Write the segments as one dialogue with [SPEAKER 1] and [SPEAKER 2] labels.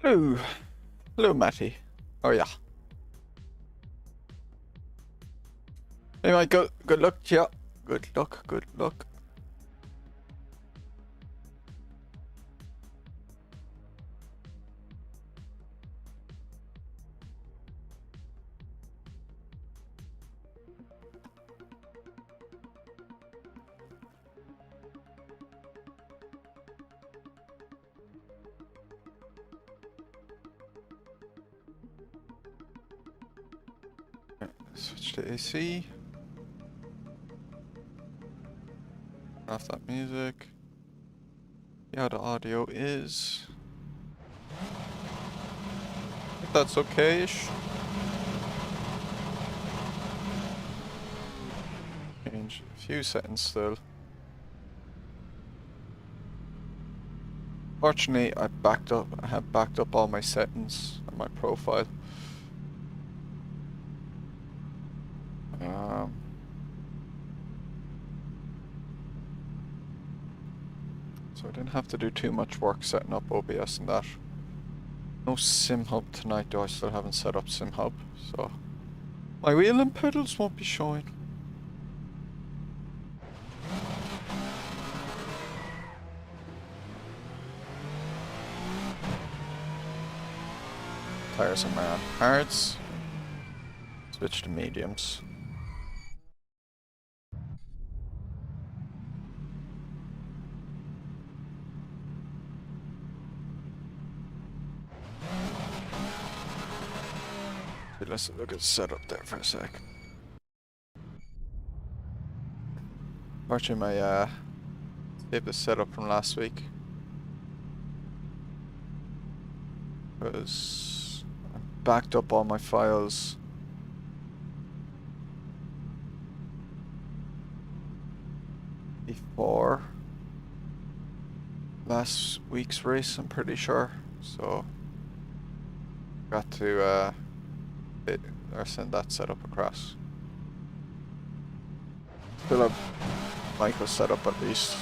[SPEAKER 1] Hello. Hello, Matty. Oh, yeah. Hey, mate, good luck, yeah. Good luck, good luck. Switch to AC. Off that music. Yeah, the audio is. I think that's okay-ish. Change a few settings still. Fortunately, I have backed up all my settings on my profile. So I didn't have to do too much work setting up OBS and that. No sim hub tonight though, I still haven't set up sim hub, so my wheel and pedals won't be showing. Tires on my hards. Switch to mediums. Let's look at setup there for a sec. Watching my save the setup from last week. Because I backed up all my files. Before last week's race, I'm pretty sure. So got to or send that setup across. Still have Michael set up at least.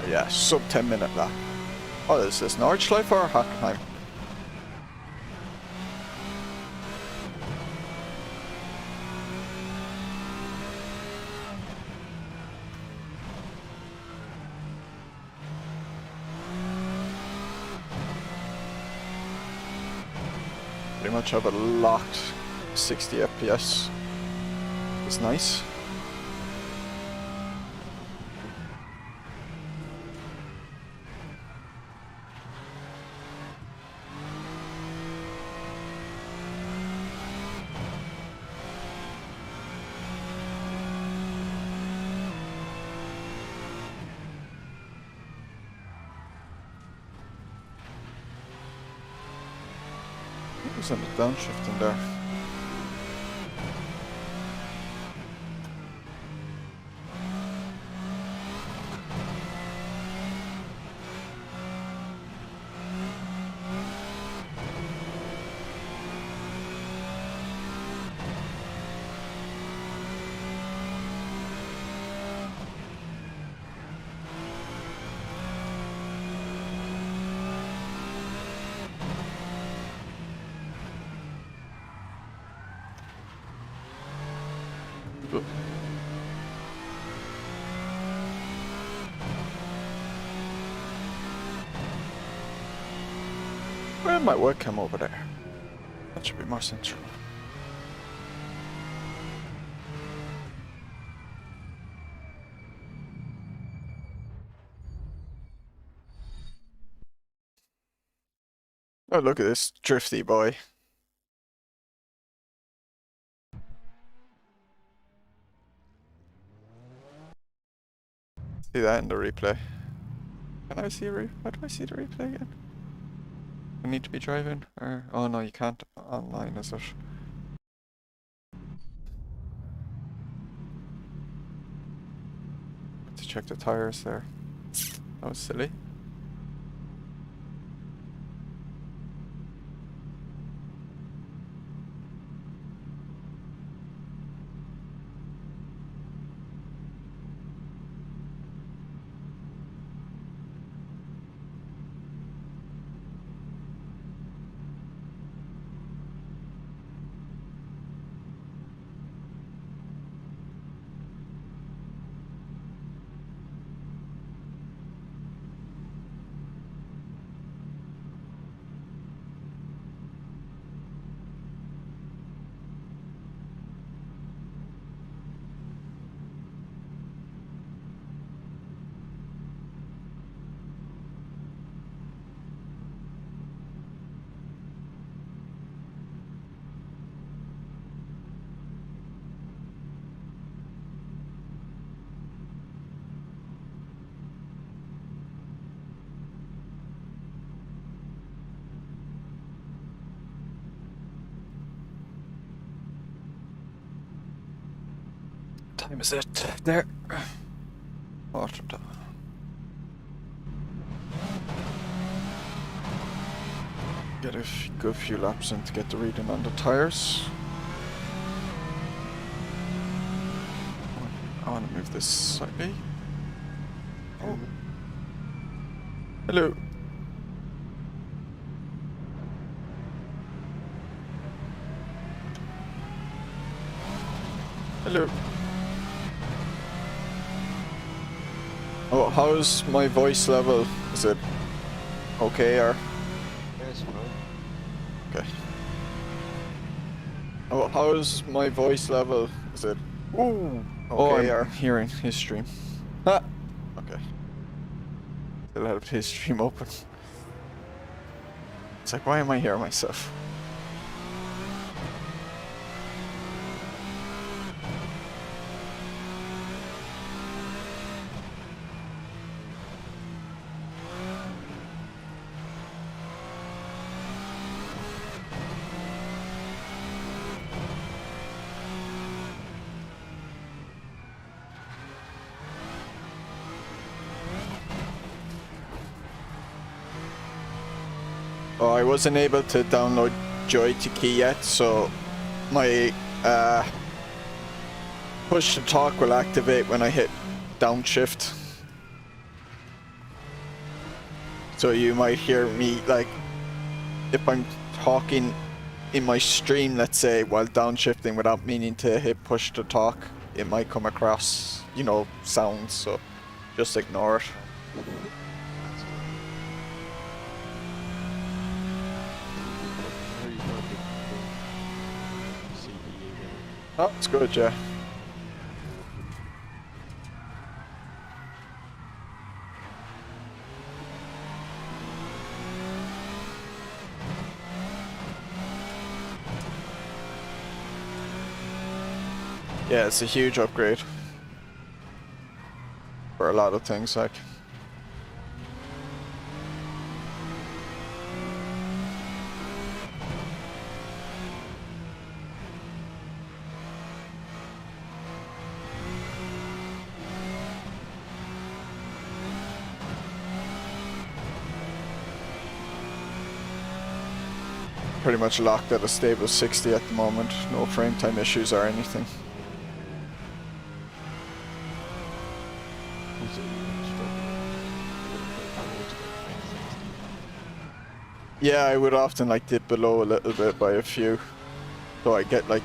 [SPEAKER 1] Yeah, sub 10-minute lap. Oh, is this Nordschleife or Hockenheim? Pretty much have it locked 60 FPS. It's nice. Some downshift in there. Where my webcam over there? That should be more central. Oh, look at this drifty boy. See that in the replay. Can I see a replay? How do I see the replay again? I need to be driving? Or oh no, you can't online, is it? To check the tires there. That was silly. Time is it? There. Autumn time. Get a good few laps in to get the reading on the tires. I want to move this slightly. Oh. Hello. Hello. Oh, how's my voice level? Is it okay or?
[SPEAKER 2] Yes, bro.
[SPEAKER 1] Okay. Oh, how's my voice level? Is it? Ooh. Okay, or hearing his stream? Ah. Okay. Still have his stream open. It's like, why am I hearing myself? Oh, I wasn't able to download Joy to Key yet, so my push to talk will activate when I hit downshift. So you might hear me, like, if I'm talking in my stream, let's say, while downshifting without meaning to hit push to talk, it might come across, you know, sounds, so just ignore it. Oh, it's good, yeah. Yeah, it's a huge upgrade for a lot of things, like. Pretty much locked at a stable 60 at the moment, no frame time issues or anything. Yeah, I would often like dip below a little bit by a few, so I get like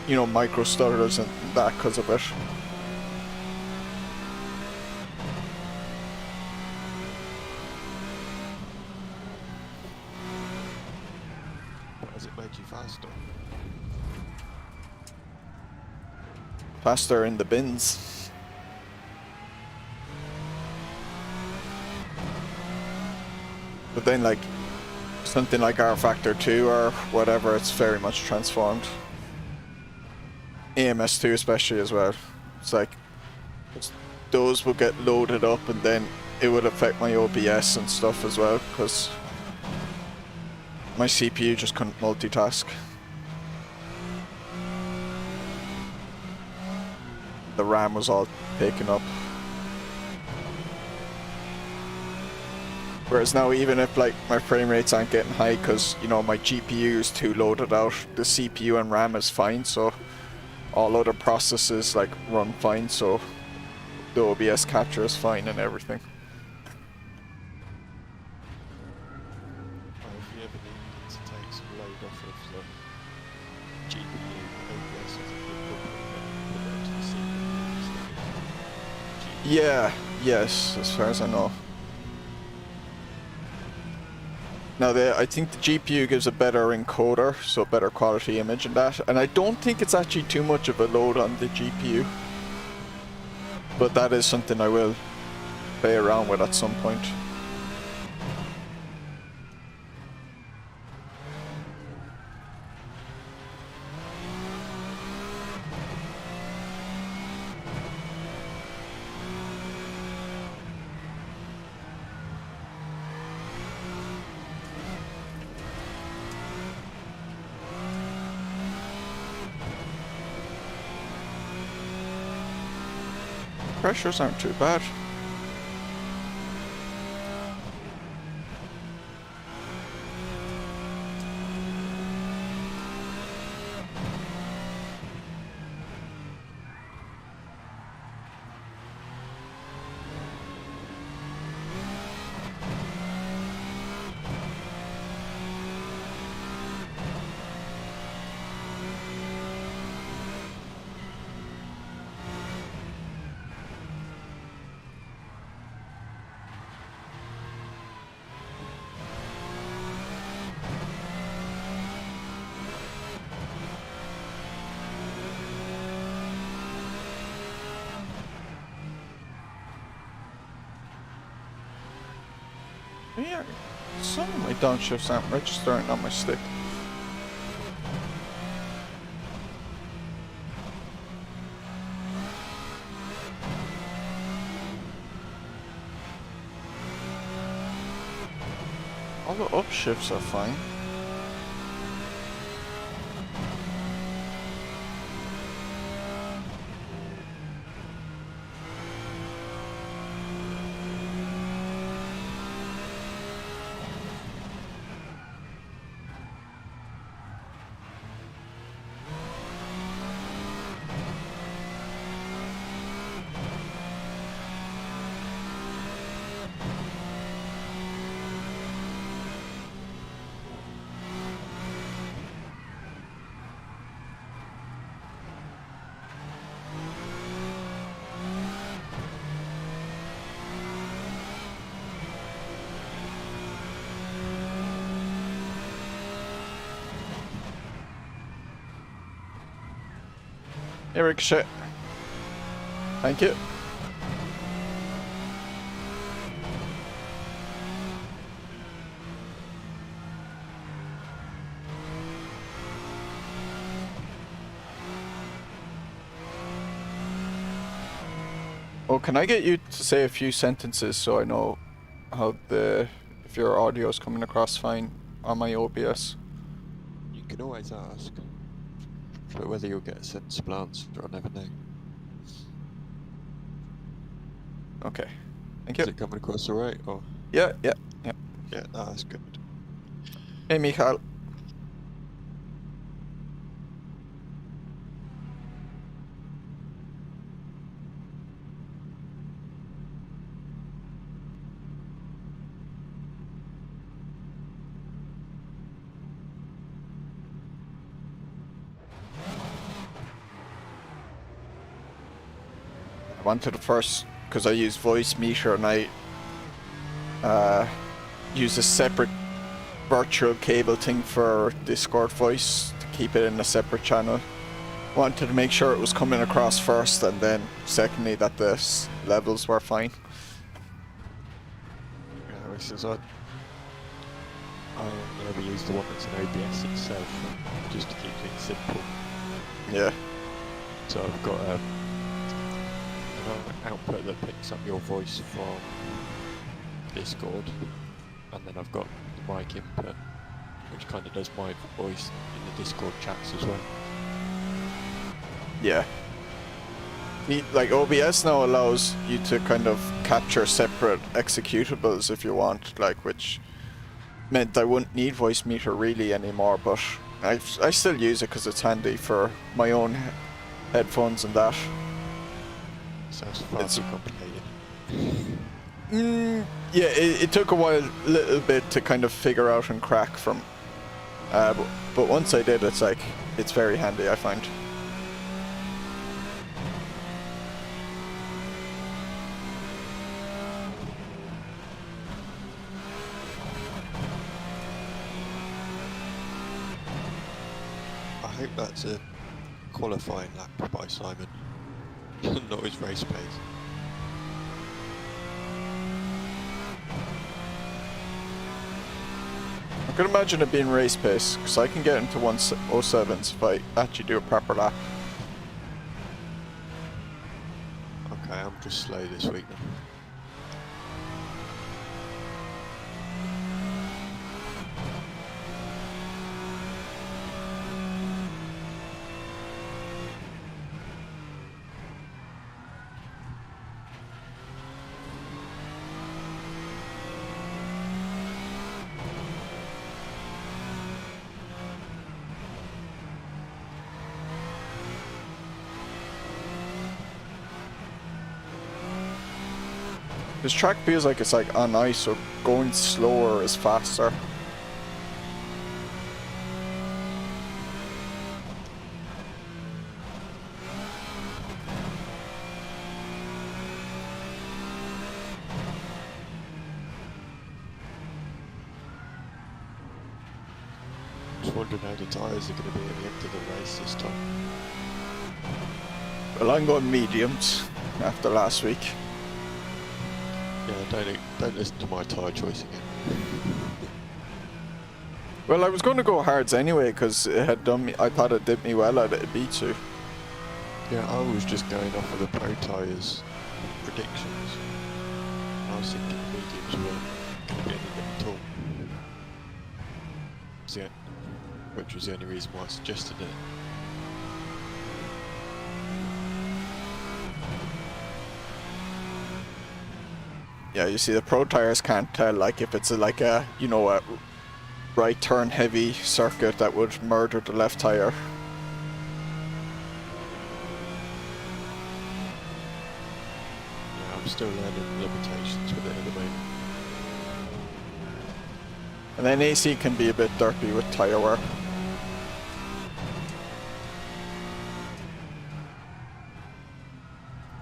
[SPEAKER 1] you know, micro stutters and that because of it. faster in the bins. But then like something like our Factor 2 or whatever, it's very much transformed. AMS2 especially as well. It's like those will get loaded up and then it would affect my OBS and stuff as well because my CPU just couldn't multitask. The RAM was all taken up. Whereas now, even if like my frame rates aren't getting high because, you know, my GPU is too loaded out, the CPU and RAM is fine, so all other processes like run fine, so the OBS capture is fine and everything.
[SPEAKER 2] If you ever needed to take some load off of the GPU, OBS is a good put it onto the CPU.
[SPEAKER 1] Yeah, yes, as far as I know. Now, I think the GPU gives a better encoder, so better quality image and that. And I don't think it's actually too much of a load on the GPU. But that is something I will play around with at some point. Pressures aren't too bad. Yeah, some of my downshifts aren't registering on my stick. All the upshifts are fine. Eric, shit. Thank you. Oh, can I get you to say a few sentences so I know how if your audio is coming across fine on my OBS?
[SPEAKER 2] You can always ask, but whether you'll get a sensible answer, I'll never know.
[SPEAKER 1] Okay, thank you.
[SPEAKER 2] Is it coming across alright, or?
[SPEAKER 1] Yeah.
[SPEAKER 2] Yeah, no, that's good.
[SPEAKER 1] Hey, Michael. I went to the first, because I use voice meter and I use a separate virtual cable thing for Discord voice to keep it in a separate channel. wanted to make sure it was coming across first, and then secondly that the levels were fine.
[SPEAKER 2] Yeah, this is I never use the one that's an OBS itself, just to keep things simple.
[SPEAKER 1] Yeah.
[SPEAKER 2] So I've got an output that picks up your voice from Discord, and then I've got the mic input, which kind of does my voice in the Discord chats as well.
[SPEAKER 1] Yeah. Like OBS now allows you to kind of capture separate executables if you want, like, which meant I wouldn't need voice meter really anymore, but I still use it because it's handy for my own headphones and that.
[SPEAKER 2] Sounds far too complicated.
[SPEAKER 1] Yeah, it took a little bit to kind of figure out and crack from, but once I did, it's like, it's very handy, I find.
[SPEAKER 2] I hope that's a qualifying lap by Simon, not his race pace.
[SPEAKER 1] I could imagine it being race pace, because I can get into 107s if I actually do a proper lap.
[SPEAKER 2] Okay, I'm just slow this week then.
[SPEAKER 1] This track feels like it's like on ice, so going slower is faster.
[SPEAKER 2] Just wondering how the tyres are going to be at the end of the race this time.
[SPEAKER 1] Well, I'm going mediums after last week.
[SPEAKER 2] Yeah, don't listen to my tyre choice again.
[SPEAKER 1] Well, I was going to go hards anyway because it had done me. I thought it did me well at B2.
[SPEAKER 2] Yeah, I was just going off of the pro tyres predictions. I was thinking the mediums weren't going to be any good at all. So, which was the only reason why I suggested it.
[SPEAKER 1] Yeah, you see, the pro tires can't tell, like, if it's like a, you know, a right turn heavy circuit that would murder the left tire.
[SPEAKER 2] Yeah, I'm still learning limitations with it at the moment.
[SPEAKER 1] And then AC can be a bit dirty with tire wear.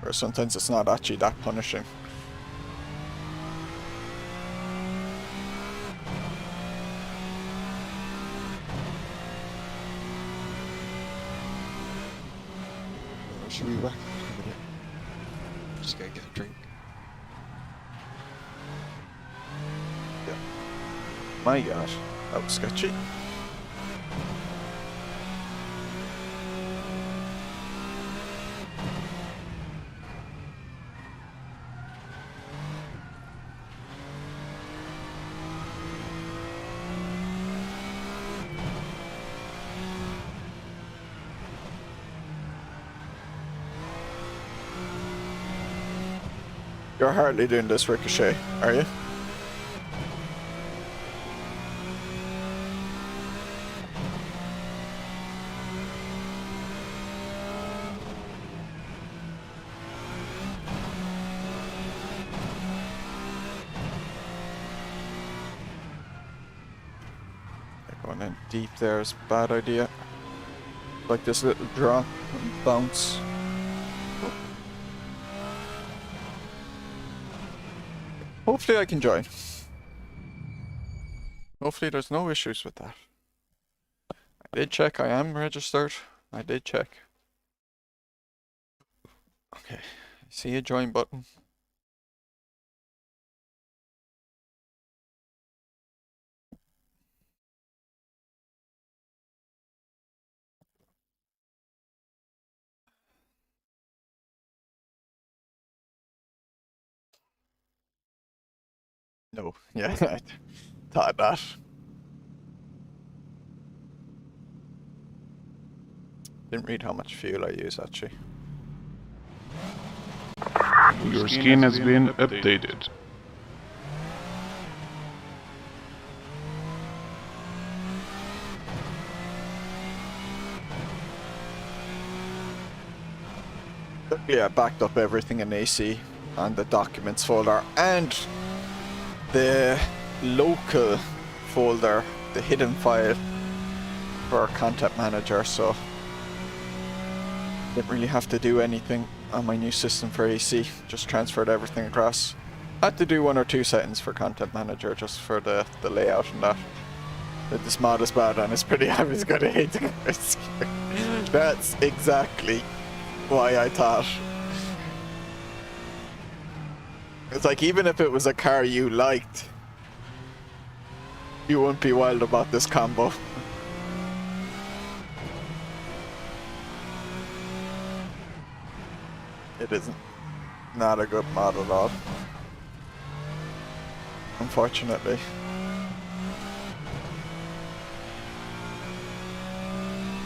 [SPEAKER 1] Or sometimes it's not actually that punishing.
[SPEAKER 2] Should we whack in a minute? Just go get a drink.
[SPEAKER 1] Yeah. My gosh, that was sketchy. You're hardly doing this, Ricochet, are you? Going in deep there is a bad idea. Like this little drop and bounce. Hopefully I can join. Hopefully there's no issues with that. I did check, I am registered. I did check. Okay, see a join button. No, yeah, I thought that. Didn't read how much fuel I use actually.
[SPEAKER 3] Your skin has been updated.
[SPEAKER 1] Yeah, I backed up everything in AC and the documents folder and the local folder, the hidden file for Content Manager, so didn't really have to do anything on my new system for AC, just transferred everything across. Had to do 1 or 2 settings for Content Manager just for the layout and that. This mod is bad and it's pretty obvious gonna hate the Whisker. That's exactly why I thought. It's like, even if it was a car you liked, you wouldn't be wild about this combo. It isn't. Not a good mod at all. Unfortunately.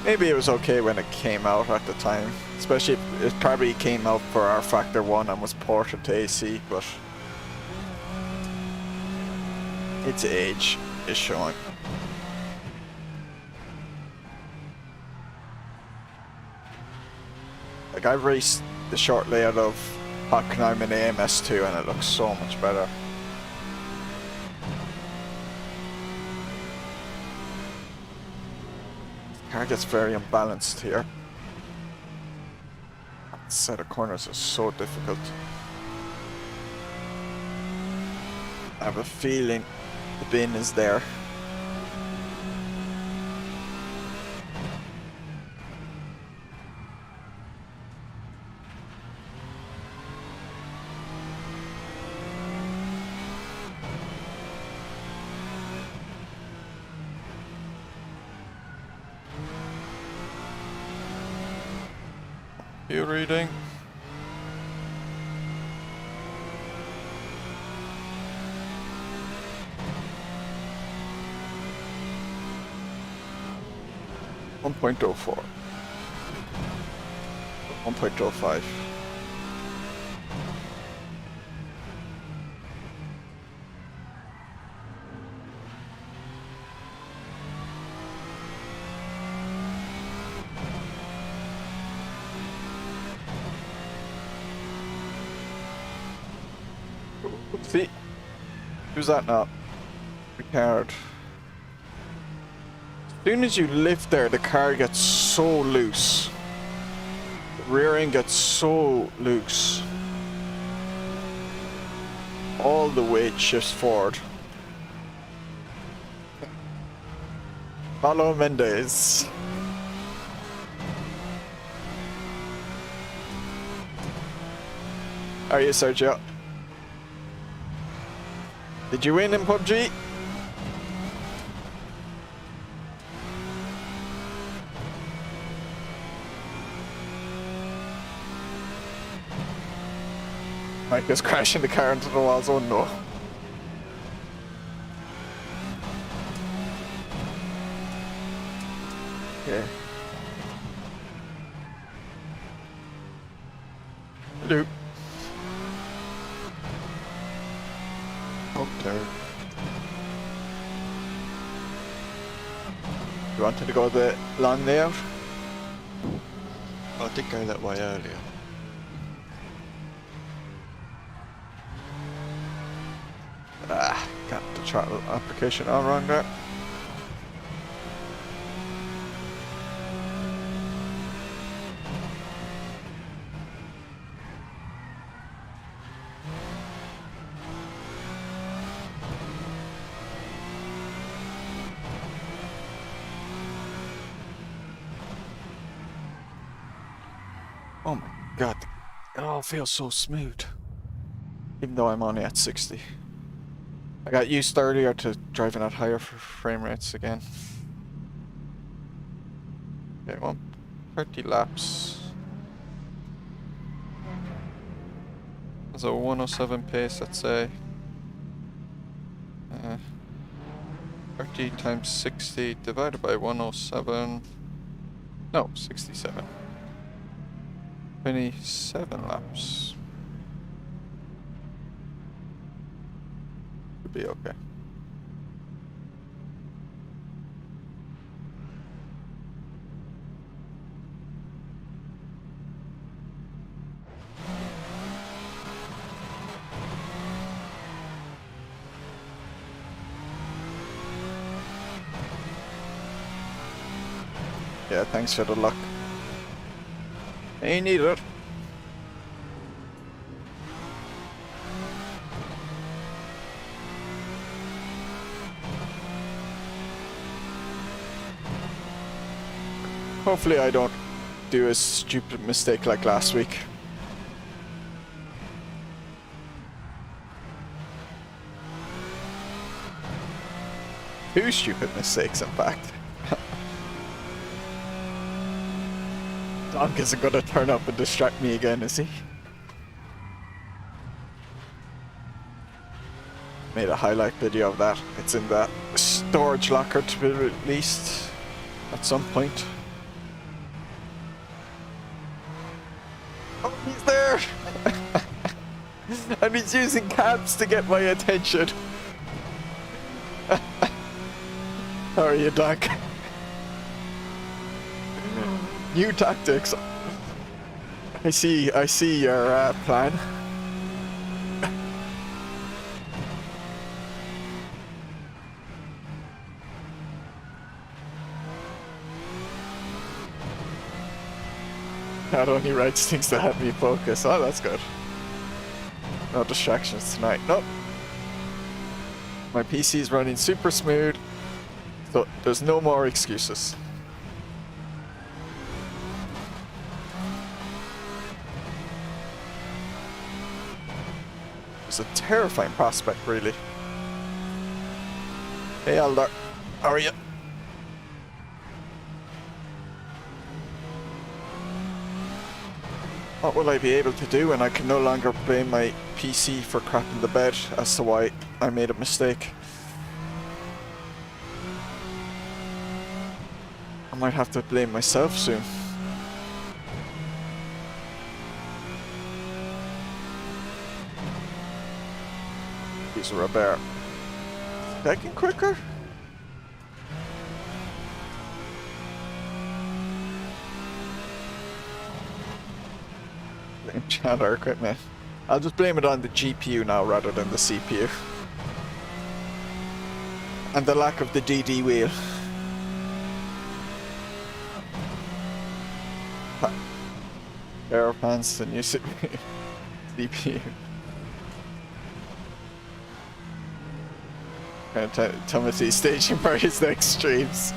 [SPEAKER 1] Maybe it was okay when it came out at the time. Especially if it probably came out for our Factor 1 and was ported to AC, but its age is showing. Like, I've raced the short layout of Hockenheim in AMS2 and it looks so much better. The car gets very unbalanced here. That set of corners is so difficult. I have a feeling the bin is there. You reading? One 1.04. 1.05. See, who's that now? Ricard. As soon as you lift there, the car gets so loose. The rear end gets so loose. All the weight shifts forward. Follow Mendez. How are you, Sergio? Did you win in PUBG? Mike is crashing the car into the wall zone, no. Okay. Hello. Okay. You wanted to go the long layout?
[SPEAKER 2] I did go that way earlier.
[SPEAKER 1] Ah, got the throttle application all wrong there. Oh my god, It all feels so smooth. Even though I'm only at 60. I got used earlier to driving at higher frame rates again. Okay, 130 laps. That's a 107 pace, let's say. 30 times 60 divided by 107. No, 67. 27 laps. Should be okay. Yeah, thanks for the luck. Ain't need it. Hopefully I don't do a stupid mistake like last week. Two stupid mistakes, in fact. Donk isn't gonna turn up and distract me again, is he? Made a highlight video of that. It's in that storage locker to be released at some point. Oh, he's there! And he's using caps to get my attention. How are you, Donk? New tactics. I see your plan. Not only writes things to help me focus. Oh, that's good. No distractions tonight. Nope. My PC's running super smooth, so there's no more excuses. It's a terrifying prospect, really. Hey, Aldar. How are you? What will I be able to do when I can no longer blame my PC for crapping the bed as to why I made a mistake? I might have to blame myself soon. He's a rubber. Second quicker? Blame channel equipment. I'll just blame it on the GPU now rather than the CPU. And the lack of the DD wheel. Air pants, the new CPU. Timothy staging for his next streams.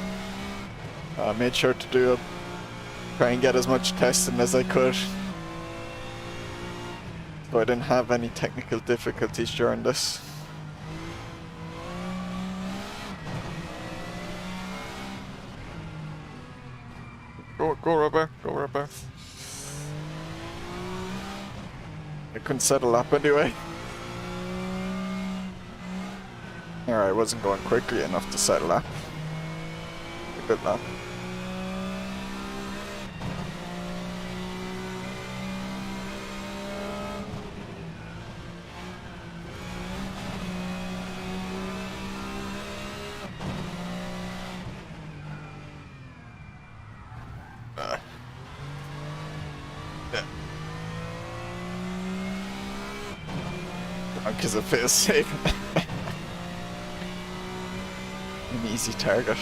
[SPEAKER 1] I made sure to do it. Try and get as much testing as I could. So I didn't have any technical difficulties during this. Go rubber, go rubber. I couldn't settle up anyway. Or I wasn't going quickly enough to settle up. A good lap. Because it feels safe. An easy target.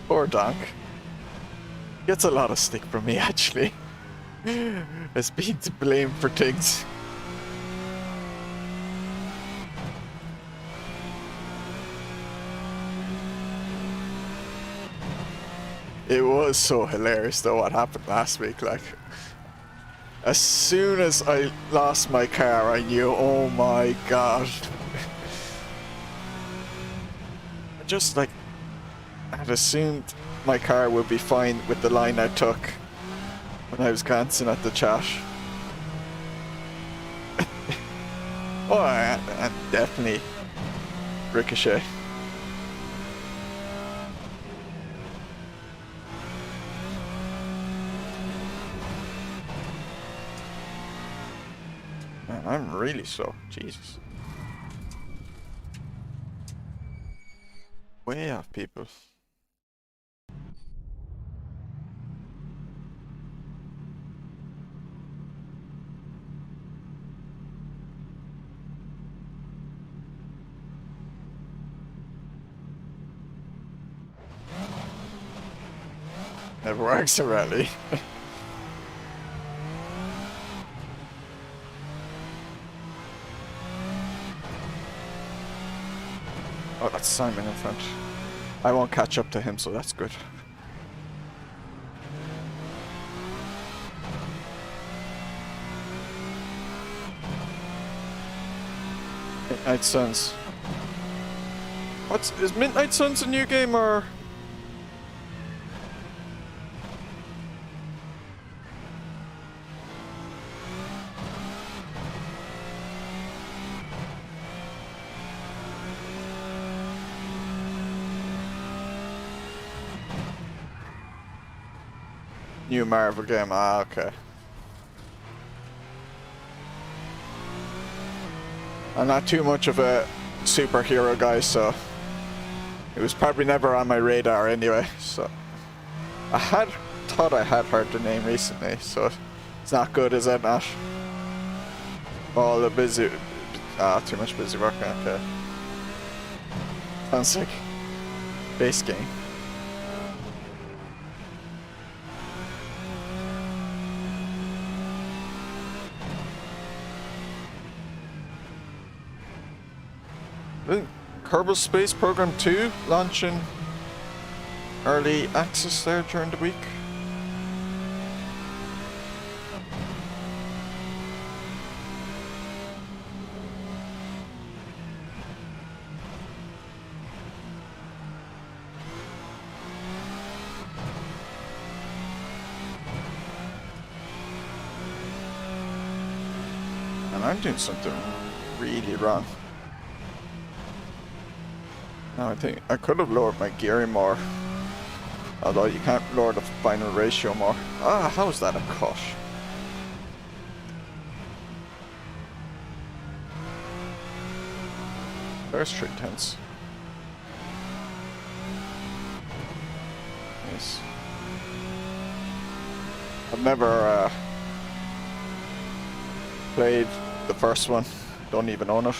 [SPEAKER 1] Poor Donk. Gets a lot of stick from me, actually. As being to blame for things. It was so hilarious though what happened last week, like As soon as I lost my car, I knew, oh my god. Just like, I had assumed my car would be fine with the line I took when I was glancing at the chat. Oh, and definitely Ricochet. Man, I'm really slow. Jesus. Way off, people. Never works a rally. Oh, that's Simon in front. I won't catch up to him, so that's good. Midnight Suns. Is Midnight Suns a new game or? New Marvel game, ah, okay. I'm not too much of a superhero guy, so it was probably never on my radar anyway, so I had thought I had heard the name recently, so it's not good, is it not? All the busy, too much busy work, okay. Sounds like base game. Kerbal Space Program 2 launching early access there during the week. And I'm doing something really wrong. No, I think I could have lowered my gearing more. Although you can't lower the final ratio more. Ah, how is that a cut? There's 3/10. Nice. I've never played the first one. Don't even own it.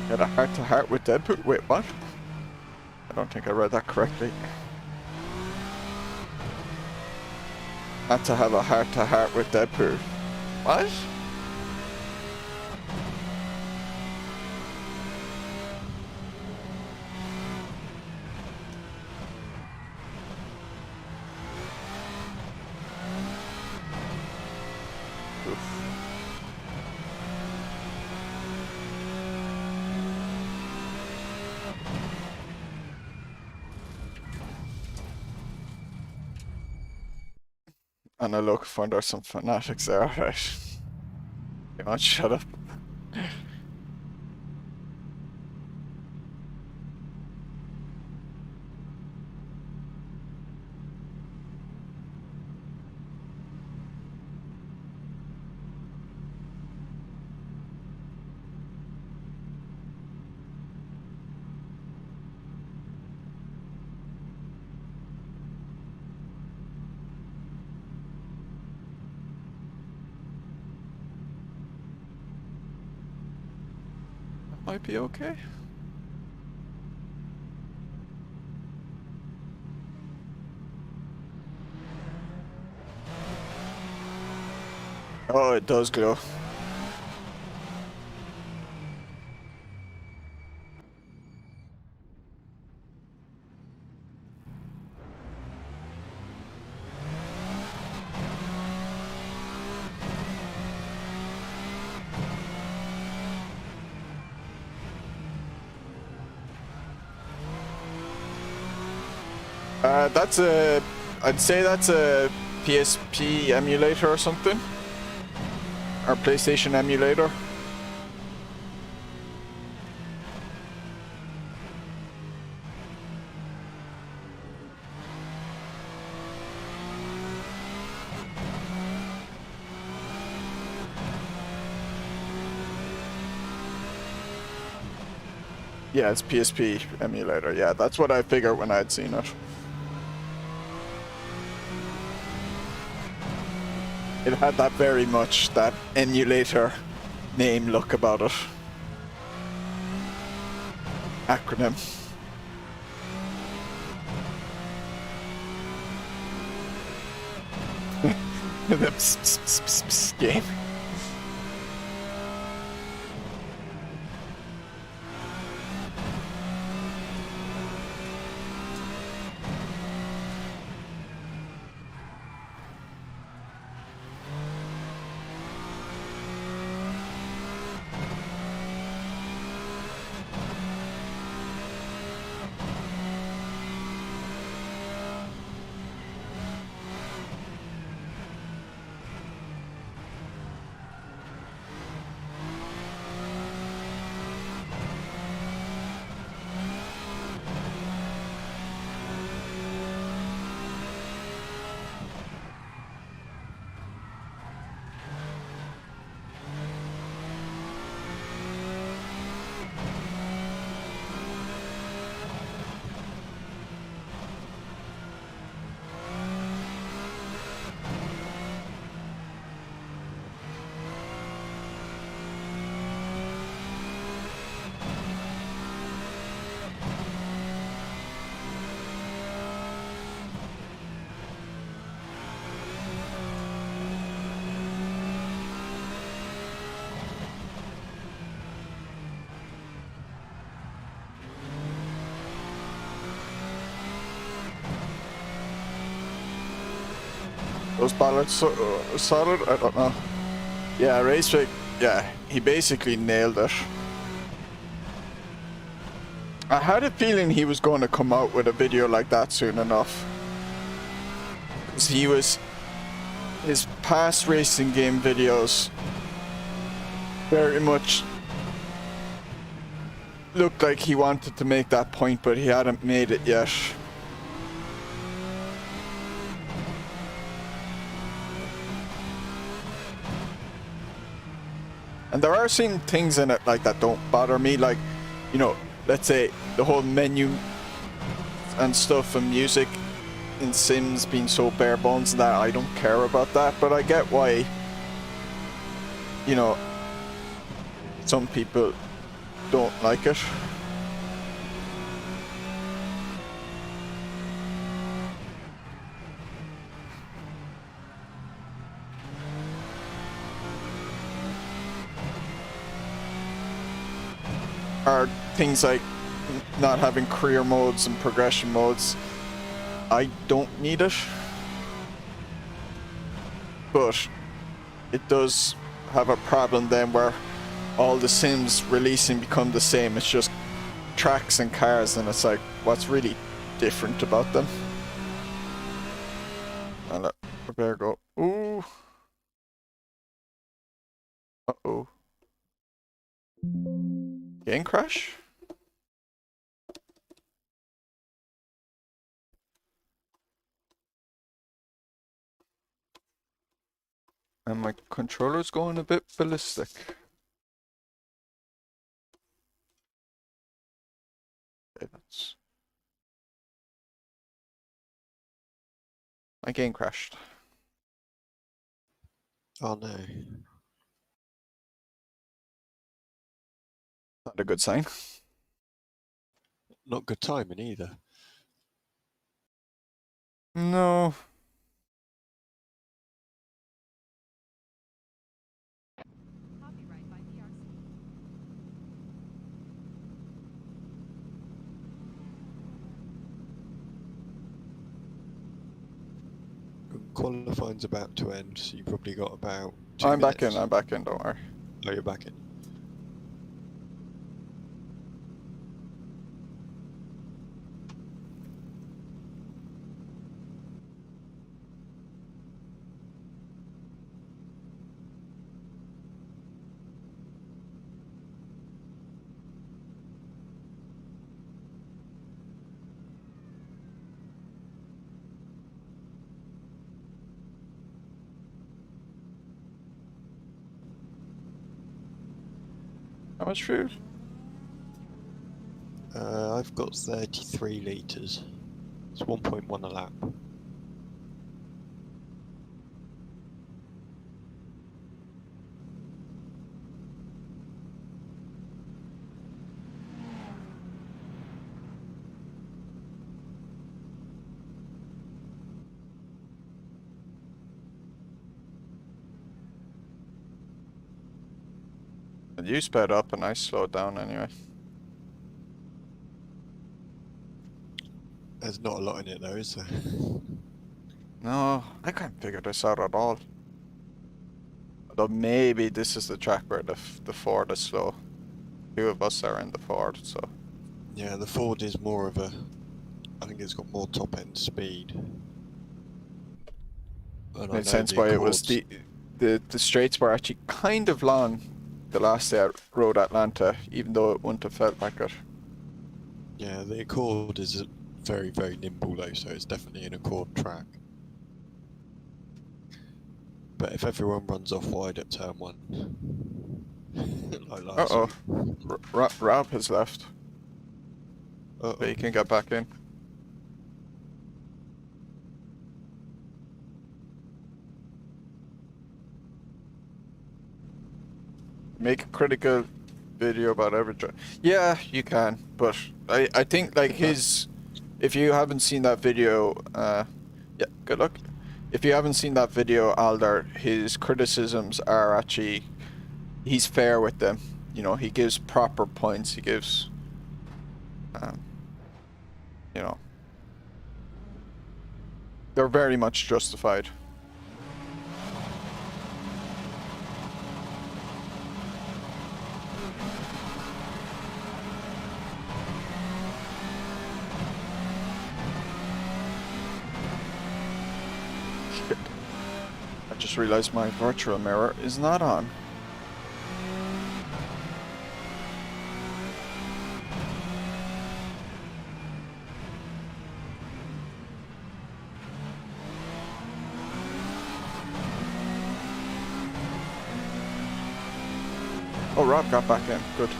[SPEAKER 1] Had a heart-to-heart with Deadpool? Wait, what? I don't think I read that correctly. Had to have a heart-to-heart with Deadpool. What? And I look for there's some fanatics there, right? Come on, shut up. Might be okay. Oh, it does glow. That's a... I'd say that's a PSP emulator or something. Or PlayStation emulator. Yeah, it's PSP emulator. Yeah, that's what I figured when I'd seen it. It had that very much, that emulator name look about it. Acronym. The pss, pss, pss, pss, pss game. Those ballots solid? I don't know. Yeah, Racetrack, yeah, he basically nailed it. I had a feeling he was going to come out with a video like that soon enough. Because his past racing game videos very much looked like he wanted to make that point, but he hadn't made it yet. And there are some things in it like that don't bother me, like, you know, let's say the whole menu and stuff and music in Sims being so bare bones and that. I don't care about that, but I get why, you know, some people don't like it. Are things like not having career modes and progression modes. I don't need it, but it does have a problem then where all the Sims releasing become the same. It's just tracks and cars, and it's like, what's really different about them? I'll let Bear go. Ooh. Uh-oh. Game crash? And my controller's going a bit ballistic. Okay, that's... My game crashed.
[SPEAKER 2] Oh no.
[SPEAKER 1] Not a good sign.
[SPEAKER 2] Not good timing either.
[SPEAKER 1] No.
[SPEAKER 4] Copyright by VRC.
[SPEAKER 2] Qualifying's about to end, so you've probably got about 2
[SPEAKER 1] I'm
[SPEAKER 2] minutes.
[SPEAKER 1] back in, don't worry.
[SPEAKER 2] Oh, you're back in.
[SPEAKER 1] How much fuel?
[SPEAKER 2] I've got 33 litres. It's 1.1 a lap.
[SPEAKER 1] And you sped up and I slowed down anyway.
[SPEAKER 2] There's not a lot in it though, is there?
[SPEAKER 1] No, I can't figure this out at all. Although maybe this is the track where the Ford is slow. Two of us are in the Ford, so.
[SPEAKER 2] Yeah, the Ford is more of a... I think it's got more top end speed. And I
[SPEAKER 1] Made
[SPEAKER 2] know
[SPEAKER 1] sense
[SPEAKER 2] the
[SPEAKER 1] why it was
[SPEAKER 2] Accords-
[SPEAKER 1] the straights were actually kind of long the last day I rode Atlanta, even though it wouldn't have felt like it.
[SPEAKER 2] Yeah, the Accord is very, very nimble though, so it's definitely an Accord track. But if everyone runs off wide at turn 1, like last
[SPEAKER 1] Uh-oh.
[SPEAKER 2] week.
[SPEAKER 1] Rob has left,
[SPEAKER 2] Uh-oh.
[SPEAKER 1] but he can get back in. Make a critical video about every drive. Yeah, you can, but I think like his, if you haven't seen that video, yeah, good luck. If you haven't seen that video, Alder, his criticisms are actually, he's fair with them. You know, he gives proper points. He gives, you know, they're very much justified. I just realized my virtual mirror is not on. Oh, Rob got back in. Good.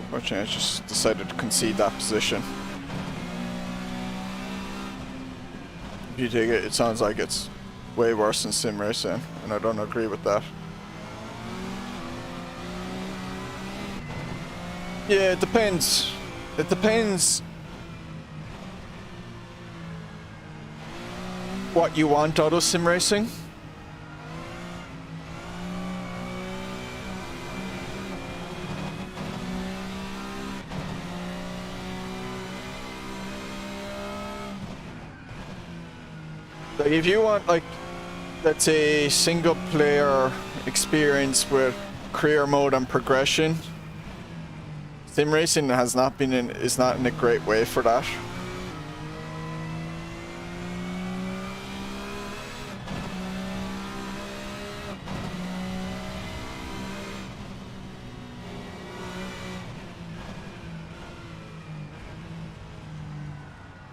[SPEAKER 1] Unfortunately, I just decided to concede that position. If you take it, it sounds like it's way worse than sim racing, and I don't agree with that. Yeah, it depends. It depends what you want out of sim racing. Like if you want, like, let's say single player experience with career mode and progression, sim racing has not been in, is not in a great way for that.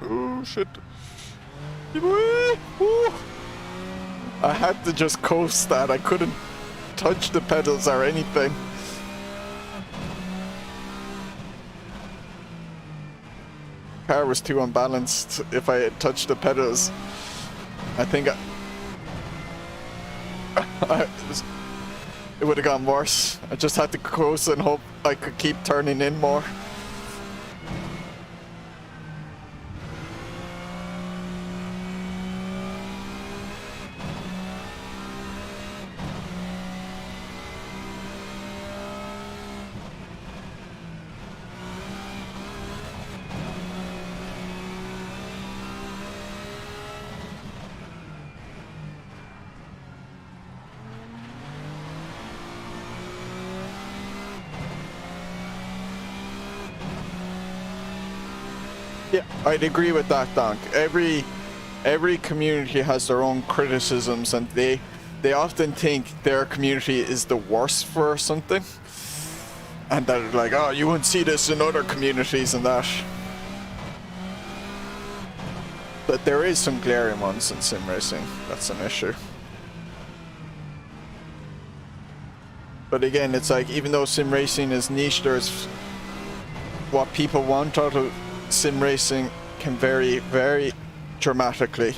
[SPEAKER 1] Oh shit. Ooh. I had to just coast that. I couldn't touch the pedals or anything. Car was too unbalanced. If I had touched the pedals, I think it would have gone worse. I just had to coast and hope I could keep turning in more. Yeah, I'd agree with that, Donk. Every community has their own criticisms, and they often think their community is the worst for something. And they're like, oh, you wouldn't see this in other communities and that. But there is some glaring ones in sim racing. That's an issue. But again, it's like, even though sim racing is niche, there's what people want out of sim racing can vary very dramatically.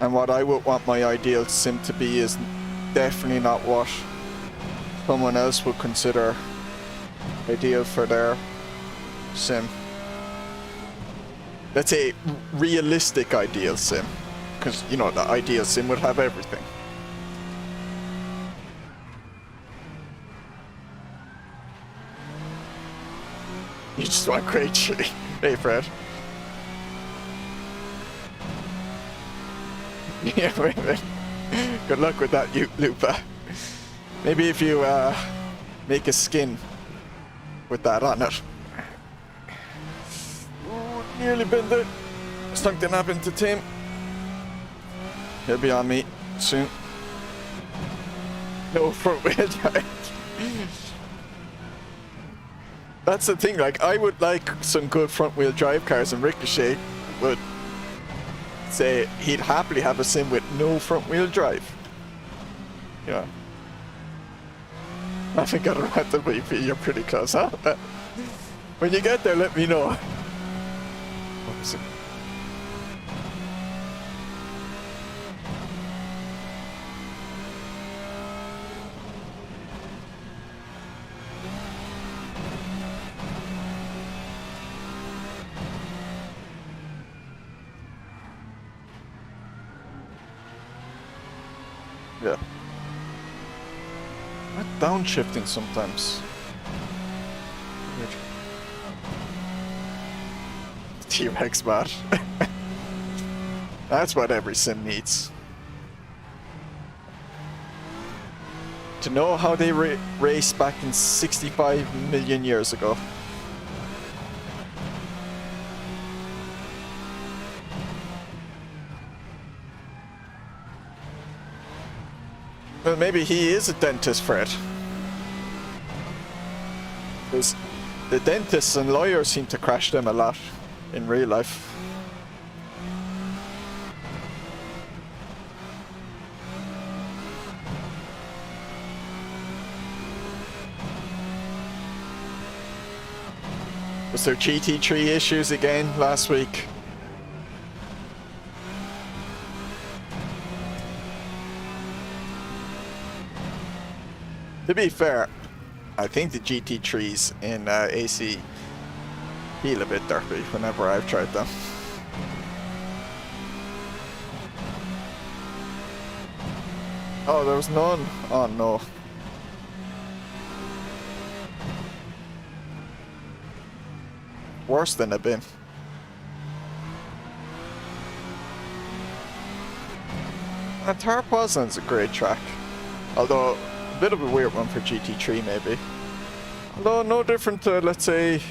[SPEAKER 1] And what I would want my ideal sim to be is definitely not what someone else would consider ideal for their sim. Let's say realistic ideal sim, because you know the ideal sim would have everything. You just want great tree. Hey Fred. Yeah, wait a minute. Good luck with that, you Lupa. Maybe if you make a skin with that on it. Ooh, nearly been there. Something happened to Tim. He'll be on me soon. No front wheel drive. That's the thing, like, I would like some good front wheel drive cars, and Ricochet would say he'd happily have a sim with no front wheel drive. You know. I think I don't have to VP, you're pretty close, huh? When you get there, let me know. What was it? Yeah. I'm downshifting sometimes. Weird. T-Rex bot. That's what every sim needs. To know how they raced back in 65 million years ago. Well, maybe he is a dentist, Fred. Because the dentists and lawyers seem to crash them a lot in real life. Was there GT3 issues again last week? To be fair, I think the GT3s in AC feel a bit dirty whenever I've tried them. Oh, there was none? Oh no. Worse than a bin. Tarpazan's a great track. Although a bit of a weird one for GT3 maybe. Although no different to, let's say,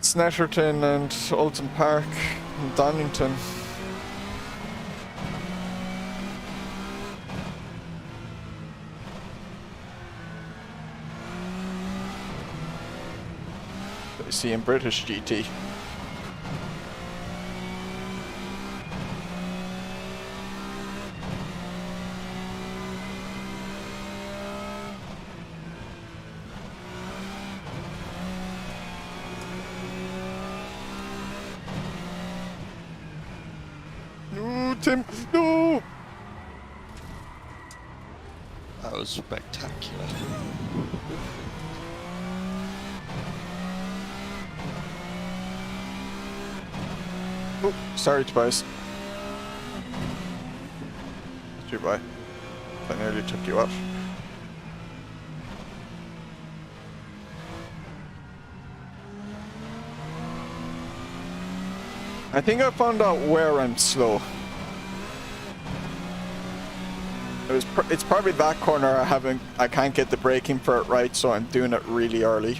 [SPEAKER 1] Snetterton and Alton Park and Donington. That you see in British GT. Tim, no!
[SPEAKER 2] That was spectacular.
[SPEAKER 1] Oh, sorry, Tobias. Too bad. I nearly took you out. I think I found out where I'm slow. It's probably that corner I can't get the braking for it right, so I'm doing it really early.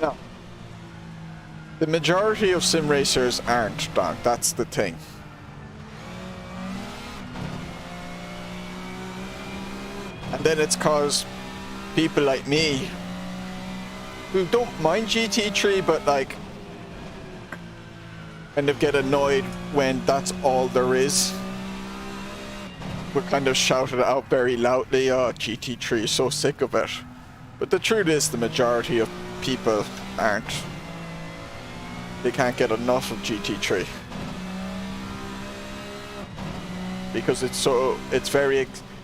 [SPEAKER 1] No. The majority of sim racers aren't, Don. That's the thing. And then it's cause people like me who don't mind GT3 but like kind of get annoyed when that's all there is. We kind of shouted it out very loudly, oh GT3 is so sick of it. But the truth is the majority of people aren't. They can't get enough of GT3. Because it's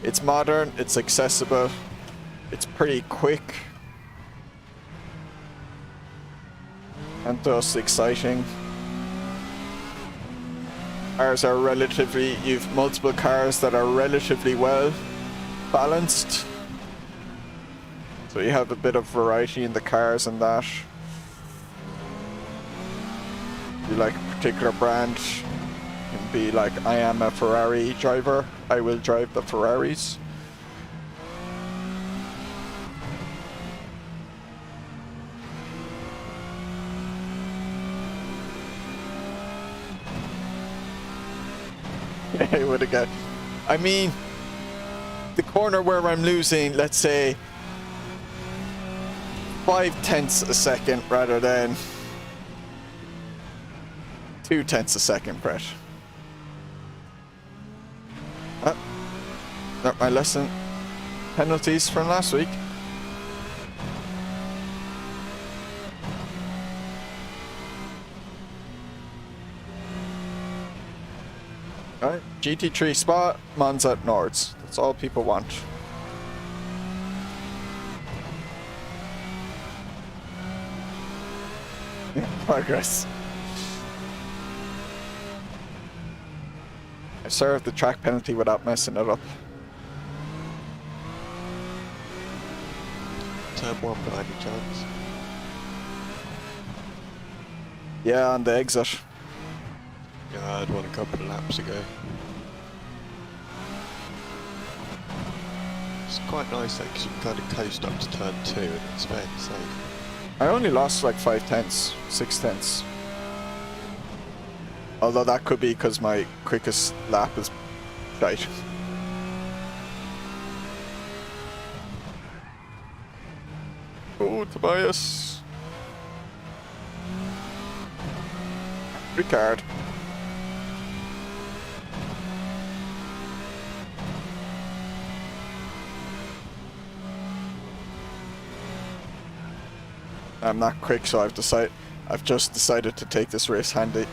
[SPEAKER 1] it's modern, it's accessible, it's pretty quick. And thus exciting. Cars are relatively, you've multiple cars that are relatively well balanced. So you have a bit of variety in the cars and that. If you like a particular brand, you can be like, I am a Ferrari driver, I will drive the Ferraris. Hey, what a guy. I mean, the corner where I'm losing, let's say, 0.5 a second rather than 0.2 a second, Brett. Not my lesson. Penalties from last week. Alright, GT3 spot, Monza Nords. That's all people want. Progress. I served the track penalty without messing it up.
[SPEAKER 2] Turn 1 by any chance?
[SPEAKER 1] Yeah, on the exit.
[SPEAKER 2] Yeah, I had one a couple of laps ago. It's quite nice though, because you can kind of coast up to turn 2 and it's fairly safe.
[SPEAKER 1] I only lost like 0.5, 0.6. Although that could be because my quickest lap is shite. Oh, Tobias. Ricard. I'm not quick, so I've just decided to take this race handy.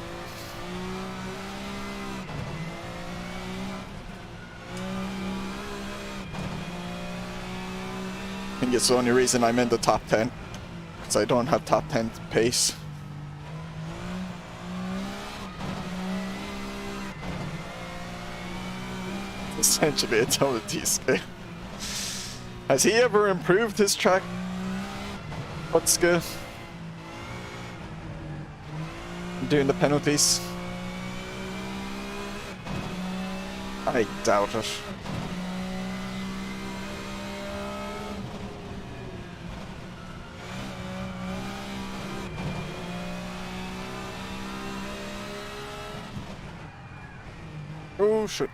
[SPEAKER 1] I think it's the only reason I'm in the top 10, because I don't have top 10 pace. Essentially a ability scale. Has he ever improved his track? What's good? Doing the penalties? I doubt it. Oh shit.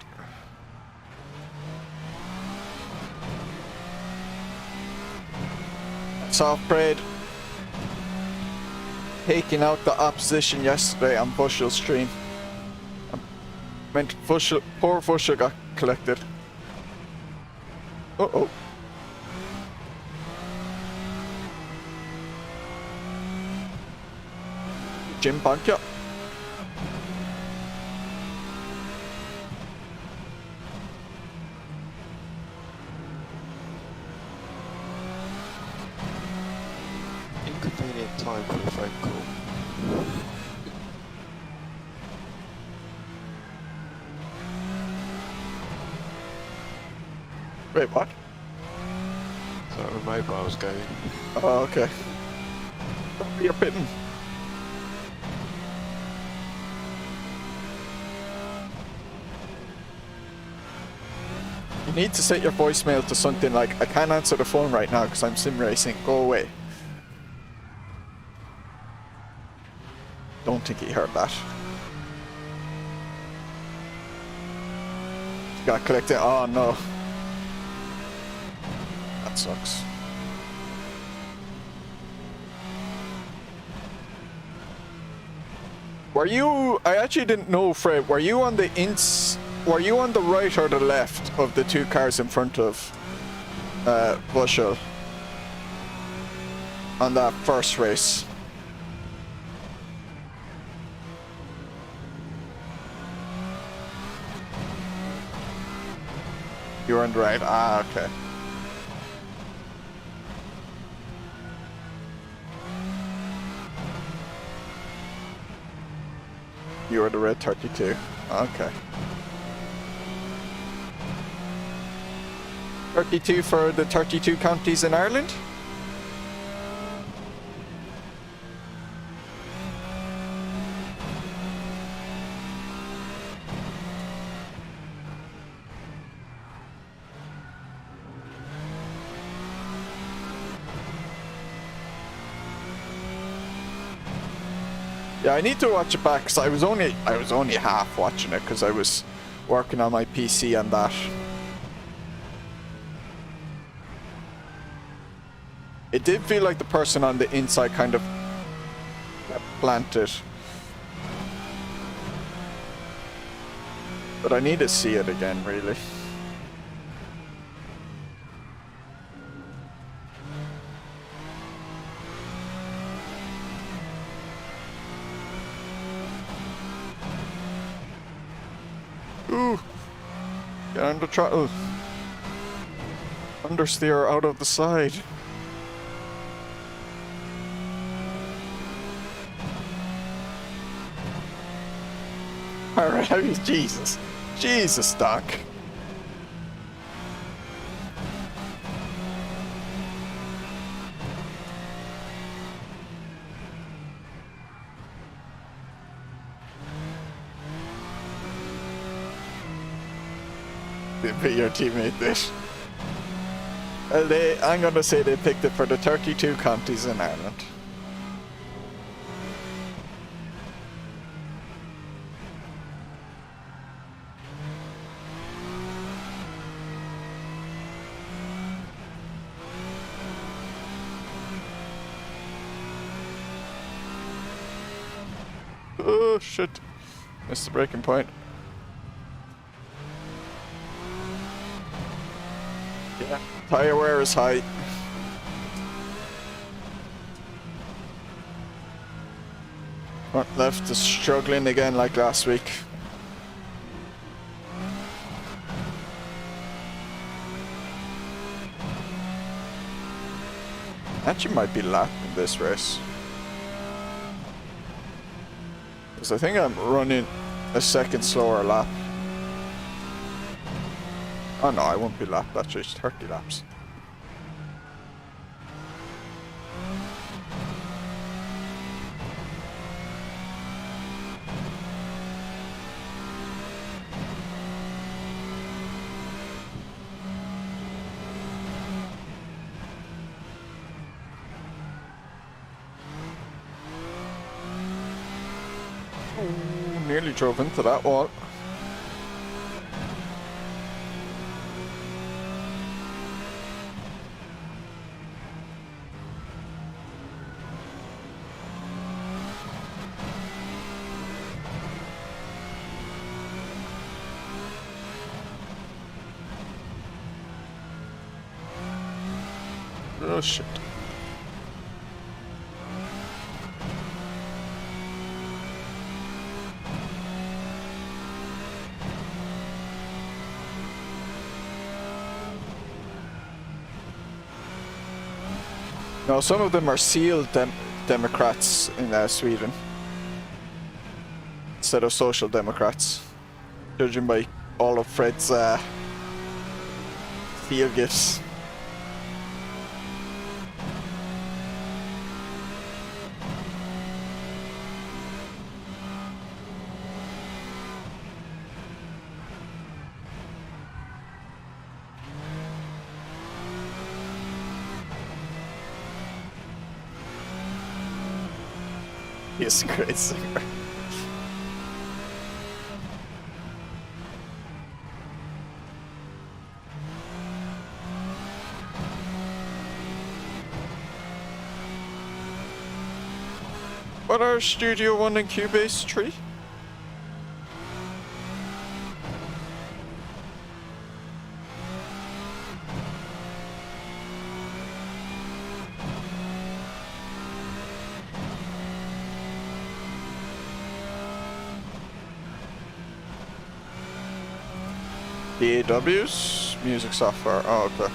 [SPEAKER 1] Soft braid taking out the opposition yesterday on Bushel stream. Poor Bushel got collected. Uh-oh. Jim Bankia.
[SPEAKER 2] Inconvenient time for a phone call.
[SPEAKER 1] Wait, what?
[SPEAKER 2] So my mobile's going.
[SPEAKER 1] Oh, okay. You're pitting. You need to set your voicemail to something like, I can't answer the phone right now because I'm sim racing, go away. Don't think he heard that. Got collected. Oh no. That sucks. Were you? I actually didn't know, Fred. Were you on the Were you on the right or the left of the two cars in front of Bushel on that first race? You were on the right. Ah, okay. You were the red 32. Okay. 32 for the 32 counties in Ireland? Yeah, I need to watch it back because I was only half watching it because I was working on my PC and that. It did feel like the person on the inside kind of planted. But I need to see it again, really. Ooh! Get on the throttle. Understeer out of the side. Alright, Jesus. Jesus, Doc. Be your teammate this. Well, I'm gonna say they picked it for the 32 counties in Ireland. Oh shit. Missed the breaking point. Yeah, tire wear is high. Front left is struggling again like last week. Actually might be lap in this race. Because I think I'm running a second slower lap. Oh no, I won't be lapped, that's just 30 laps. Oh, nearly drove into that wall. Oh shit. No, some of them are sealed Democrats in Sweden instead of social democrats, judging by all of Fred's seal gifts. He's a great singer. What are Studio 1 and Cubase 3? DAWs? Music software. Oh, okay.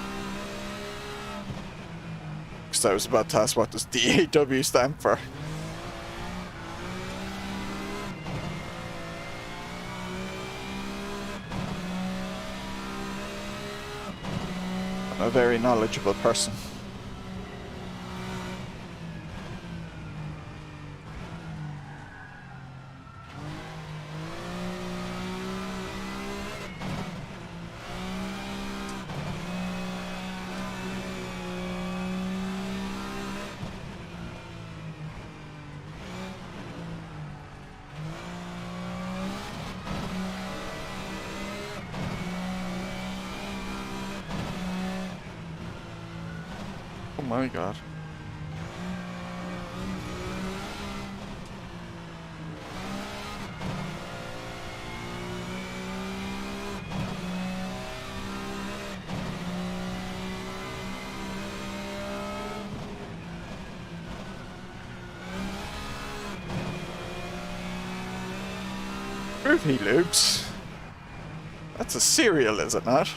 [SPEAKER 1] Because I was about to ask what does DAW stand for. I'm a very knowledgeable person. Oh my god. Groovy loops. That's a cereal, is it not?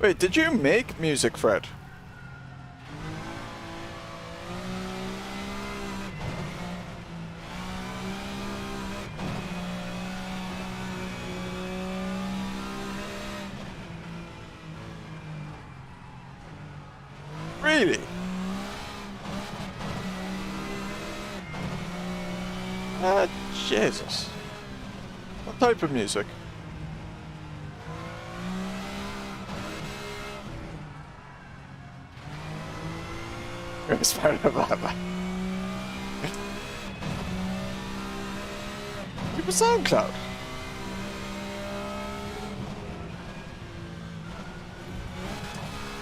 [SPEAKER 1] Wait, did you make music, Fred? Really? Jesus. What type of music? It's part of that. It was SoundCloud.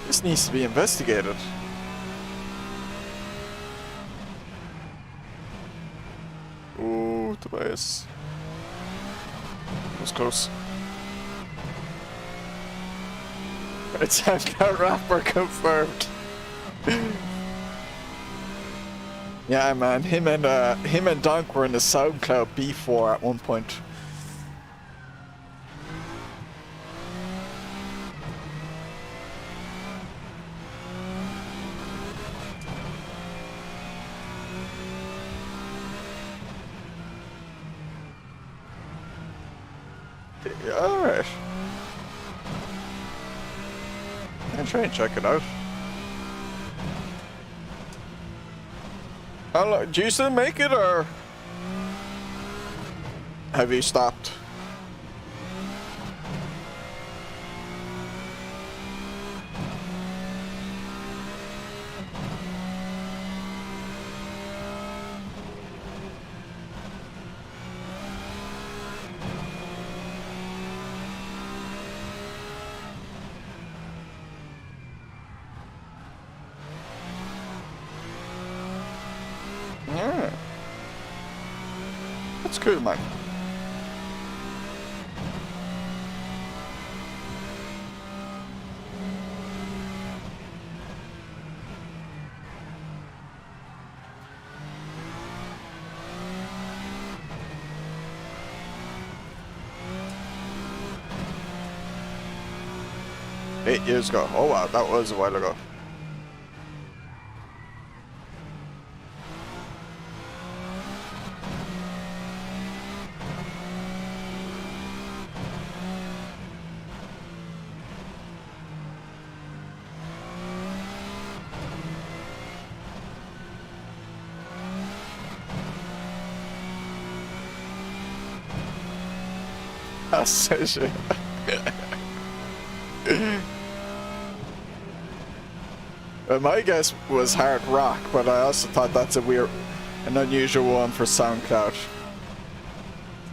[SPEAKER 1] This needs to be investigated. Ooh, Tobias. That was close. It's SoundCloud rapper confirmed. Yeah, man. Him and Dunk were in the SoundCloud B4 at one point. Alright. I'll try and check it out. How long, do you still make it, or have you stopped? Alright. That's cool, man. Eight years ago. Oh wow, that was a while ago. That's it. Well, my guess was hard rock, but I also thought that's an unusual one for SoundCloud.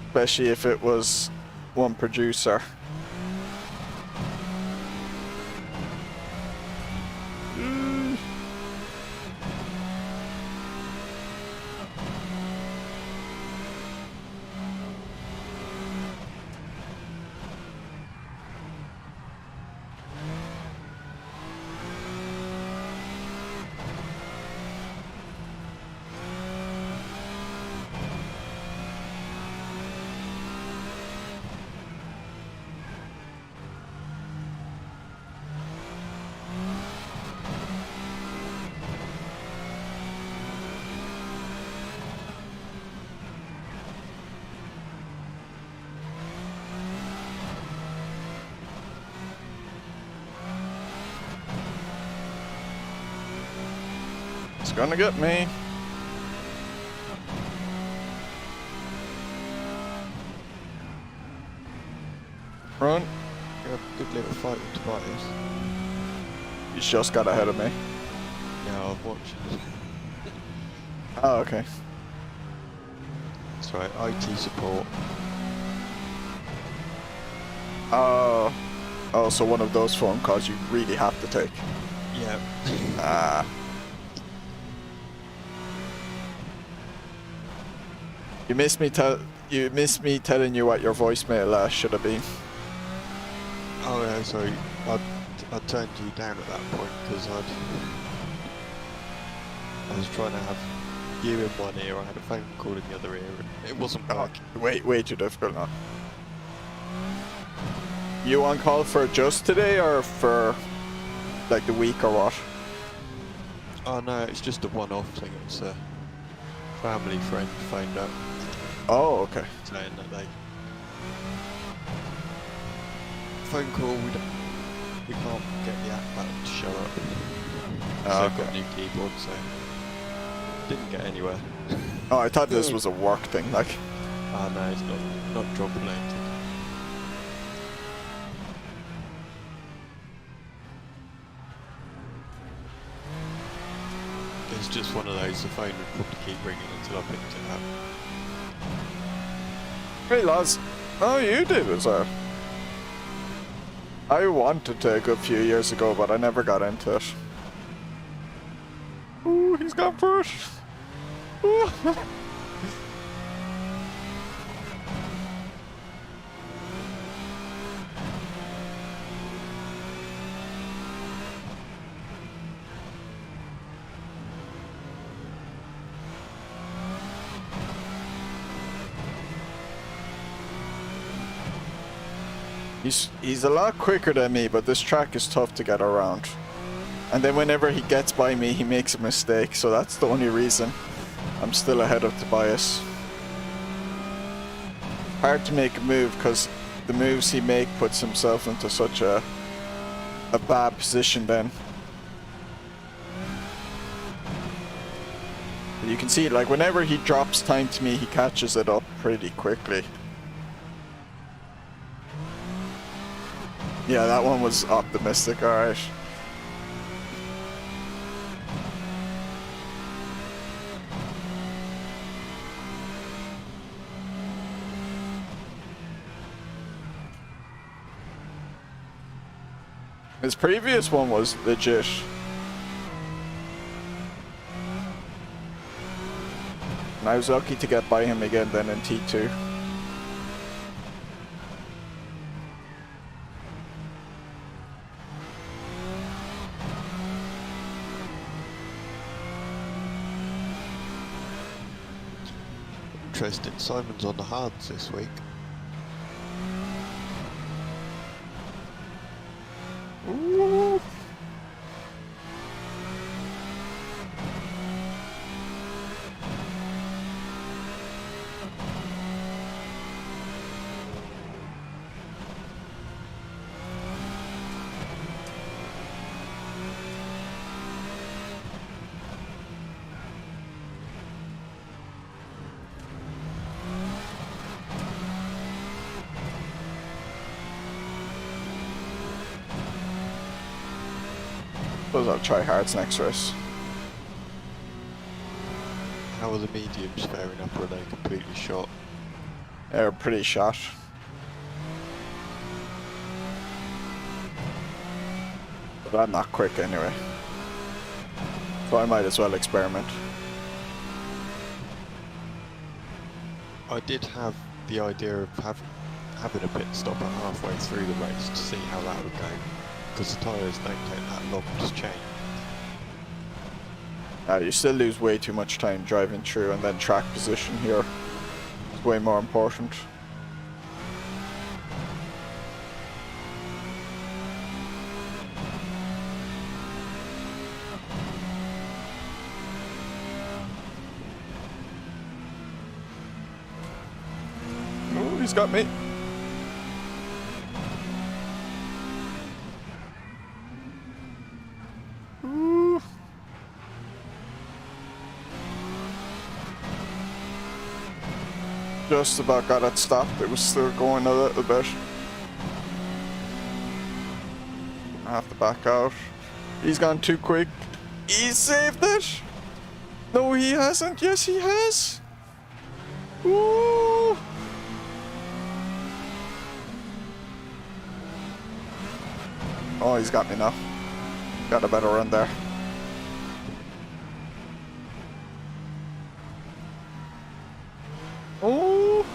[SPEAKER 1] Especially if it was one producer. It's gonna get me. Run.
[SPEAKER 2] You have a good little fight with Tobias.
[SPEAKER 1] He's just got ahead of me.
[SPEAKER 2] Yeah, I've watched.
[SPEAKER 1] Oh, okay.
[SPEAKER 2] That's right, IT support.
[SPEAKER 1] Oh, so one of those phone calls you really have to take.
[SPEAKER 2] Yeah.
[SPEAKER 1] Ah. You missed me telling you what your voicemail should have been.
[SPEAKER 2] Oh yeah, sorry. I turned you down at that point because I was trying to have you in one ear. I had a phone call in the other ear, and it wasn't working.
[SPEAKER 1] Way too difficult now. You on call for just today or for like the week or what?
[SPEAKER 2] Oh no, it's just a one-off thing. It's a family friend phoned up
[SPEAKER 1] Oh, okay.
[SPEAKER 2] saying that they phone call. We can't get the app button to show up. So I've got a new keyboard, so didn't get anywhere.
[SPEAKER 1] Oh, I thought this was a work thing. Like,
[SPEAKER 2] Oh no, it's not job related. It's just one of those. The phone would probably keep ringing until I picked it up.
[SPEAKER 1] hey lads. Oh, you did as well. I wanted to a good few years ago, but I never got into it. Ooh, he's gone first. Ooh. He's a lot quicker than me, but this track is tough to get around. And then whenever he gets by me, he makes a mistake, so that's the only reason I'm still ahead of Tobias. Hard to make a move, because the moves he makes puts himself into such a bad position then. But you can see, like, whenever he drops time to me, he catches it up pretty quickly. Yeah, that one was optimistic, alright. His previous one was legit. And I was lucky to get by him again then in T2.
[SPEAKER 2] Interesting. Simon's on the hards this week.
[SPEAKER 1] Ooh. Suppose I'll try hards next race.
[SPEAKER 2] How are the mediums faring up, or are they completely shot?
[SPEAKER 1] They're pretty shot. But I'm not quick anyway. So I might as well experiment.
[SPEAKER 2] I did have the idea of having a pit stop at halfway through the race to see how that would go, because the tyres don't take that long to change.
[SPEAKER 1] You still lose way too much time driving through, and then track position here is way more important. Oh, he's got me. Ooh. Just about got it stopped. It was still going a little bit. I have to back out. He's gone too quick. He saved it. No, he hasn't. Yes, he has. Ooh. Oh, he's got me now. Got a better run there. Oh,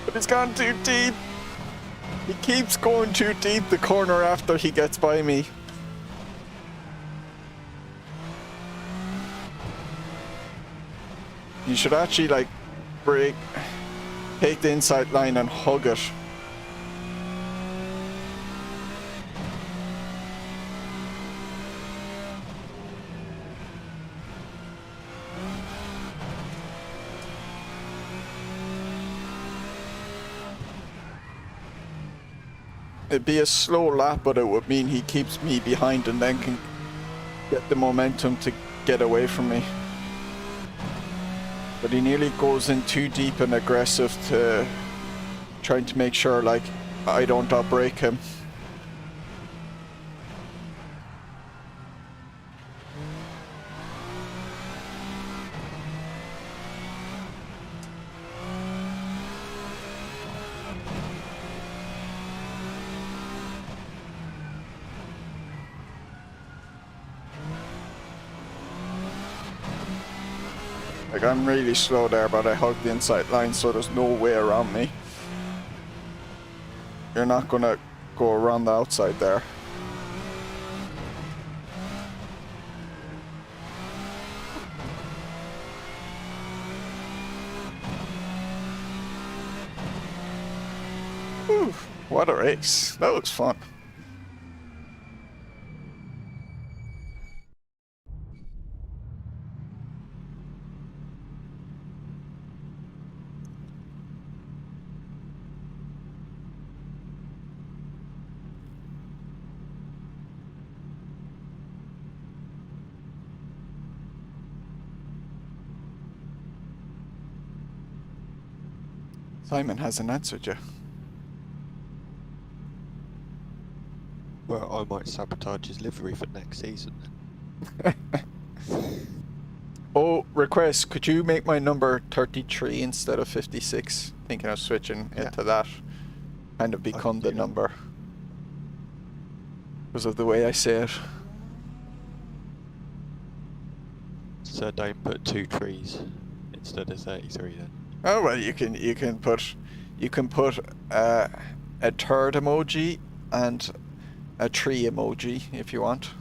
[SPEAKER 1] but it's gone too deep. He keeps going too deep the corner after he gets by me. You should actually like brake, take the inside line and hug it. It'd be a slow lap, but it would mean he keeps me behind and then can get the momentum to get away from me. But he nearly goes in too deep and aggressive to trying to make sure like I don't outbrake him. Like, I'm really slow there, but I hugged the inside line, so there's no way around me. You're not gonna go around the outside there. Whew, what a race. That was fun. Simon hasn't answered you.
[SPEAKER 2] Well, I might sabotage his livery for next season.
[SPEAKER 1] Oh, request, could you make my number 33 instead of 56? Thinking of switching into that. Kind of become the number. Because of the way I say it.
[SPEAKER 2] So don't put 2 trees instead of 33 then.
[SPEAKER 1] Oh well, you can put a third emoji and a tree emoji if you want.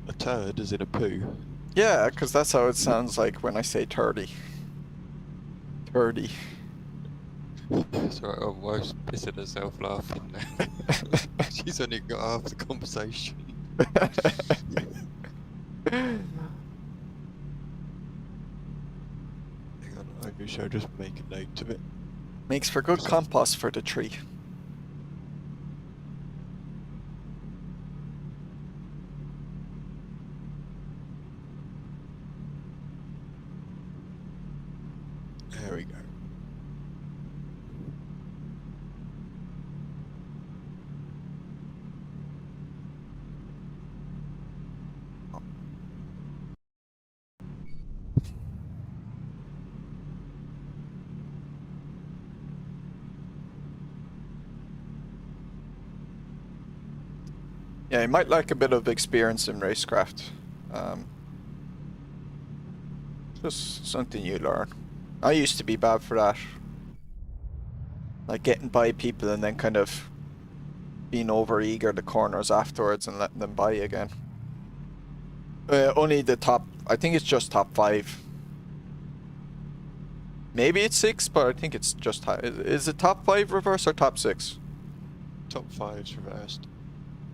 [SPEAKER 2] A turd as in a poo?
[SPEAKER 1] Yeah, because that's how it sounds like when I say 30. 30.
[SPEAKER 2] Sorry, my wife's pissing herself laughing now. She's only got half the conversation. Hang on, I wish I'd just make a note of it.
[SPEAKER 1] Makes for good compost for the tree.
[SPEAKER 2] There we go.
[SPEAKER 1] Yeah, you might like a bit of experience in racecraft. Just something you learn. I used to be bad for that. Like getting by people and then kind of being over eager the corners afterwards and letting them by again. Only the top, I think it's just top 5. Maybe it's 6, but I think it's just high. Is it top 5 reverse or top 6?
[SPEAKER 2] Top 5's reversed.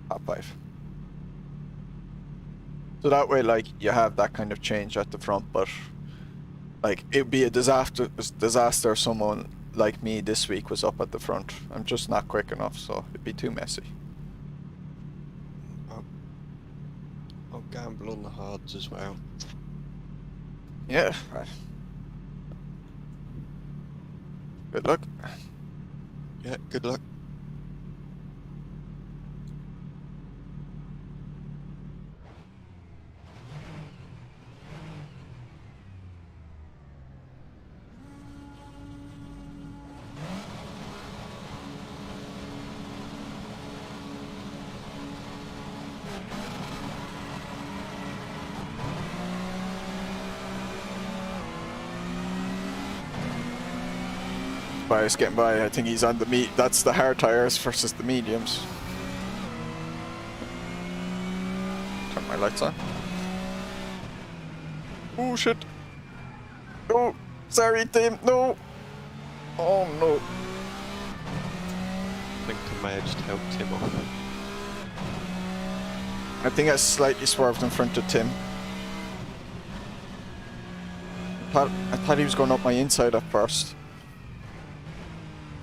[SPEAKER 1] Top 5. So that way, like, you have that kind of change at the front, but like, it'd be a disaster if someone like me this week was up at the front. I'm just not quick enough, so it'd be too messy.
[SPEAKER 2] I'll gamble on the hards as well.
[SPEAKER 1] Yeah, right. Good luck.
[SPEAKER 2] Yeah, good luck.
[SPEAKER 1] Tobias getting by. I think he's on the that's the hard tires versus the mediums. Turn my lights on. Oh shit. No. Sorry, Tim. No. Oh no.
[SPEAKER 2] I think I may have just helped him off.
[SPEAKER 1] I think I slightly swerved in front of Tim. I thought he was going up my inside at first.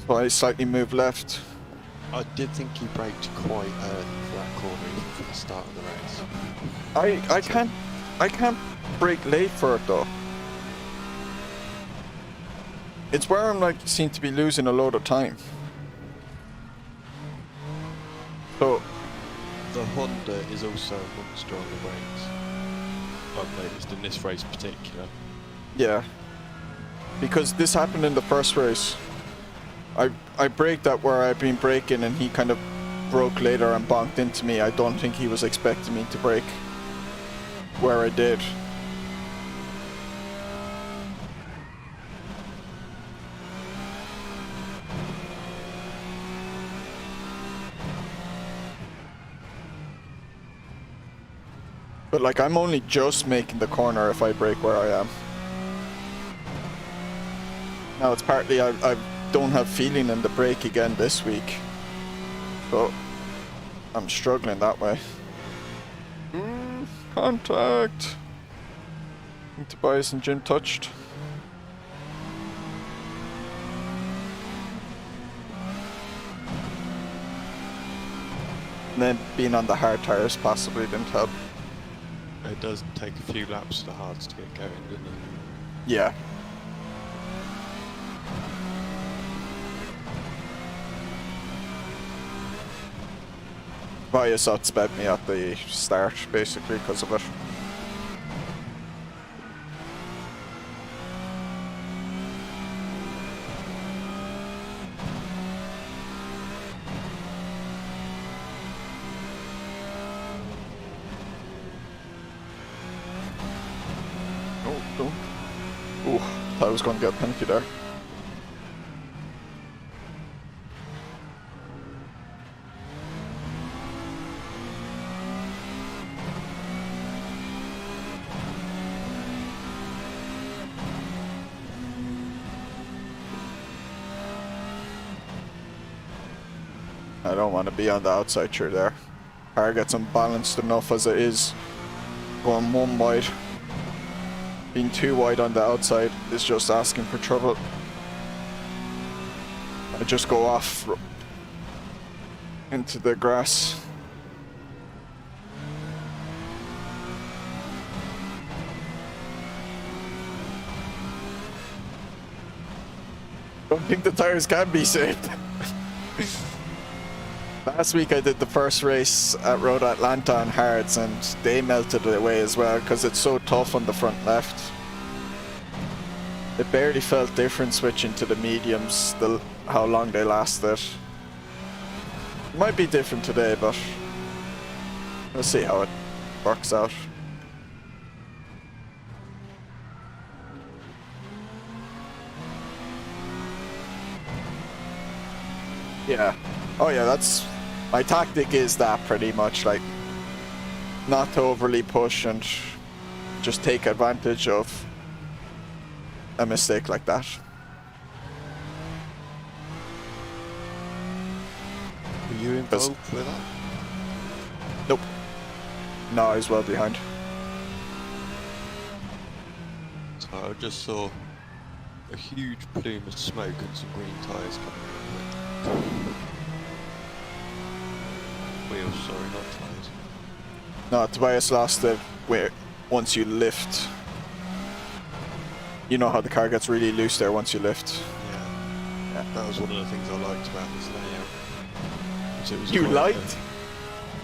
[SPEAKER 1] So I slightly moved left.
[SPEAKER 2] I did think he braked quite early for that corner, even for the start of the race.
[SPEAKER 1] I can't brake late for it though. It's where I'm like seem to be losing a load of time. So
[SPEAKER 2] The Honda is also a monster on the brakes. I've noticed in this race in particular.
[SPEAKER 1] yeah, because this happened in the first race. I braked that where I'd been braking and he kind of broke later and bonked into me. I don't think he was expecting me to brake where I did. But like, I'm only just making the corner if I brake where I am. Now it's partly I don't have feeling in the brake again this week. So I'm struggling that way. Contact! I think Tobias and Jim touched. And then being on the hard tires possibly didn't help.
[SPEAKER 2] It does take a few laps for the hards to get going, doesn't it?
[SPEAKER 1] Yeah. Tobias outsped me at the start, basically, because of it. Oh, don't. Ooh, thought I was going to get a penalty there. I don't want to be on the outside sure there. Car gets unbalanced enough as it is. Going one wide. Being too wide on the outside is just asking for trouble. I just go off into the grass. Don't think the tires can be saved. Last week I did the first race at Road Atlanta on hards and they melted away as well because it's so tough on the front left. It barely felt different switching to the mediums, how long they lasted. It might be different today, but Let's see how it works out. Yeah. Oh yeah, that's... My tactic is that pretty much, like, not to overly push and just take advantage of a mistake like that.
[SPEAKER 2] Were you involved with that?
[SPEAKER 1] Nope. No, I was well behind.
[SPEAKER 2] So I just saw a huge plume of smoke and some green tyres coming out of it. Wheels, sorry, not tyres.
[SPEAKER 1] No, Tobias lost it where once you lift. You know how the car gets really loose there once you lift.
[SPEAKER 2] Yeah. That was one of the things I liked about this layout. So it was
[SPEAKER 1] You
[SPEAKER 2] quite
[SPEAKER 1] liked?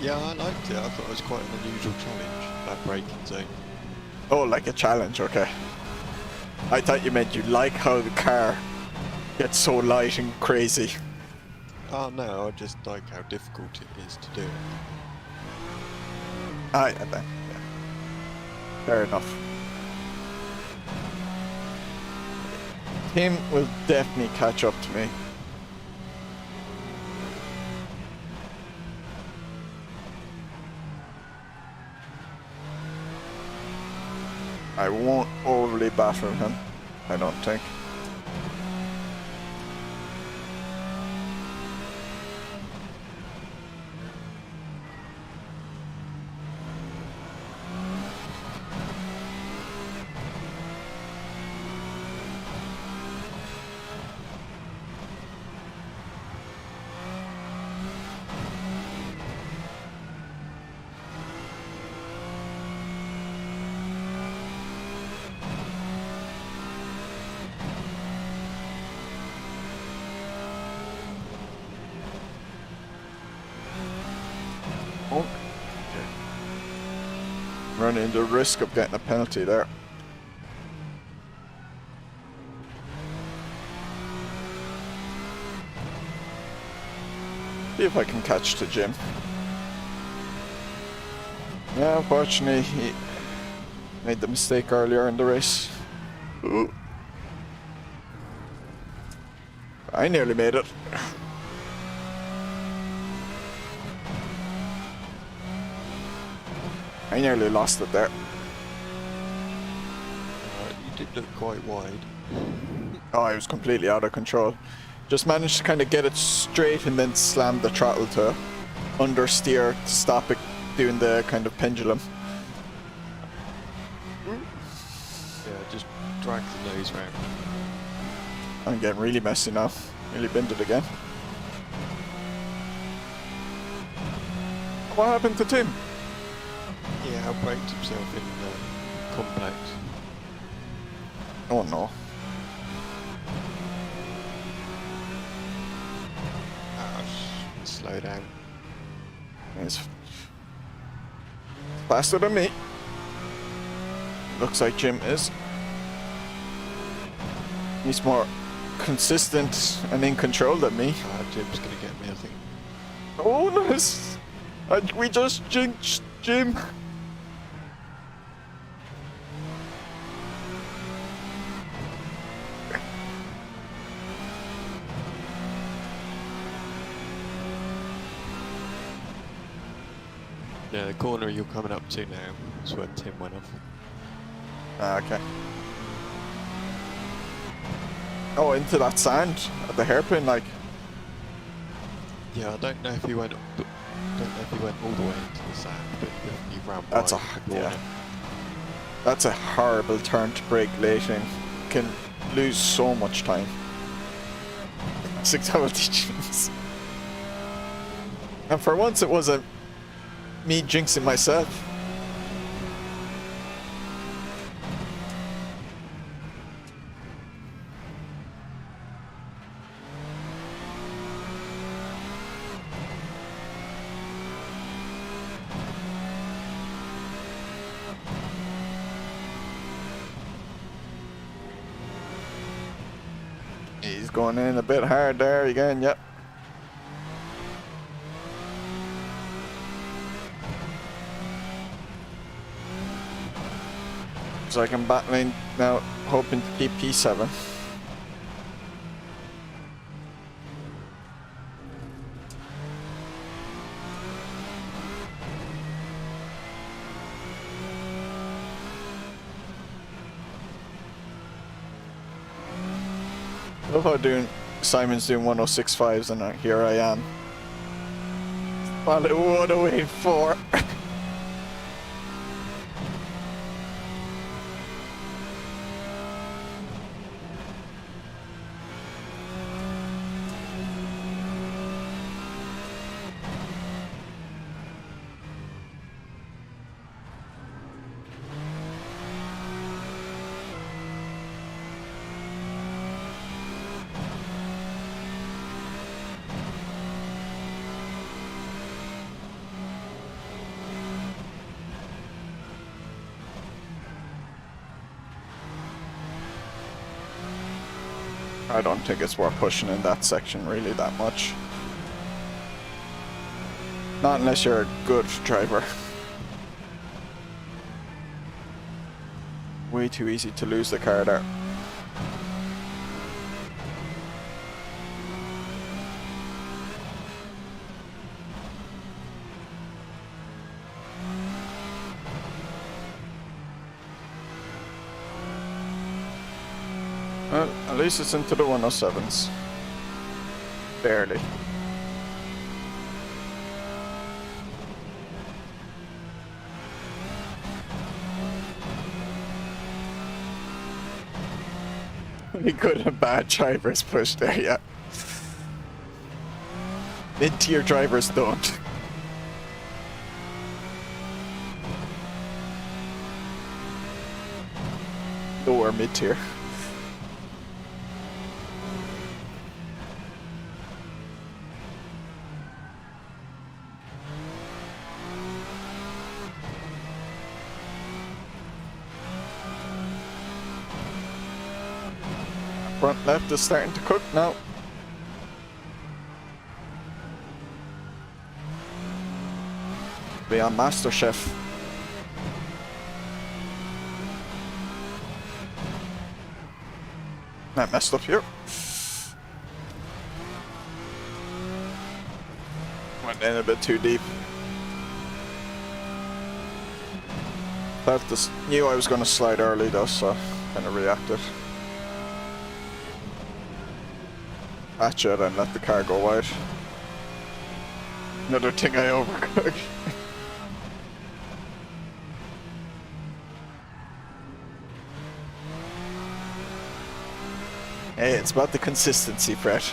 [SPEAKER 2] Yeah, I liked it. I thought it was quite an unusual challenge, that braking zone.
[SPEAKER 1] Oh, like a challenge, okay. I thought you meant you like how the car gets so light and crazy.
[SPEAKER 2] Oh no, I just like how difficult it is to do it.
[SPEAKER 1] Ah, yeah, then. Yeah. Fair enough. Tim will definitely catch up to me. I won't overly batter him, I don't think. Oh. Running the risk of getting a penalty there. See if I can catch the Jim. Yeah, unfortunately he made the mistake earlier in the race. Ooh. I nearly made it. I nearly lost it there.
[SPEAKER 2] You did look quite wide.
[SPEAKER 1] Oh, I was completely out of control. Just managed to kind of get it straight and then slam the throttle to understeer to stop it doing the kind of pendulum.
[SPEAKER 2] Yeah, just drag the nose round.
[SPEAKER 1] I'm getting really messy now. Nearly binned it again. What happened to Tim?
[SPEAKER 2] Yeah, outbraked himself in compact.
[SPEAKER 1] Oh no.
[SPEAKER 2] Slow down.
[SPEAKER 1] He's faster than me. Looks like Jim is. He's more consistent and in control than me.
[SPEAKER 2] Jim's gonna get me, I think.
[SPEAKER 1] Oh nice! We just jinxed Jim.
[SPEAKER 2] Yeah, the corner you're coming up to now is where Tim went off.
[SPEAKER 1] Ah, okay. Oh, into that sand at the hairpin, like.
[SPEAKER 2] Yeah, I don't know if he went. Don't know if he went all the way into the sand, but he ran by
[SPEAKER 1] That's a
[SPEAKER 2] the corner.
[SPEAKER 1] yeah. That's a horrible turn to brake late in. Can lose so much time. 6 hour teachings. And for once, it wasn't me jinxing myself. He's going in a bit hard there again, yep. like I'm battling now, hoping to keep P7. I love how Simon's doing 106.5s and here I am. Well, it 108.4. I don't think it's worth pushing in that section really that much. Not unless you're a good driver. Way too easy to lose the car there. Well, at least it's into the 107s. Barely. Only good and bad drivers push there, yeah. Mid-tier drivers don't. Lower mid-tier. Front left is starting to cook now. Be on Master Chef. I messed up here. Went in a bit too deep. Knew I was going to slide early though, so kind of reacted. Patch it and let the car go wide. Another thing I overcooked. Hey, it's about the consistency, Fred.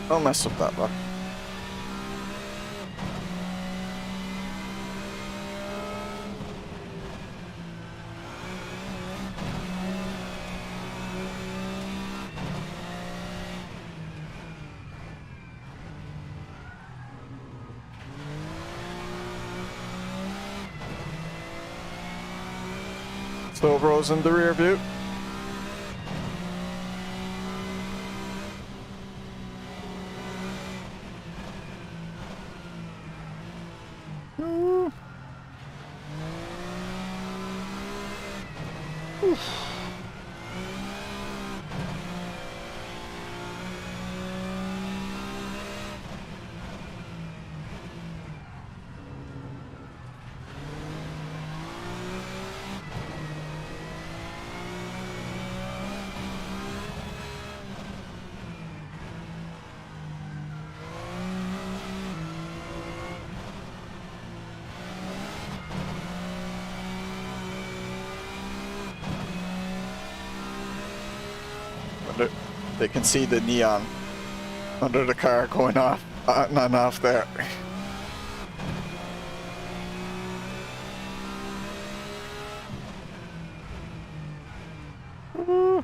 [SPEAKER 1] Don't mess up that luck. SloBros in the rear view. They can see the neon under the car going off on and off there. Woo.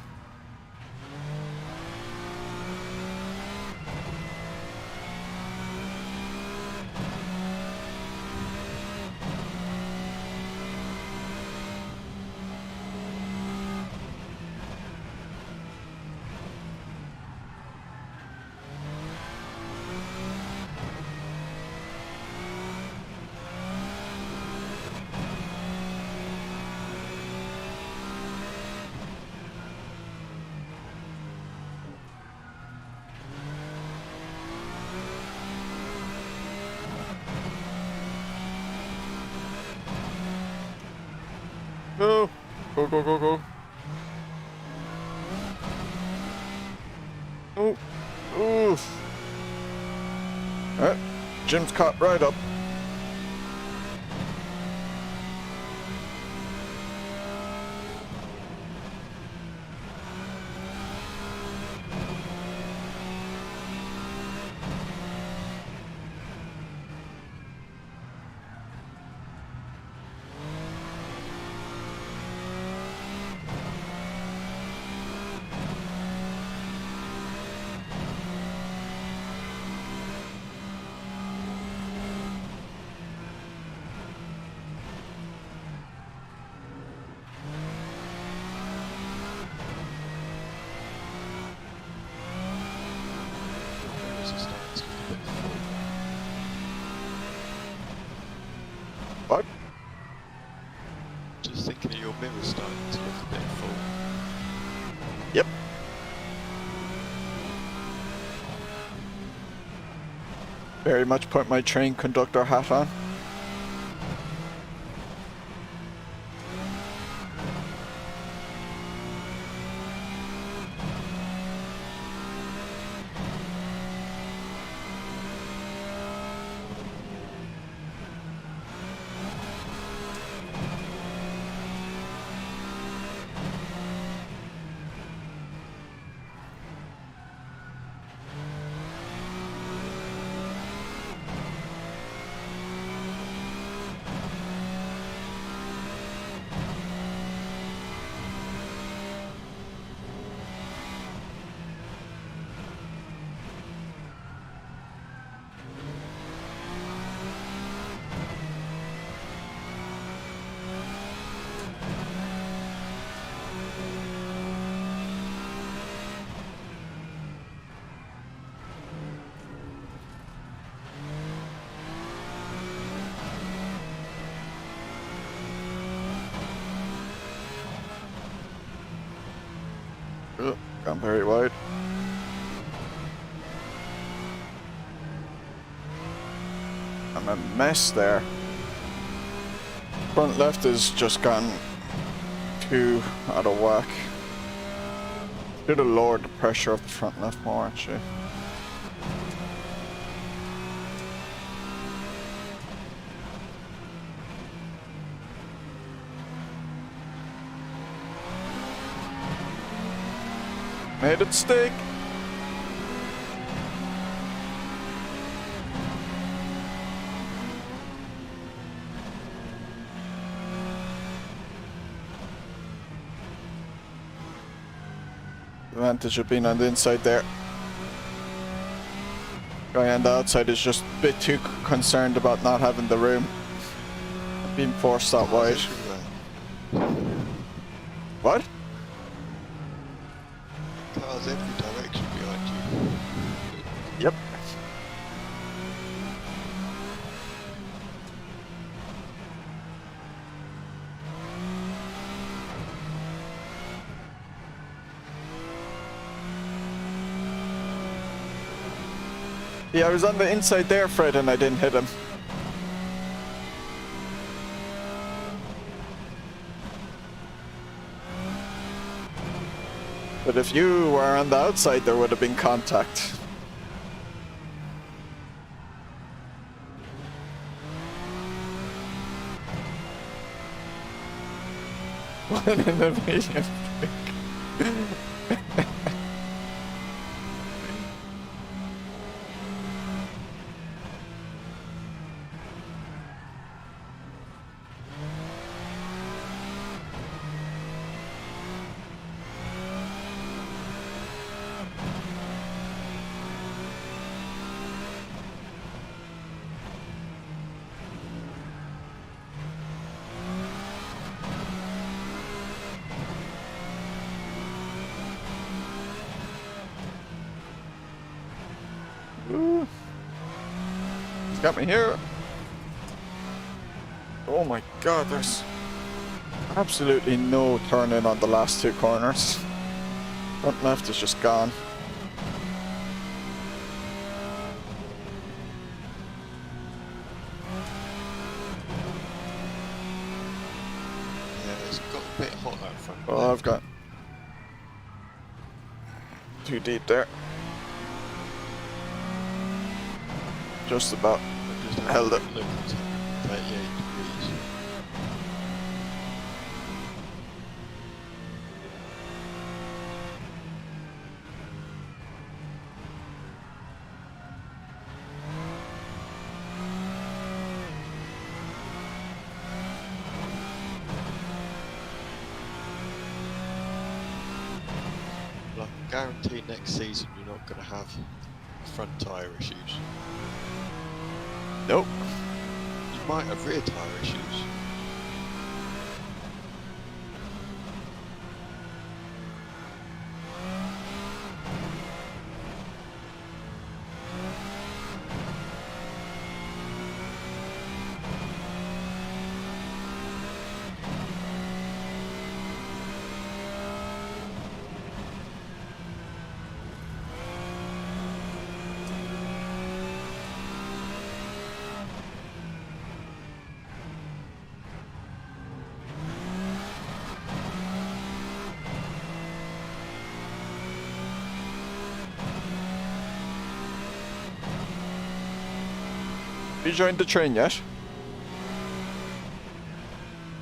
[SPEAKER 1] Go! Go, go, go, go. Oh! Oof! Alright, Jim's caught right up. What?
[SPEAKER 2] Just thinking of your mirror starting to look a bit full.
[SPEAKER 1] Yep. Very much put my train conductor hat on. Oh, gone very wide. I'm a mess there. Front left has just gone too out of whack. Should have lowered the pressure of the front left more actually. Made it stick. Advantage of being on the inside there. Guy on the outside is just a bit too concerned about not having the room. Being forced that wide. What?
[SPEAKER 2] Cars every direction behind you.
[SPEAKER 1] Yep. Yeah, I was on the inside there, Fred, and I didn't hit him. But if you were on the outside, there would have been contact. One in a million. Got me here. Oh my god, there's absolutely no turning on the last two corners. Front left is just gone.
[SPEAKER 2] Yeah, it's got a bit hot out front.
[SPEAKER 1] Oh, I've got too deep there. Just about
[SPEAKER 2] Just have
[SPEAKER 1] held
[SPEAKER 2] a
[SPEAKER 1] it.
[SPEAKER 2] look at 38 degrees. Like, I guarantee next season you're not going to have front tyre issues.
[SPEAKER 1] Nope.
[SPEAKER 2] You might have rear tyre issues.
[SPEAKER 1] Have you joined the train yet?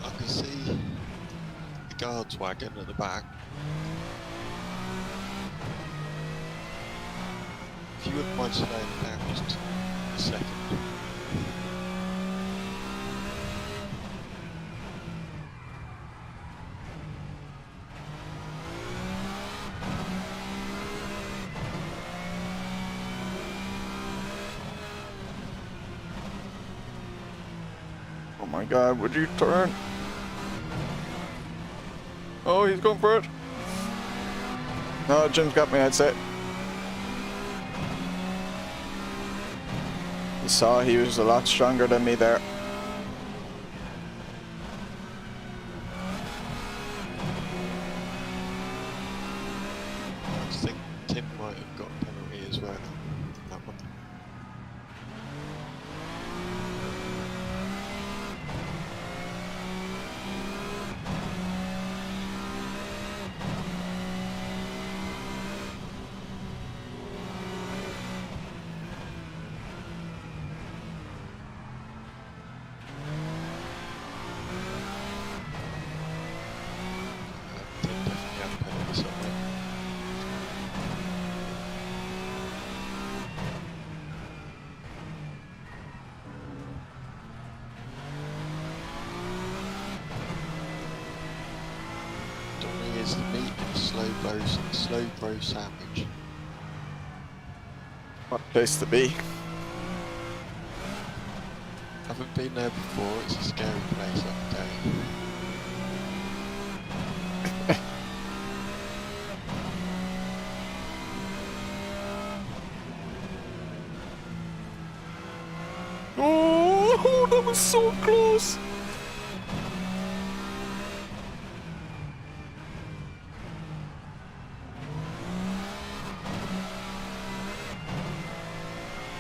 [SPEAKER 2] I can see the guards wagon at the back. If you wouldn't mind slowing down just a second.
[SPEAKER 1] Oh my god, would you turn? Oh, he's going for it. No, Jim's got me, I'd say. You saw he was a lot stronger than me there.
[SPEAKER 2] I think Tim might have got a penalty as well on that one. Tim definitely had a penalty somewhere. Donny is the meat and slow bro sandwich.
[SPEAKER 1] What a place to be.
[SPEAKER 2] Haven't been there before, it's a scary place, I can tell you.
[SPEAKER 1] Oh, that was so close.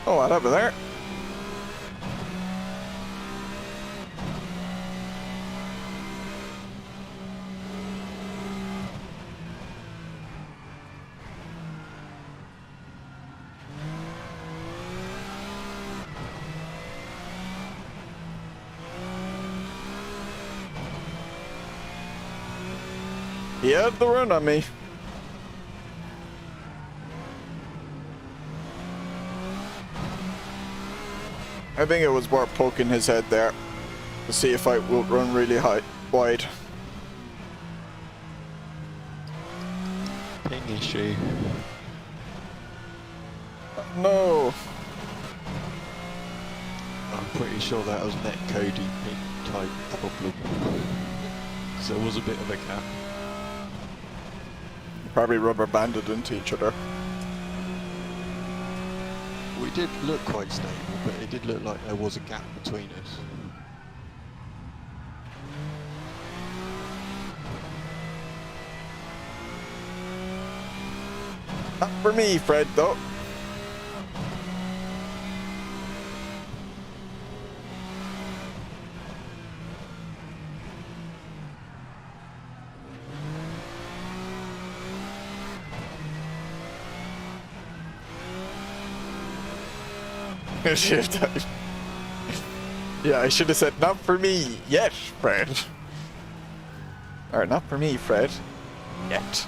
[SPEAKER 1] Oh, what happened there? He had the run on me. I think it was worth poking his head there to see if I would run really wide.
[SPEAKER 2] Ping issue.
[SPEAKER 1] No.
[SPEAKER 2] I'm pretty sure that was net coding ping type problem. Because there was a bit of a gap.
[SPEAKER 1] Probably rubber banded into each other.
[SPEAKER 2] We it did look quite stable, but it did look like there was a gap between us.
[SPEAKER 1] Not for me, Fred, though. Shit. Yeah, I should have said, not for me yet, Fred. Or, not for me, Fred. Yet.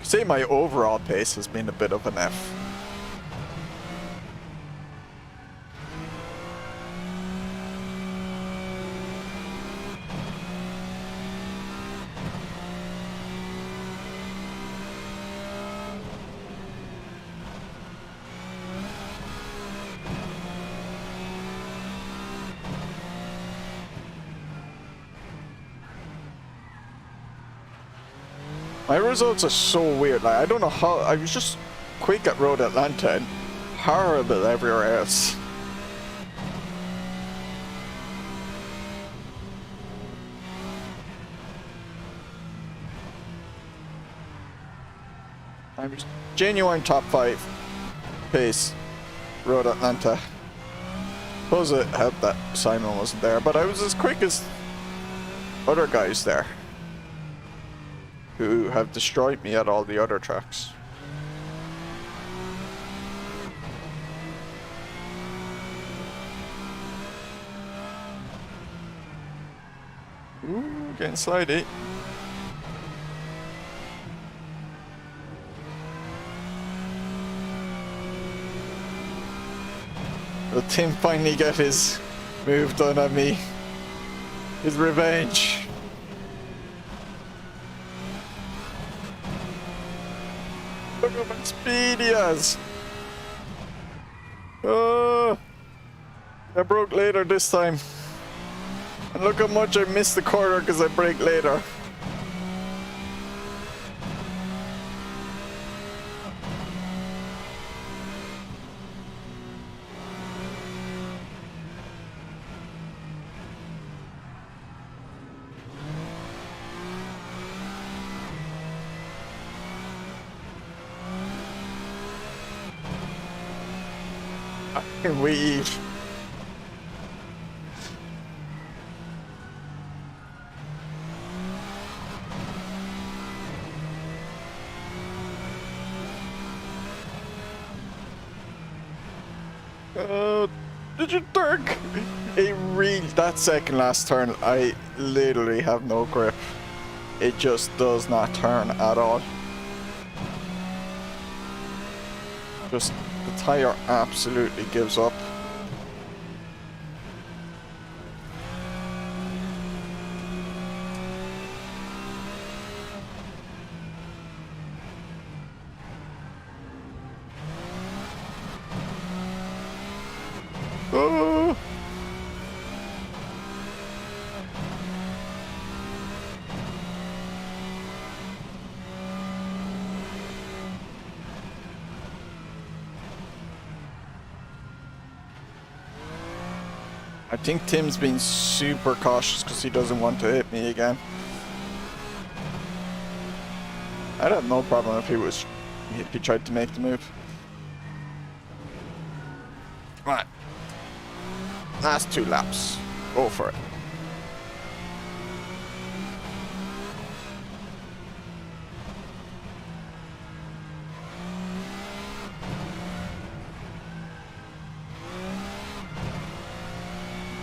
[SPEAKER 1] Say my overall pace has been a bit of an F. My results are so weird. Like, I don't know how. I was just quick at Road Atlanta and horrible everywhere else. I was genuine top 5 pace Road Atlanta. Suppose it helped that Simon wasn't there, but I was as quick as other guys there who have destroyed me at all the other tracks. Ooh, getting slidey. Will Tim finally get his move done on me? His revenge. Look at how speed he has. Oh, I broke later this time. And look how much I missed the corner because I brake later. I can weave. Did you think? It really, that second last turn, I literally have no grip. It just does not turn at all. Just, the tire absolutely gives up. Oh. I think Tim's been super cautious because he doesn't want to hit me again. I'd have no problem if he tried to make the move. Come on. Last 2 laps. Go for it.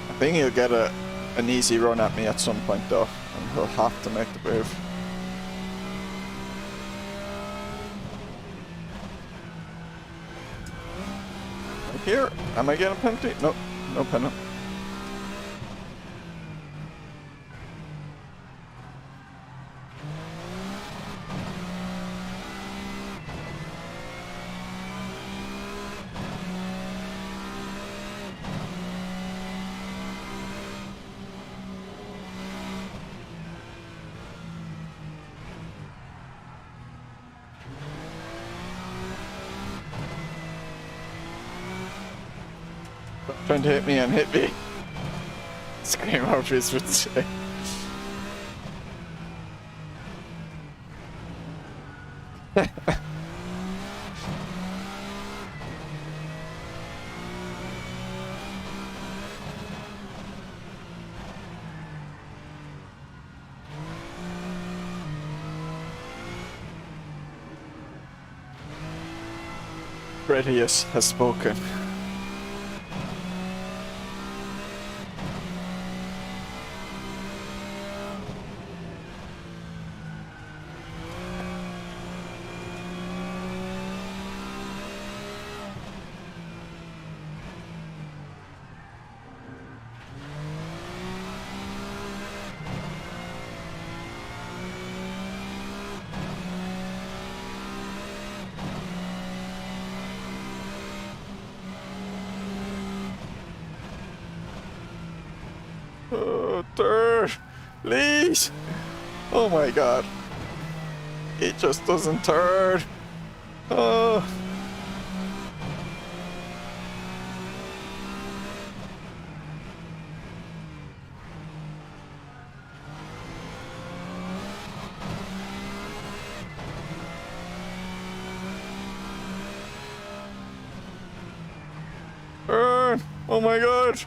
[SPEAKER 1] I think he'll get an easy run at me at some point though, and he'll have to make the move. Right here, am I getting a penalty? No, no penalty. Trying to hit me and hit me. Scream out would say. Redius has spoken. Third, please. Oh my god. It just doesn't turn. Oh. Turn. Oh my god.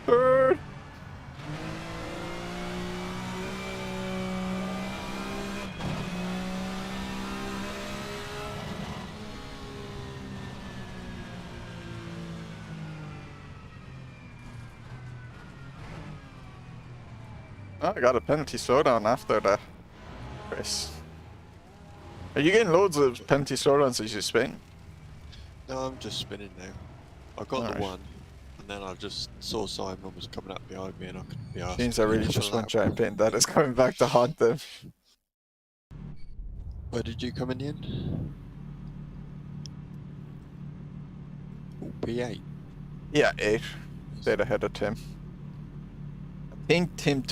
[SPEAKER 1] Third. Oh, I got a penalty slowdown after the race. Are you getting loads of penalty slowdowns as you spin?
[SPEAKER 2] No, I'm just spinning now. I got
[SPEAKER 1] Alright.
[SPEAKER 2] the one, and then I just saw Simon was coming up behind me, and I couldn't be asked.
[SPEAKER 1] Seems I really just want giant paint that is coming back to haunt them.
[SPEAKER 2] Where did you come in the end? Oh, P8.
[SPEAKER 1] Yeah, 8. Stayed ahead of Tim. I think Tim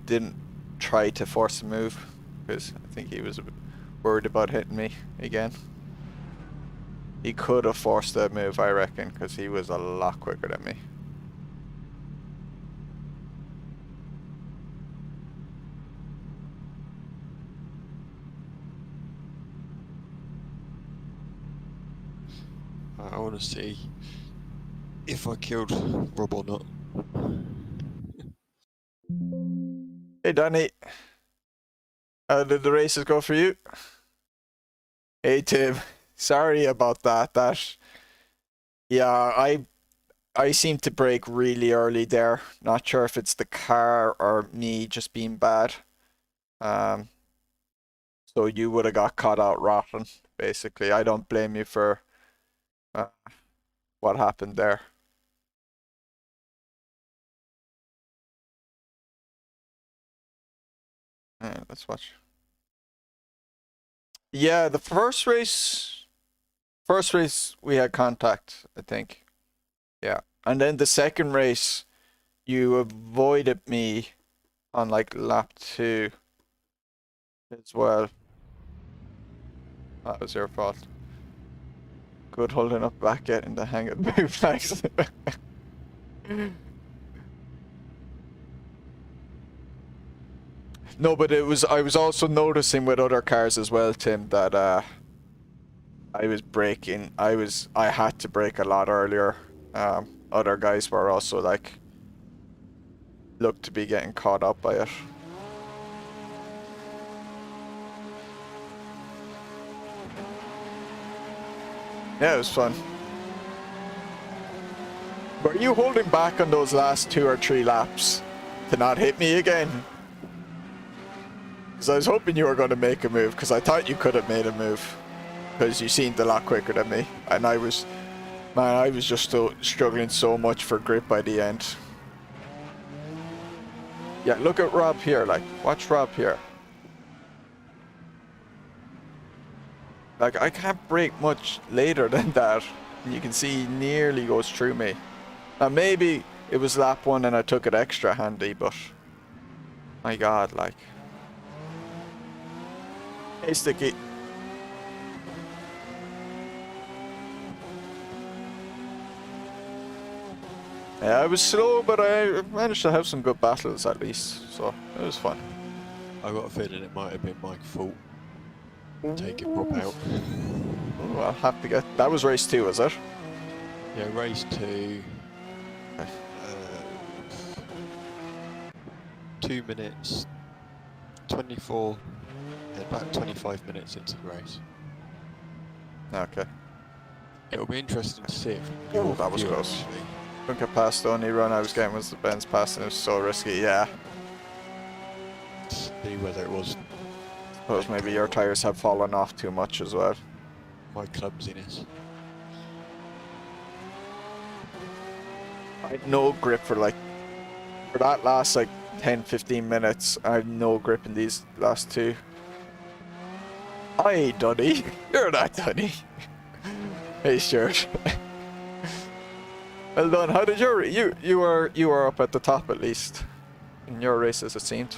[SPEAKER 1] didn't try to force a move because I think he was a bit worried about hitting me again. He could have forced a move, I reckon, because he was a lot quicker than me.
[SPEAKER 2] I want to see if I killed Rob or not.
[SPEAKER 1] Hey Danny, how did the races go for you? Hey Tim, sorry about that. Yeah, I seem to brake really early there. Not sure if it's the car or me just being bad. So you would have got caught out rotten, basically. I don't blame you for what happened there. Let's watch. Yeah, the first race we had contact, I think. Yeah. And then the second race, you avoided me on like lap 2 as well. That was your fault. Good holding up back, getting the hang of the move flags. No, but I was also noticing with other cars as well, Tim, that I was braking. I had to brake a lot earlier. Other guys were also like looked to be getting caught up by it. Yeah, it was fun. Were you holding back on those last 2 or 3 laps to not hit me again? Because I was hoping you were going to make a move, because I thought you could have made a move. Because you seemed a lot quicker than me. And I was just still struggling so much for grip by the end. Yeah, look at Rob here, like, watch Rob here. Like, I can't brake much later than that. And you can see he nearly goes through me. Now, maybe it was lap 1 and I took it extra handy, but... My god, like... Hey, Sticky. Yeah, I was slow, but I managed to have some good battles at least, so it was fun.
[SPEAKER 2] I got a feeling it might have been my fault. Take it Rob out.
[SPEAKER 1] Ooh, I'll have to get... That was race 2, was it?
[SPEAKER 2] Yeah, race 2.
[SPEAKER 1] Okay.
[SPEAKER 2] 2 minutes, 24, and about 25 minutes into the race.
[SPEAKER 1] Okay.
[SPEAKER 2] It'll be interesting to see if
[SPEAKER 1] Oh, that was close.
[SPEAKER 2] actually.
[SPEAKER 1] Couldn't get past the only run I was getting was the Benz pass, and it was so risky, yeah.
[SPEAKER 2] See whether it was
[SPEAKER 1] Suppose maybe your tyres have fallen off too much as well.
[SPEAKER 2] my clumsiness.
[SPEAKER 1] I had no grip for that last 10-15 minutes. I had no grip in these last 2. Hi, Dunny. You're not Dunny. Hey, Stuart. Well done. How did your you were up at the top at least in your races, it seemed.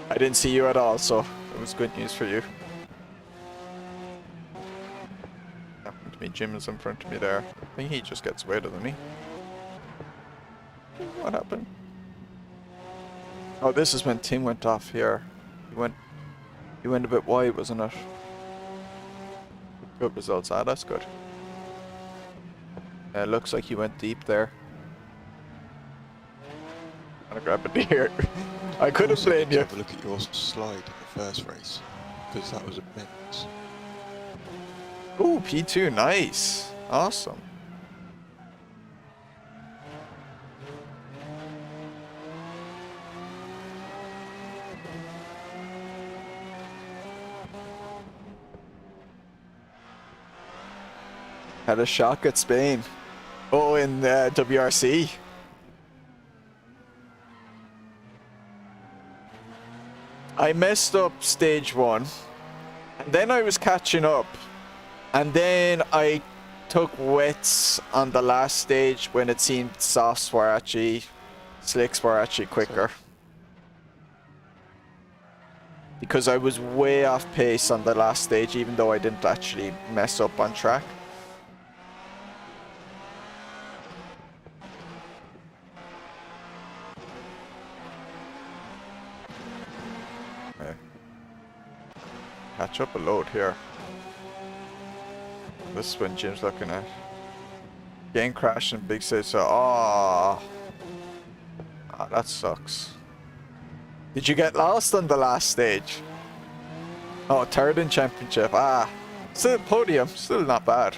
[SPEAKER 1] I didn't see you at all, so it was good news for you. Happened to me. Jim is in front of me there. I think he just gets wetter than me. What happened? Oh, this is when Tim went off here. He went a bit wide, wasn't it? Good results. Ah, that's good. It looks like he went deep there. I'm gonna grab a deer. I could have
[SPEAKER 2] Also,
[SPEAKER 1] blamed you.
[SPEAKER 2] Have a look at your slide in the first race, because that was immense.
[SPEAKER 1] Ooh, P2, nice. Awesome. Had a shock at Spain. Oh, in WRC. I messed up stage 1, and then I was catching up, and then I took wets on the last stage when it seemed softs were actually, slicks were actually quicker. Because I was way off pace on the last stage, even though I didn't actually mess up on track. Catch up a load here. This is when Jim's looking at. Game crash and big stage, so that sucks. Did you get lost on the last stage? Oh, third in championship. Still podium, still not bad.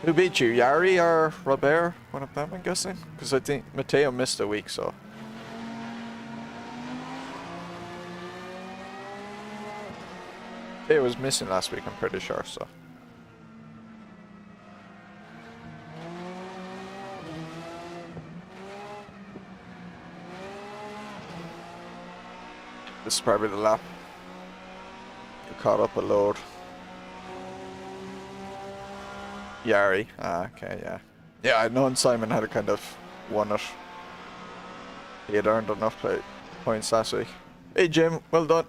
[SPEAKER 1] Who beat you, Yari or Robert? One of them, I'm guessing? Because I think Matteo missed a week, so. It was missing last week, I'm pretty sure, so. This is probably the lap. You caught up a load. Yari. Okay, yeah. Yeah, I'd known Simon had kind of won it. He had earned enough points last week. Hey Jim, well done.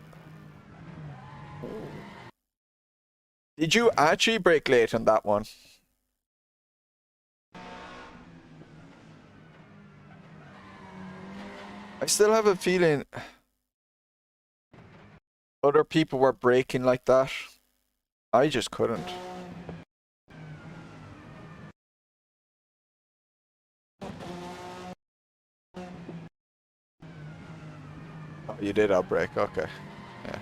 [SPEAKER 1] Did you actually brake late on that one? I still have a feeling other people were braking like that. I just couldn't. Oh, you did outbrake, okay. Yeah.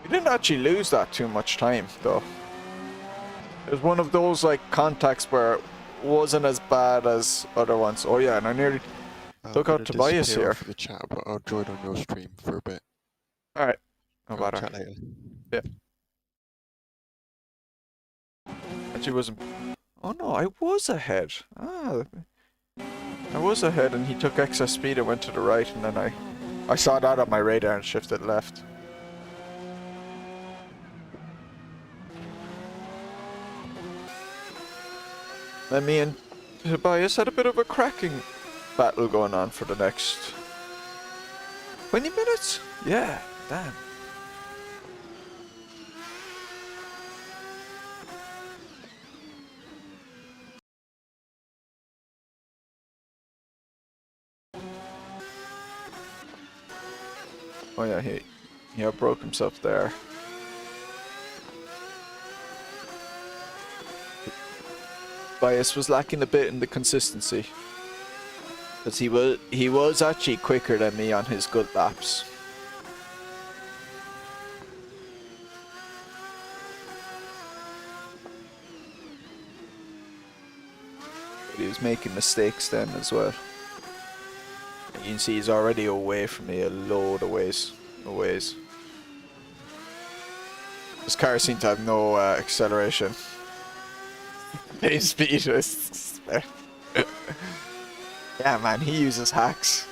[SPEAKER 1] You didn't actually lose that too much time, though. It was one of those, contacts where it wasn't as bad as other ones. Oh yeah, and I nearly took out Tobias here.
[SPEAKER 2] For the chat, but I'll join on your stream for a bit.
[SPEAKER 1] Alright. No
[SPEAKER 2] I'll
[SPEAKER 1] matter.
[SPEAKER 2] chat later.
[SPEAKER 1] Yeah. Actually wasn't... Oh no, I was ahead. I was ahead and he took excess speed and went to the right, and then I saw that on my radar and shifted left. Then me and Tobias had a bit of a cracking battle going on for the next 20 minutes? Yeah, damn. Oh yeah, he outbroke himself there. Tobias was lacking a bit in the consistency. Because he was actually quicker than me on his good laps. But he was making mistakes then as well. And you can see he's already away from me a load of ways. This car seemed to have no acceleration. His speed was... Yeah, man, he uses hacks.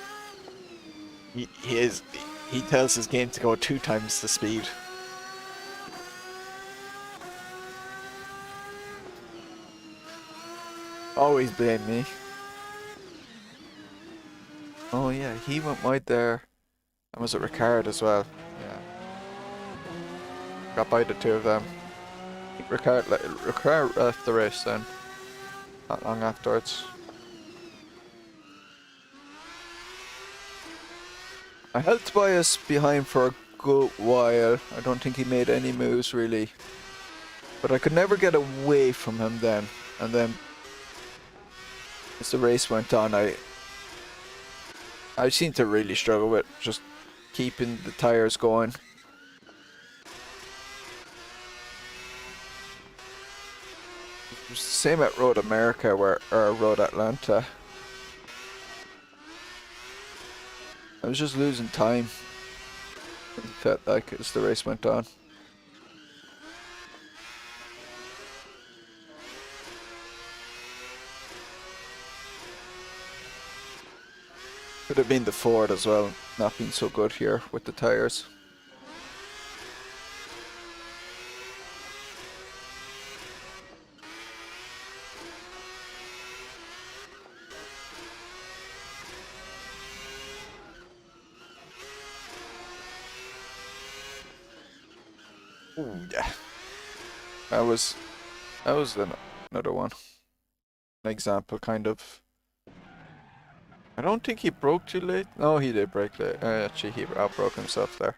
[SPEAKER 1] He tells his game to go 2 times the speed. Always blame me. Oh yeah, he went wide there. And was it Ricard as well? Yeah. Got by the 2 of them. Ricard left the race then. Not long afterwards. I held Tobias behind for a good while. I don't think he made any moves really. But I could never get away from him then. And then as the race went on, I seemed to really struggle with just keeping the tires going. It was the same at Road America or Road Atlanta. I was just losing time. It felt like as the race went on. Could have been the Ford as well, not being so good here with the tires. Ooh, yeah. That was another one. An example, kind of. I don't think he broke too late. No, he did break late. Actually, he outbroke himself there.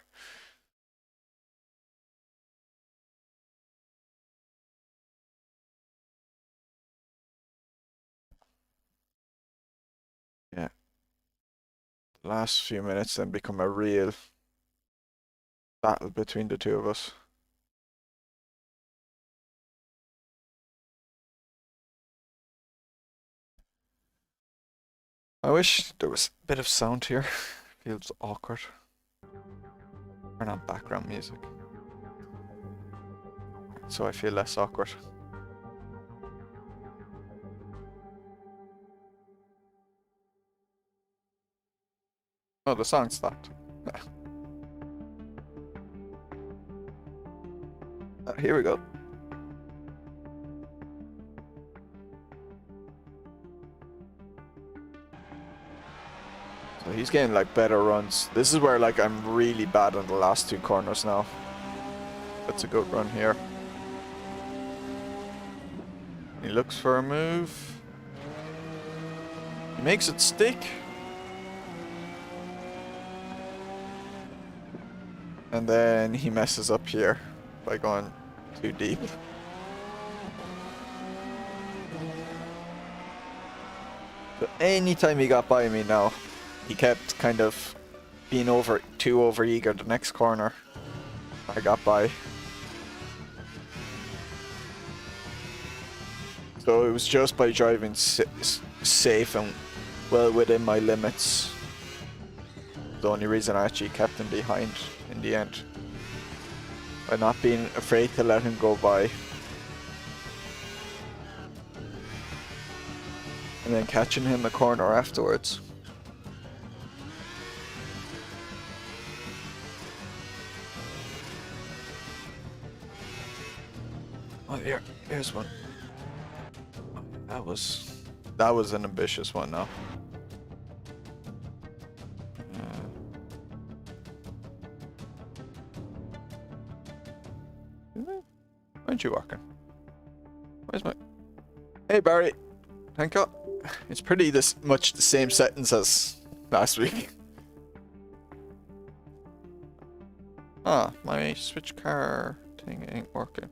[SPEAKER 1] Yeah. The last few minutes then become a real battle between the 2 of us. I wish there was a bit of sound here. Feels awkward. Turn on background music, so I feel less awkward. Oh, the song stopped. Here we go. So he's getting like better runs. This is where like I'm really bad on the last 2 corners now. That's a good run here. He looks for a move. He makes it stick. And then he messes up here by going too deep. So anytime he got by me now, he kept kind of being too over eager the next corner. I got by. So it was just by driving safe and well within my limits. The only reason I actually kept him behind in the end. By not being afraid to let him go by. And then catching him the corner afterwards. Oh, here's one. That was an ambitious one now. Aren't you working? Where's my... Hey Barry! Thank God. It's pretty much the same sentence as last week. Ah, my switch car thing ain't working.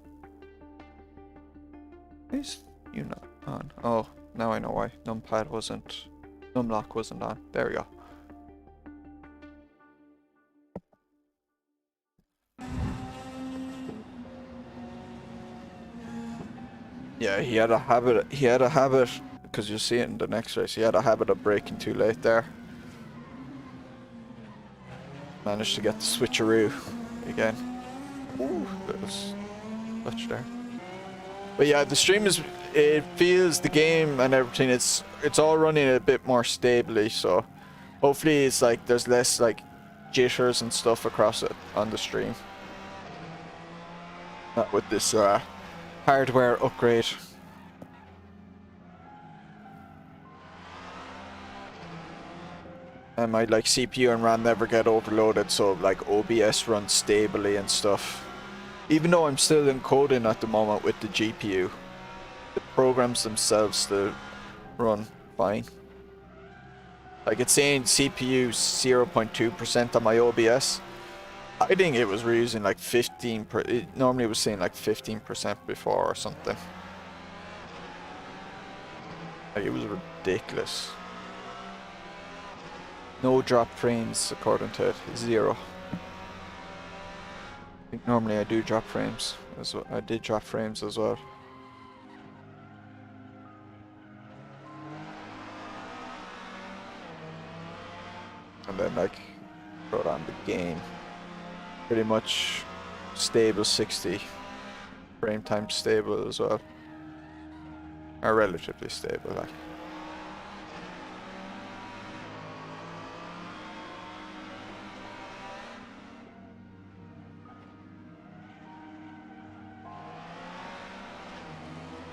[SPEAKER 1] Is you not on? Oh, now I know why. Numpad wasn't. Numlock wasn't on. There we go. Yeah, he had a habit. He had a habit, because you'll see it in the next race. He had a habit of braking too late there. Managed to get the switcheroo again. Ooh, that was clutch there. But yeah, the stream is. It feels the game and everything. It's all running a bit more stably. So hopefully it's like there's less like jitters and stuff across it on the stream. Not with this hardware upgrade. And my like CPU and RAM never get overloaded, so like OBS runs stably and stuff. Even though I'm still encoding at the moment with the GPU, the programs themselves still run fine. Like it's saying CPU 0.2% on my OBS. I think it was using like 15. Normally it was saying like 15% before or something. Like it was ridiculous. No drop frames according to it. 0. I think normally I do drop frames. As well. I did drop frames as well. And then like brought on the game. Pretty much stable 60. Frame time stable as well. Or relatively stable like.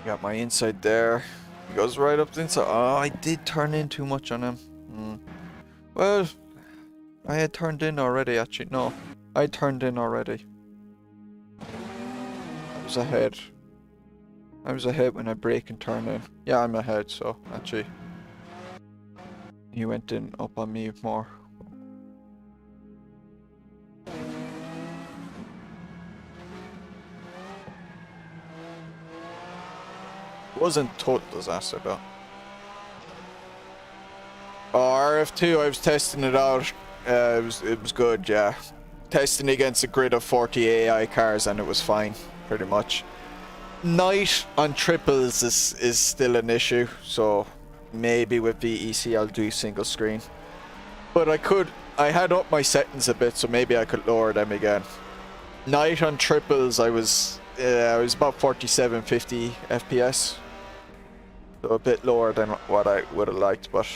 [SPEAKER 1] Got my inside there. He goes right up the inside. Oh, I did turn in too much on him. Well, I had turned in already actually. No, I turned in already. I was ahead. I was ahead when I brake and turn in. Yeah, I'm ahead, so actually. He went in up on me more. Wasn't total disaster though. Oh, RF2, I was testing it out. It was good, yeah. Testing against a grid of 40 AI cars and it was fine, pretty much. Night on triples is still an issue, so maybe with VEC I'll do single screen. But I had up my settings a bit, so maybe I could lower them again. Night on triples I was about 47, 50 FPS. So a bit lower than what I would have liked, but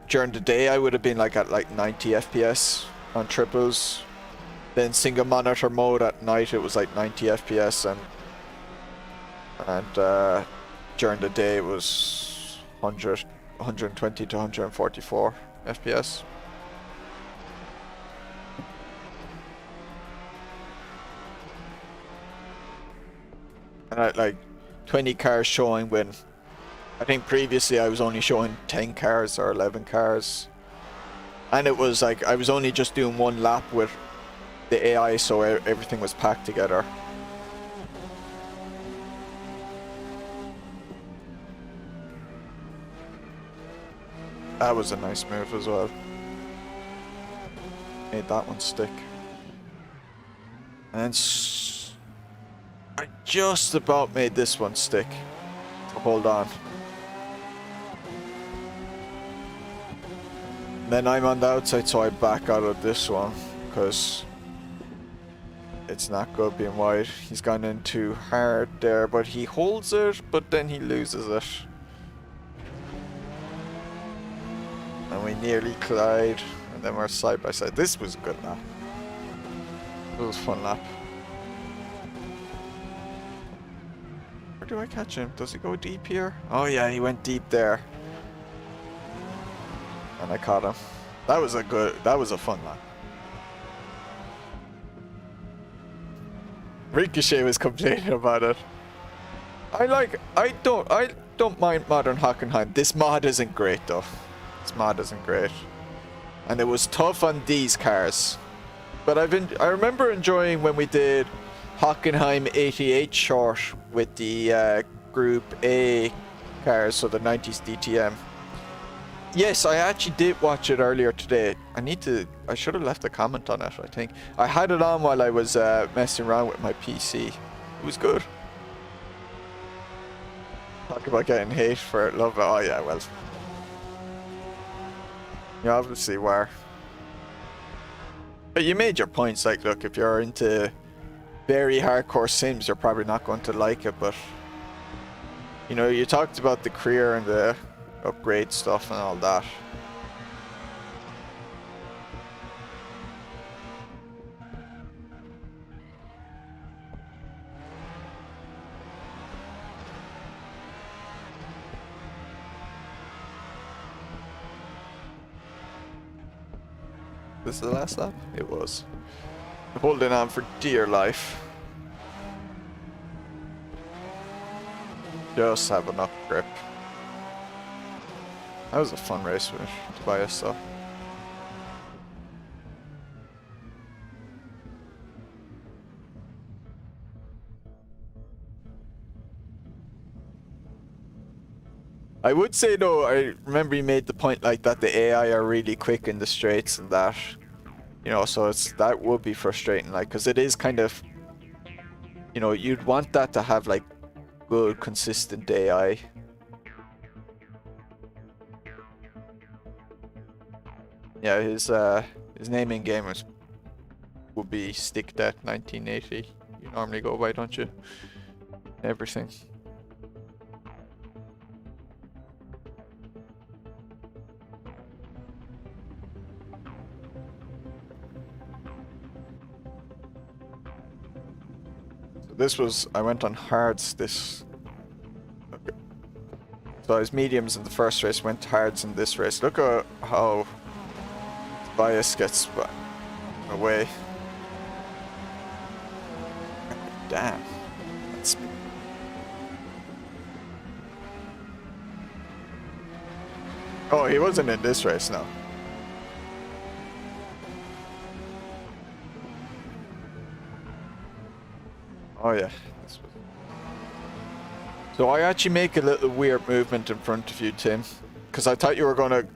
[SPEAKER 1] during the day I would have been like at like 90 FPS on triples. Then single monitor mode at night it was like 90 FPS and during the day it was 120 to 144 FPS. And I like 20 cars showing when I think previously I was only showing 10 cars or 11 cars. And it was like I was only just doing one lap with the AI, so everything was packed together. That was a nice move as well. Made that one stick. And I just about made this one stick. Hold on. Then I'm on the outside, so I back out of this one because it's not good being wide. He's gone in too hard there, but he holds it, but then he loses it. And we nearly collide, and then we're side by side. This was a good lap. It was a fun lap. Where do I catch him? Does he go deep here? Oh yeah, he went deep there. And I caught him. That was a fun lap. Ricochet was complaining about it. I don't mind Modern Hockenheim. This mod isn't great though. This mod isn't great. and it was tough on these cars. But I remember enjoying when we did Hockenheim 88 short with the Group A cars, so the 90s DTM. Yes, I actually did watch it earlier today. I should have left a comment on it, I think. I had it on while I was messing around with my PC. It was good. Talk about getting hate for it. Love it. Oh yeah, well. You obviously were. But you made your points, like, look, if you're into very hardcore sims, you're probably not going to like it, but you know, you talked about the career and the upgrade stuff and all that. This is the last lap? It was. Holding on for dear life. Just have enough grip. That was a fun race with Tobias though. I would say though, I remember you made the point like that the AI are really quick in the straights and that, you know, so that would be frustrating, like, because it is kind of, you know, you'd want that to have like good consistent AI. Yeah, his name in game would be Stickdat 1980. You normally go by, don't you? Everything. This was, I went on hards this. Okay. So I was mediums in the first race, went hards in this race. Look at how Tobias gets away. Damn. That's... Oh, he wasn't in this race now. Oh yeah. So I actually make a little weird movement in front of you, Tim, because I thought you were gonna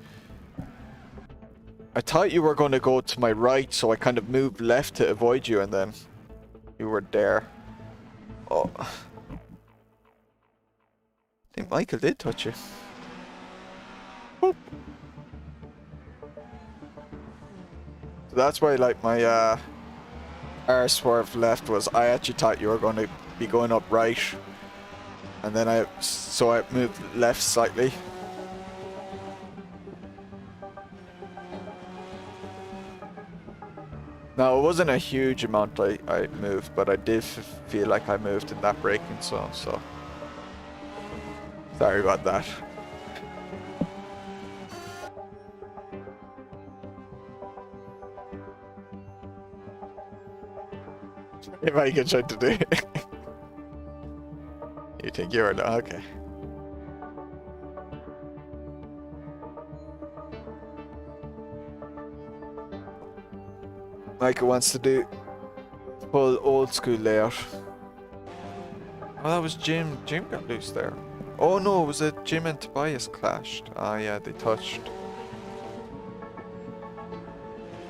[SPEAKER 1] go to my right, so I kind of moved left to avoid you, and then you were there. Oh, I think Michael did touch you. Boop. So that's why, like, my R swerve left was, I actually thought you were going to be going up right, and then I moved left slightly. Now it wasn't a huge amount I moved, but I did feel like I moved in that braking zone, so sorry about that. If I can try to do it. You think you're no, okay. Micah wants to do full old school layout. Oh, that was Jim. Jim got loose there. Oh no, was it Jim and Tobias clashed? Ah yeah, they touched.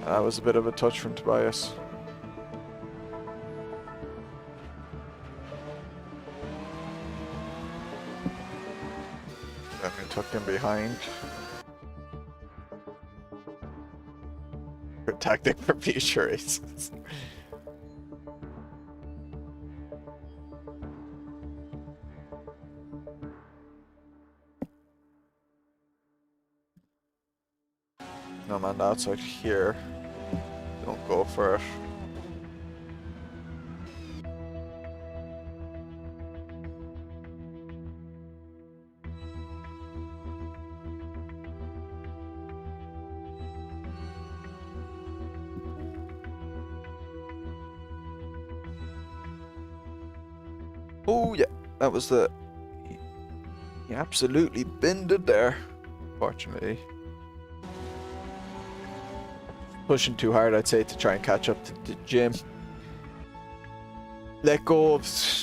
[SPEAKER 1] That was a bit of a touch from Tobias. Took him behind. Good tactic for future races. No man, the outside here. Don't go for it. Oh yeah, that was the... He absolutely bended there, fortunately. pushing too hard, I'd say, to try and catch up to the gym. Let go of...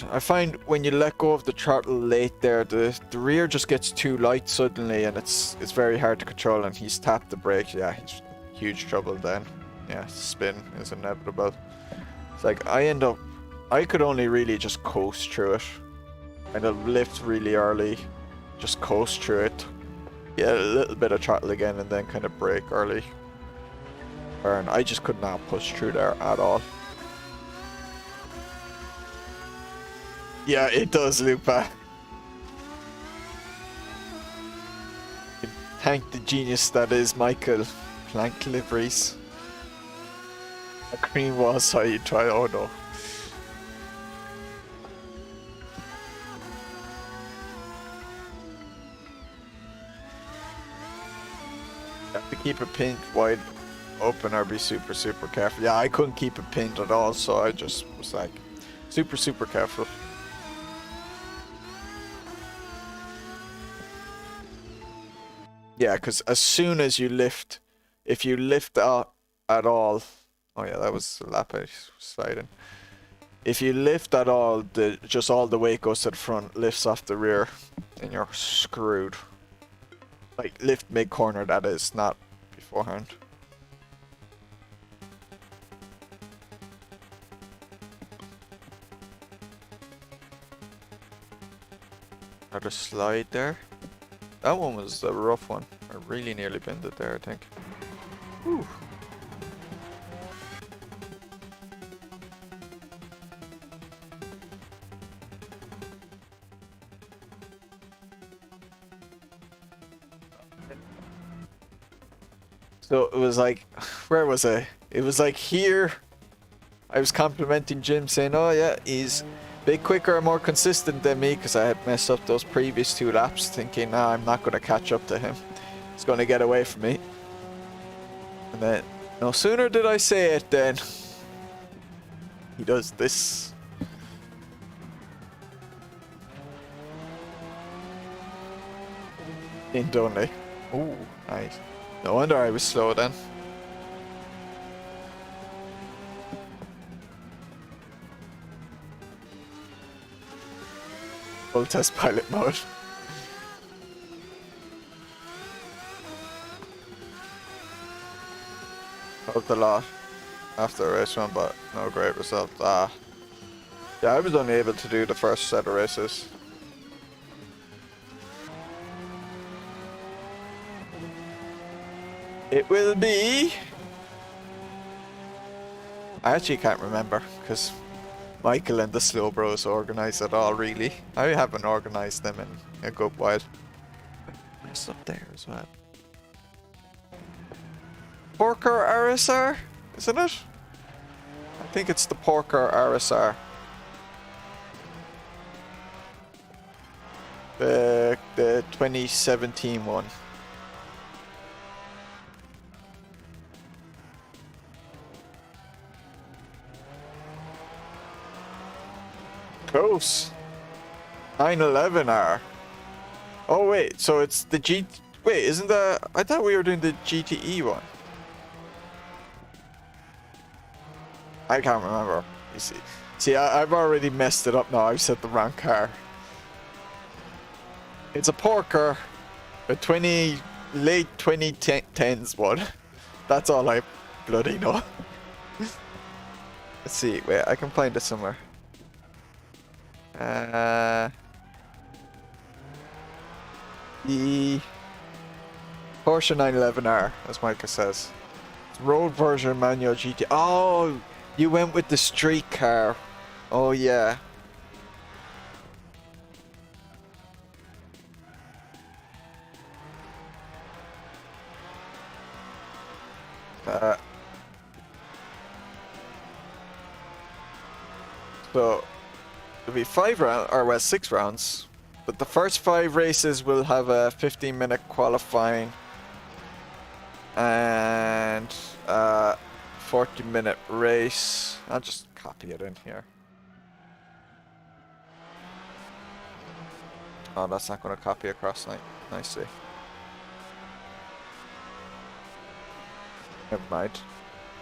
[SPEAKER 1] I find when you let go of the throttle late there, the rear just gets too light suddenly, and it's very hard to control, and he's tapped the brakes. Yeah, he's in huge trouble then. Yeah, spin is inevitable. It's like, I could only really just coast through it. Kind of lift really early, just coast through it. Get a little bit of throttle again, and then kind of brake early. Burn. I just could not push through there at all. Yeah, it does, Lupa. Thank the genius that is Michael. Plank Liveries. A cream was how you try. Oh no. You have to keep it pinned wide open or be super careful. Yeah, I couldn't keep it pinned at all, so I just was like super careful. Yeah, because as soon as you lift, if you lift out at all, oh yeah, that was the lap I was sliding. If you lift at all, just all the weight goes to the front, lifts off the rear, then you're screwed. Like lift mid corner, that is, not beforehand. Another slide there. That one was a rough one. I really nearly bent it there, I think. Whew. So it was like, where was I? It was like here. I was complimenting Jim, saying, oh yeah, he's a bit quicker and more consistent than me, because I had messed up those previous 2 laps, thinking, nah, I'm not going to catch up to him. He's going to get away from me. And then, no sooner did I say it, then he does this. In only. Ooh, nice. No wonder I was slow then. Full test pilot mode. Helped a lot after race 1, but no great result. Yeah, I was only able to do the first set of races. It will be... I actually can't remember, because Michael and the SloBros organise it all, really. I haven't organised them in a good while. It's up there as well. Porker RSR, isn't it? I think it's the Porker RSR. The 2017 one. Close. 911R. Oh wait, so it's the wait, isn't that... I thought we were doing the GTE one. I can't remember. You see, I've already messed it up now. I've set the wrong car. It's a Porker, a late 2010s one. That's all I bloody know. Let's see. Wait, I can find it somewhere. The Porsche 911R, as Micah says. It's road version manual GT. Oh, you went with the street car. Oh yeah. So it'll be 5 rounds, or well, 6 rounds. But the first 5 races will have a 15-minute qualifying and 40-minute race. I'll just copy it in here. Oh, that's not going to copy across nicely. Never mind.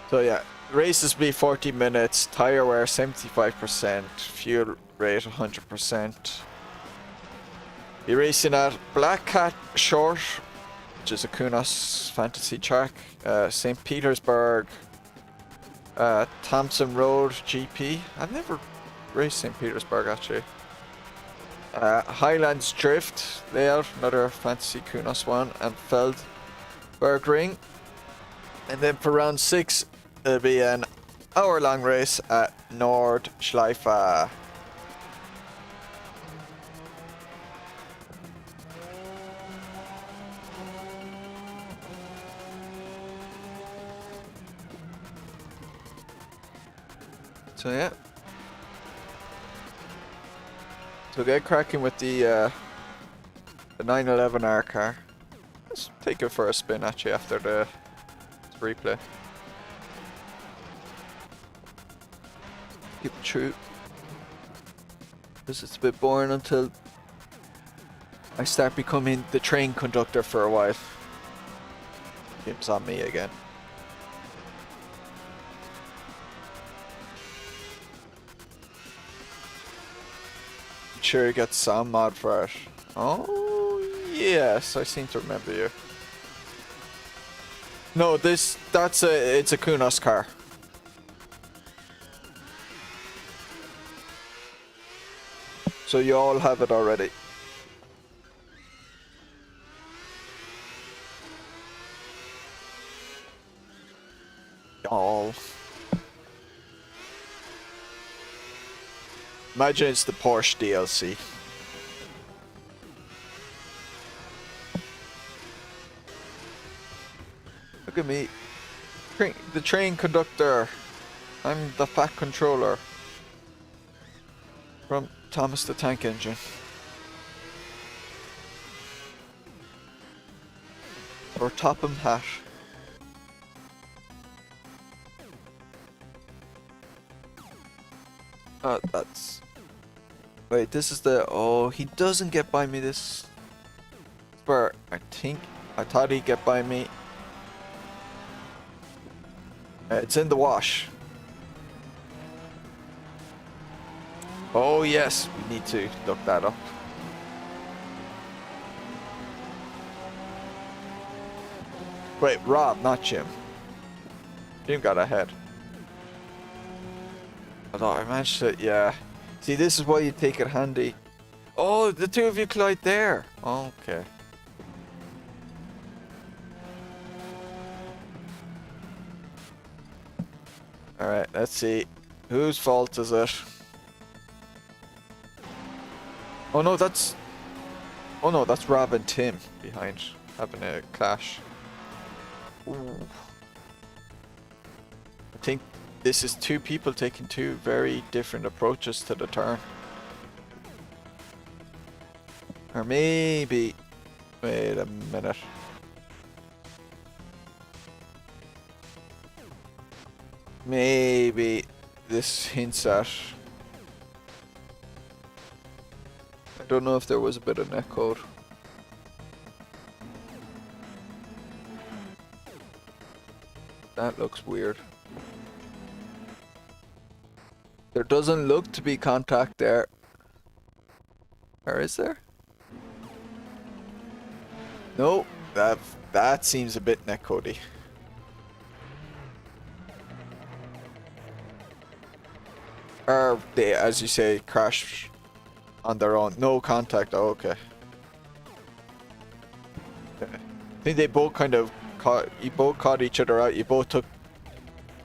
[SPEAKER 1] So yeah, races be 40 minutes, tire wear 75%, fuel rate 100%. You're racing at Black Cat Short, which is a Kunos fantasy track, St. Petersburg, Thompson Road GP. I've never raced St. Petersburg actually. Highlands Drift layout, another fantasy Kunos one, and Feldberg Ring. And then for round 6, it'll be an hour-long race at Nordschleife. So yeah. So get cracking with the 911R car. Let's take it for a spin actually after the replay. Keep it true. Because it's a bit boring until I start becoming the train conductor for a while. It's on me again. Sure you got some mod for it. Oh yes, I seem to remember you. No, it's a Kunos car. So you all have it already. Y'all. Imagine it's the Porsche DLC. Look at me. The train conductor. I'm the fat controller. From Thomas the Tank Engine. Or Topham Hat. That's... Wait, this is the... Oh, he doesn't get by me this... Spur. I thought he'd get by me. It's in the wash. Oh yes, we need to look that up. Wait, Rob, not Jim. Jim got ahead. Although I managed to, yeah. See, this is why you take it handy. Oh, the two of you collide there. Okay. Alright, let's see. Whose fault is it? Oh no, that's... Oh no, that's Rob and Tim behind having a clash. Ooh. I think this is two people taking two very different approaches to the turn. Or maybe... Wait a minute. Maybe this hints at... I don't know if there was a bit of netcode. That looks weird. There doesn't look to be contact there. Or is there? No, that seems a bit netcodey. Or they, as you say, crash on their own. No contact. Oh, okay. I think they both kind of caught. You both caught each other out. You both took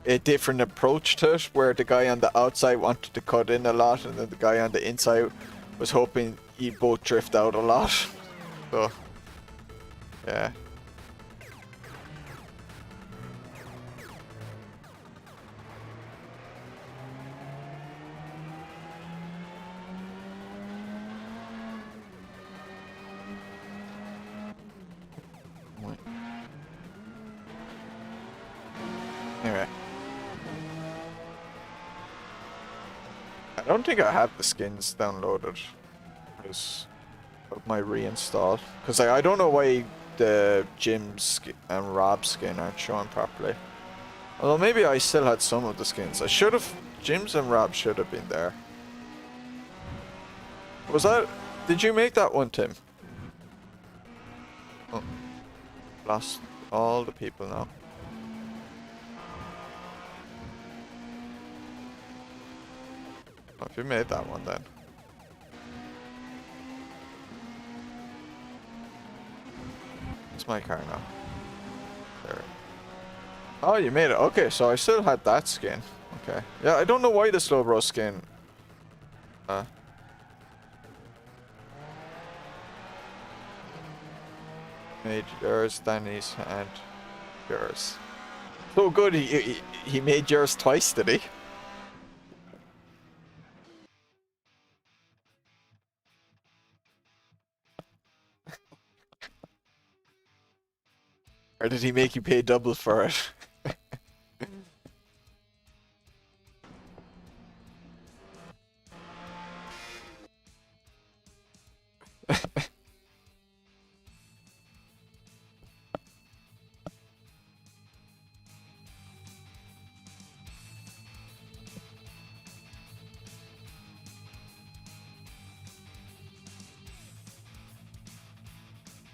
[SPEAKER 1] a different approach to it, where the guy on the outside wanted to cut in a lot, and then the guy on the inside was hoping you both drift out a lot. So, yeah. Anyway. I don't think I have the skins downloaded because of my reinstall. Because I don't know why the Jim's and Rob's skin aren't showing properly. Although maybe I still had some of the skins. I should have... Jims and Rob should have been there. Was that... Did you make that one, Tim? Oh. Lost all the people now. Oh, if you made that one then. It's my car now. There. Oh, you made it. Okay, so I still had that skin. Okay. Yeah, I don't know why the SloBros skin. Made yours, Danny's, and yours. So good, he made yours twice, did he? Or did he make you pay double for it?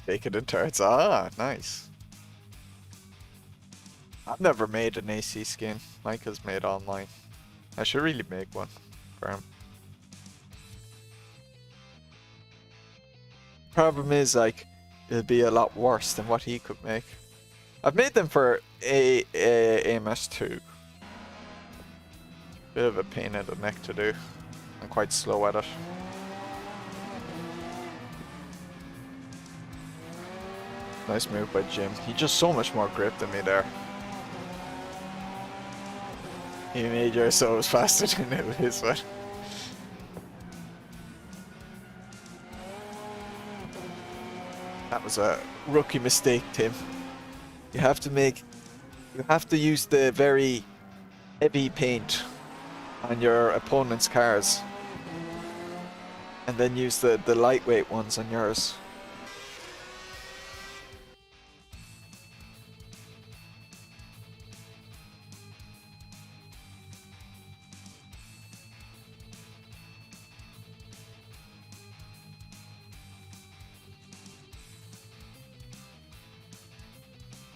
[SPEAKER 1] Take it in turns. Ah, nice. I've never made an AC skin. Mike has made all mine. I should really make one for him. Problem is, like, it'll be a lot worse than what he could make. I've made them for AMS2. Bit of a pain in the neck to do. I'm quite slow at it. Nice move by Jim. He just so much more grip than me there. He made yours so it was faster than it was his one. That was a rookie mistake, Tim. You have to use the very heavy paint on your opponent's cars. And then use the lightweight ones on yours.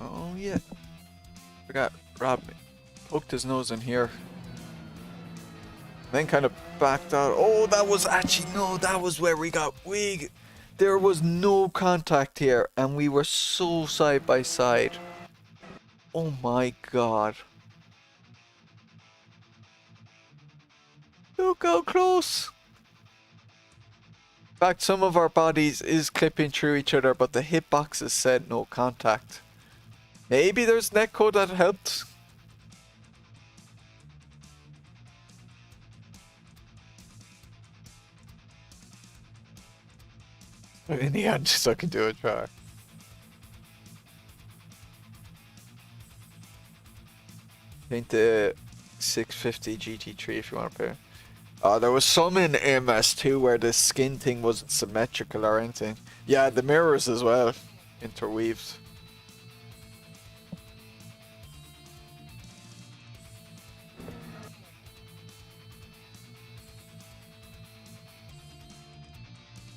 [SPEAKER 1] Oh yeah, forgot Rob poked his nose in here, then kind of backed out. Oh, that was actually no, that was where there was no contact here, and we were so side by side. Oh my god! Look how close. In fact, some of our bodies is clipping through each other, but the hitboxes said no contact. Maybe there's netcode that helped. But in the end, just I can do a try. Paint the 650 GT3 if you want to pay. There was some in MS2 where the skin thing wasn't symmetrical or anything. Yeah, the mirrors as well, interweaved.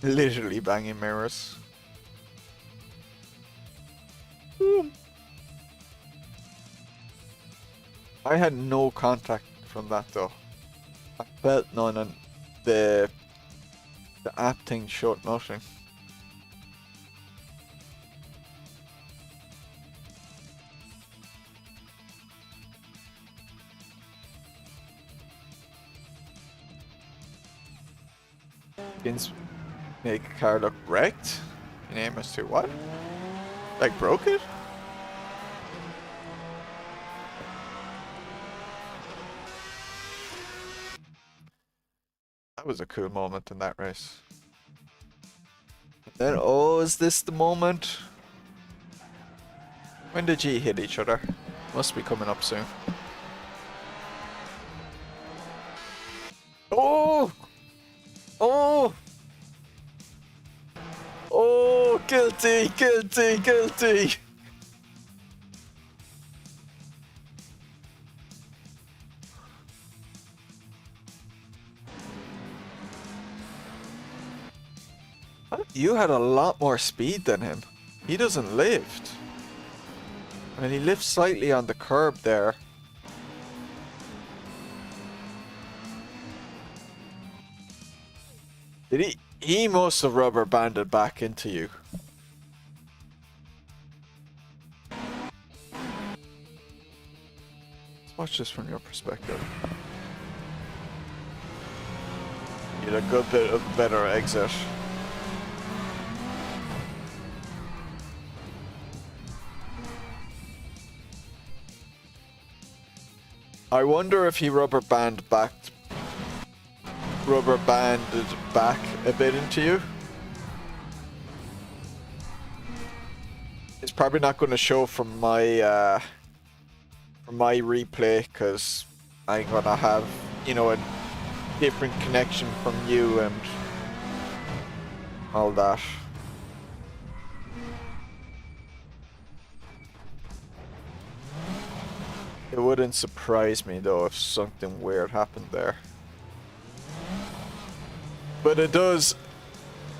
[SPEAKER 1] Literally banging mirrors. Boom. I had no contact from that though. I felt none, and the app thing showed nothing. Skins make a car look wrecked in MS2. What? Like broke it? That was a cool moment in that race. Then, oh, is this the moment? When did G hit each other? Must be coming up soon. Oh! Oh! Oh, guilty, guilty, guilty. You had a lot more speed than him. He doesn't lift. And he lifts slightly on the curb there. Did he? He must have rubber banded back into you. Let's watch this from your perspective. You had a good bit of better exit. I wonder if he rubber banded back a bit into you. It's probably not going to show from my replay because I'm gonna have, you know, a different connection from you and all that. It wouldn't surprise me though if something weird happened there. But it does.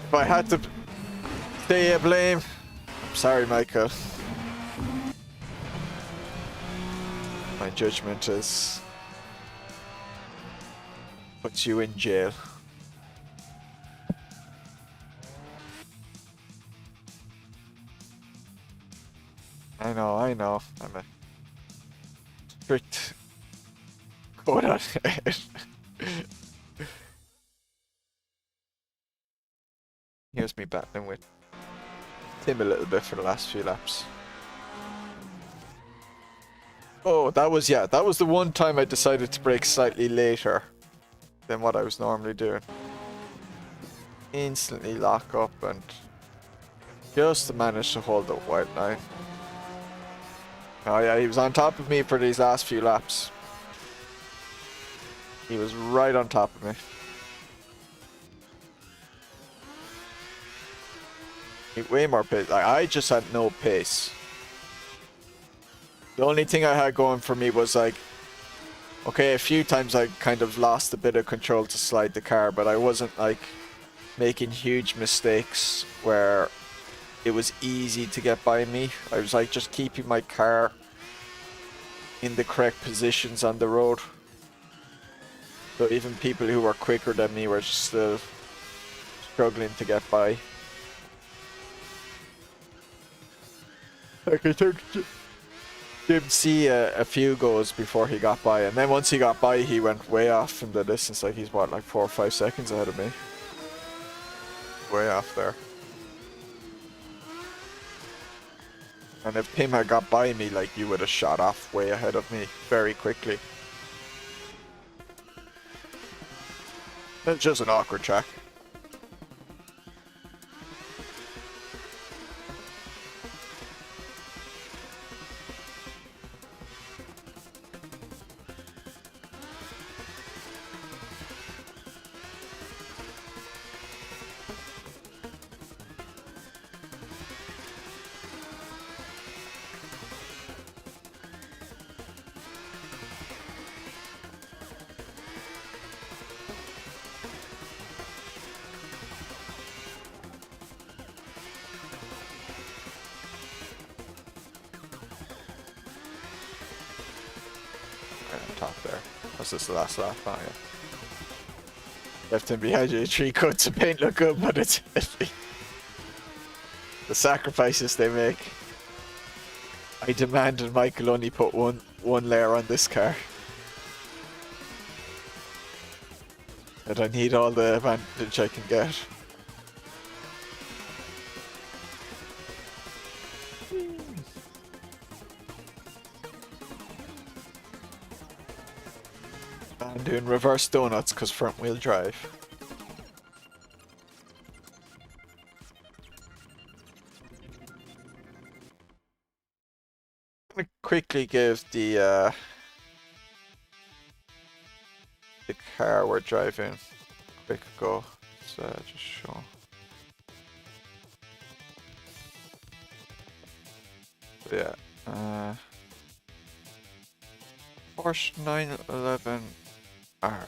[SPEAKER 1] If I had to say a blame, I'm sorry, Michael. My judgment is puts you in jail. I know. I'm a strict code on it. Here's me battling with Tim a little bit for the last few laps. Oh, that was the one time I decided to brake slightly later than what I was normally doing. Instantly lock up and just to manage to hold the white line. Oh yeah, he was on top of me for these last few laps. He was right on top of me. Way more pace. I just had no pace. The only thing I had going for me was like, okay, a few times I kind of lost a bit of control to slide the car, but I wasn't like making huge mistakes where it was easy to get by me. I was like just keeping my car in the correct positions on the road. So even people who were quicker than me were still struggling to get by. Like I took Jim C a few goes before he got by, and then once he got by, he went way off in the distance. Like he's what, like 4 or 5 seconds ahead of me. Way off there. And if Tim had got by me, like you would have shot off way ahead of me very quickly. It's just an awkward track. This is the last lap, oh yeah. Left him behind you, 3 coats of paint look good, but it's the sacrifices they make. I demanded Michael only put one layer on this car. But I need all the advantage I can get. I'm doing reverse donuts because front wheel drive. I'm gonna quickly give the car we're driving a quick go. So just show. So yeah, Porsche 911. R.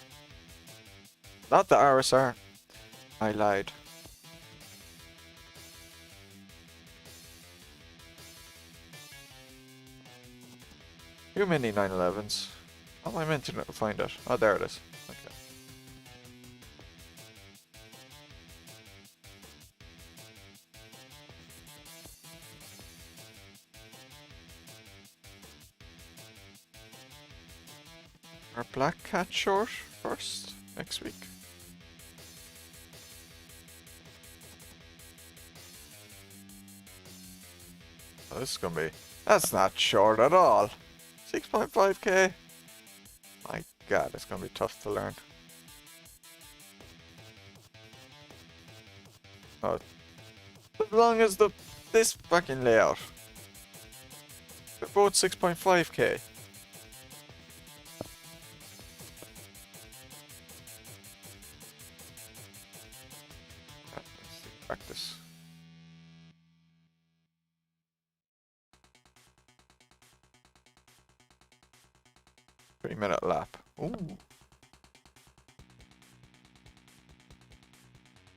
[SPEAKER 1] Not the RSR. I lied. Too many 911s. How am I meant to find it? Oh, there it is. Okay. Our Black Cat short first next week. Oh, this is gonna be. That's not short at all. 6.5k. My God, it's gonna be tough to learn. Oh, as long as this fucking layout. They're both 6.5k. Practice. Three-minute lap. Ooh.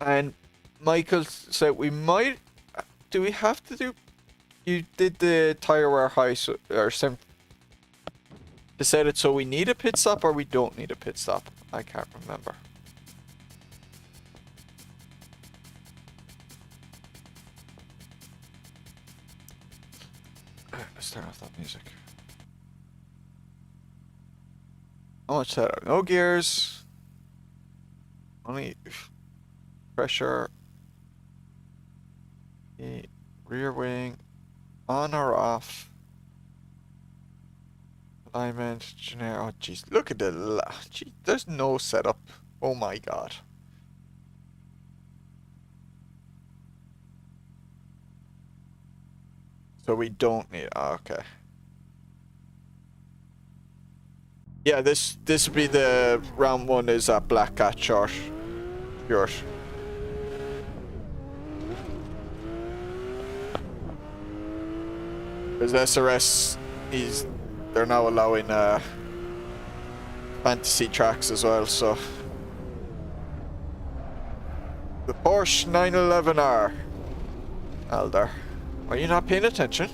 [SPEAKER 1] And Michael said we might. Do we have to do? You did the tire wear high or sim. Decided so we need a pit stop or we don't need a pit stop. I can't remember. Let's turn off that music. How much setup? No gears. Only pressure. The rear wing. On or off. Alignment. Generic. Oh jeez. Look at the. Gee, there's no setup. Oh my god. So we don't need. Oh, okay. Yeah, this would be the round one is a Black Cat short. Yours. Because SRS they're now allowing fantasy tracks as well, so the Porsche 911R. Alder. Are you not paying attention?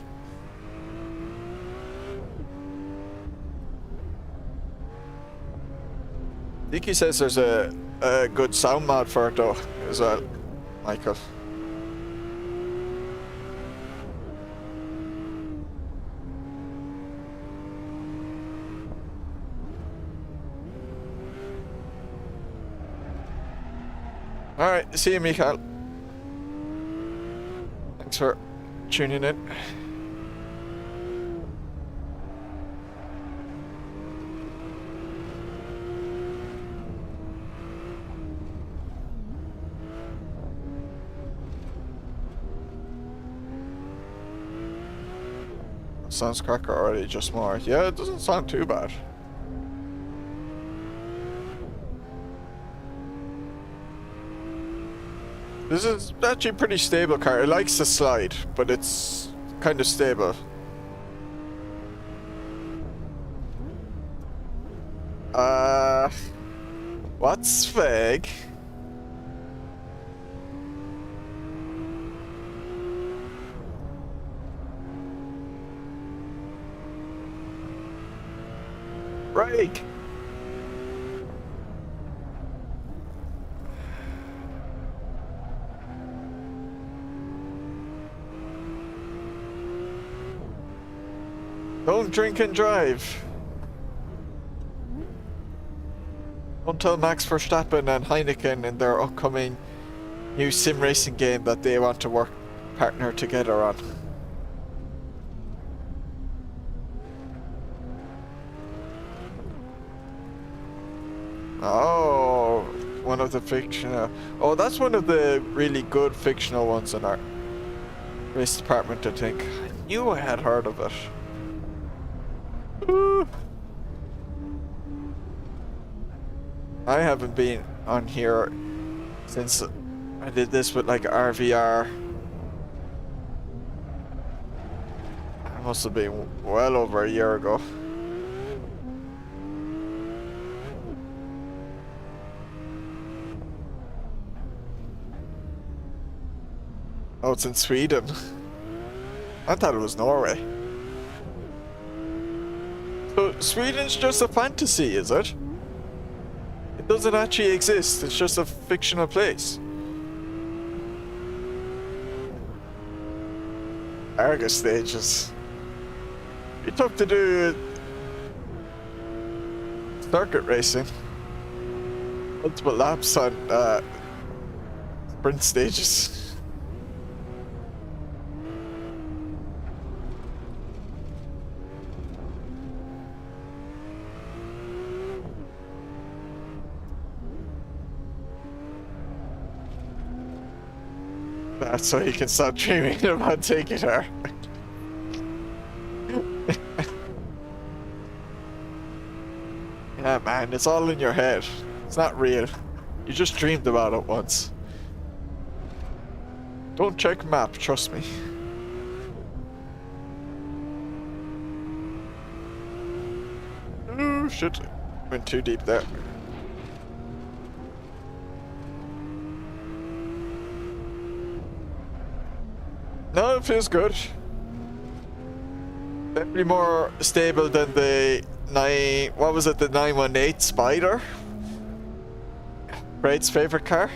[SPEAKER 1] I think he says there's a good sound mod for it though, as well, Michael. Alright, see you, Michael. Thanks for tuning in. Sounds cracker already, just more. Yeah, it doesn't sound too bad. This is actually a pretty stable car. It likes to slide, but it's kind of stable. What's fake? Break! Don't drink and drive. Don't tell Max Verstappen and Heineken in their upcoming new sim racing game that they want to work partner together on. Oh, one of the fictional. Oh, that's one of the really good fictional ones in our race department, I think. I knew I had heard of it. Ooh. I haven't been on here since I did this with like RVR. It must have been well over a year ago. Oh, it's in Sweden. I thought it was Norway. So Sweden's just a fantasy, is it? It doesn't actually exist. It's just a fictional place. Argus stages. Be tough to do circuit racing. Multiple laps on sprint stages. That's so you can start dreaming about taking her. Yeah, man, it's all in your head. It's not real. You just dreamed about it once. Don't check map, trust me. Oh shit. Went too deep there. No, it feels good. Definitely more stable than the what was it, the 918 Spider? Braid's favorite car?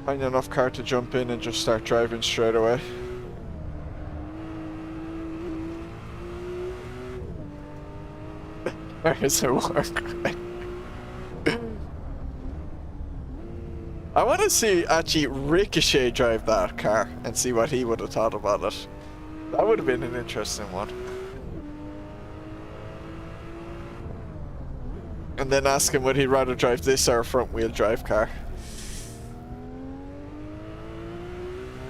[SPEAKER 1] Find enough car to jump in and just start driving straight away. Where does it work? I want to see actually Ricochet drive that car and see what he would have thought about it. That would have been an interesting one. And then ask him would he rather drive this or a front wheel drive car.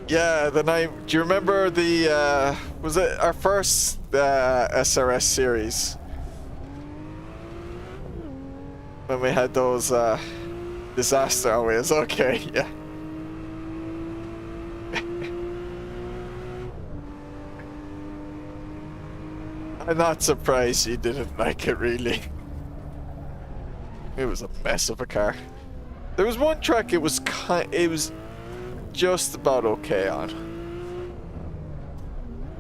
[SPEAKER 1] Yeah, the night. Do you remember the was it our first SRS series when we had those disaster wheels? Okay, yeah. I'm not surprised you didn't like it, really. It was a mess of a car. There was one track it was just about okay on,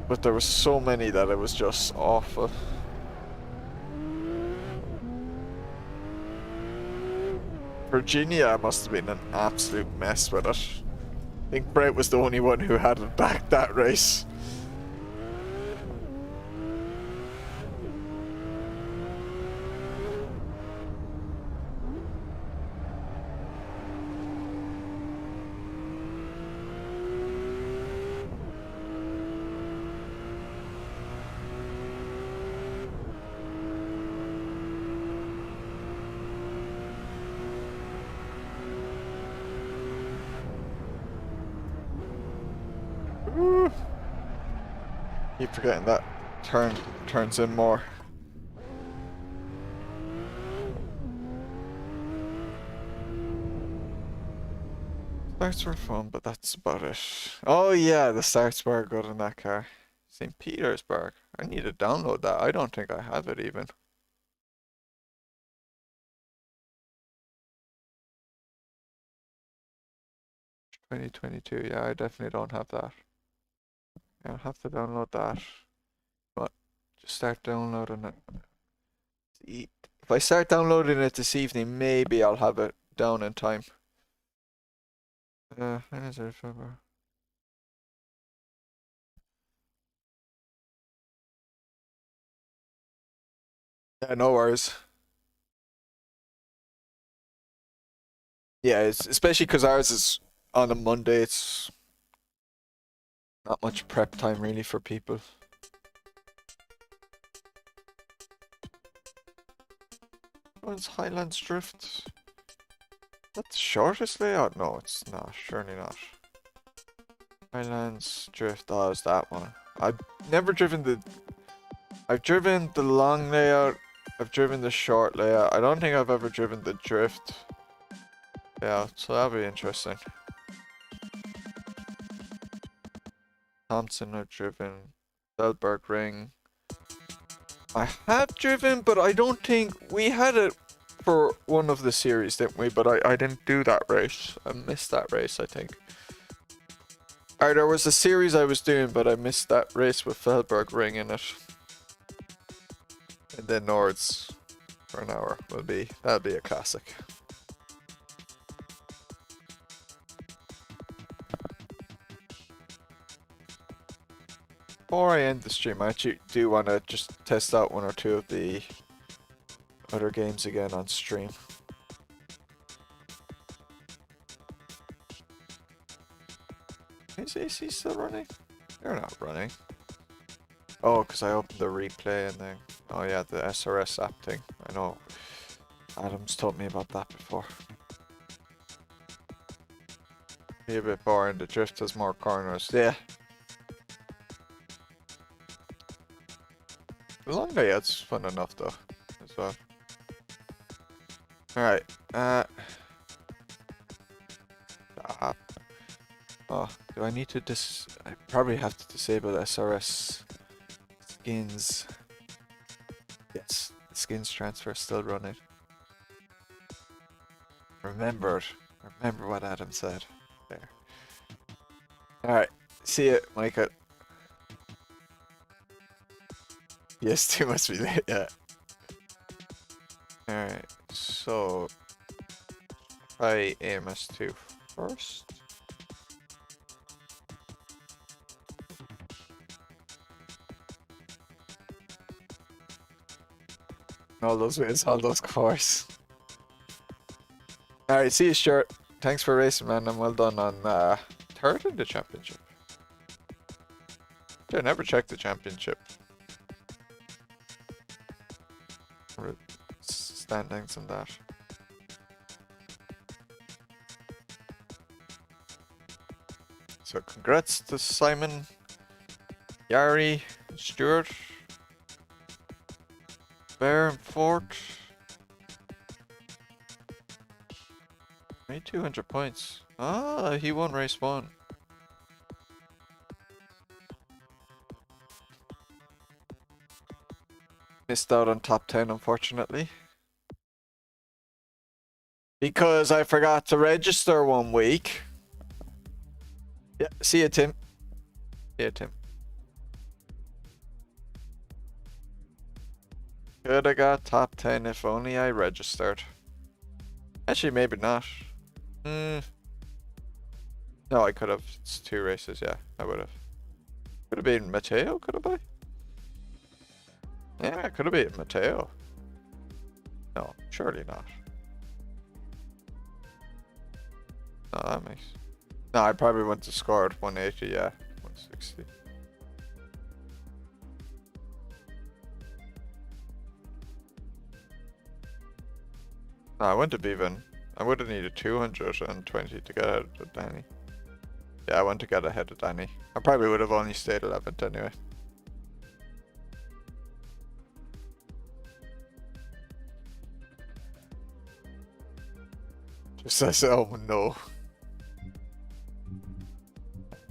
[SPEAKER 1] but there were so many that it was just awful. Virginia must have been an absolute mess with it. I think Brett was the only one who had it back that race. Keep forgetting that turns in more. Starts were fun, but that's about it. Oh yeah, the starts were good in that car. St. Petersburg. I need to download that. I don't think I have it even. $2022. Yeah, I definitely don't have that. I'll have to download that. But just start downloading it. If I start downloading it this evening, maybe I'll have it down in time. When is it? February? Yeah, no worries. Yeah, it's especially because ours is on a Monday. It's not much prep time really for people. What's Highlands Drift? That's the shortest layout? No, it's not. Surely not. Highlands Drift. Oh, it's that one. I've never driven the... I've driven the long layout. I've driven the short layout. I don't think I've ever driven the drift. Yeah, so that'll be interesting. Thompson I've driven. Selberg Ring. I have driven, but I don't think we had it for one of the series, didn't we? But I didn't do that race. I missed that race, I think. Alright, there was a series I was doing, but I missed that race with Feldberg Ring in it. And then Nords for an hour that'll be a classic. Before I end the stream, I actually do want to just test out one or two of the other games again on stream. Is AC still running? They're not running. Oh, because I opened the replay and then... Oh yeah, the SRS app thing. I know. Adam's told me about that before. Be a bit boring. The drift has more corners. Yeah. The long layout's fun enough though, as well. Alright, oh, do I need to I probably have to disable SRS skins. Yes, the skins transfer is still running. Remember what Adam said. There. Alright, see you, Micah. Yes, too must be late, yeah. Alright, so try AMS2 first. All those wins, all those cars. Alright, see you, Stuart. Thanks for racing, man, and well done on third in the championship. I never checked the championship. Standings and that. So congrats to Simon, Yari, Stuart, Bear and Fort. Made 200 points. Ah, he won race 1. Missed out on top 10, unfortunately. Because I forgot to register 1 week. Yeah, see you, Tim. See you, Tim. Could have got top 10 if only I registered. Actually, maybe not. No, I could have. It's 2 races, yeah, I would have. Could have been Matteo, could have been? Yeah, it could have been Matteo. No, surely not. No, that makes... No, I probably went to score at 180, yeah. 160. No, I went to Bevan. I would have needed 220 to get ahead of Danny. Yeah, I want to get ahead of Danny. I probably would have only stayed 11th anyway. Just says, oh no.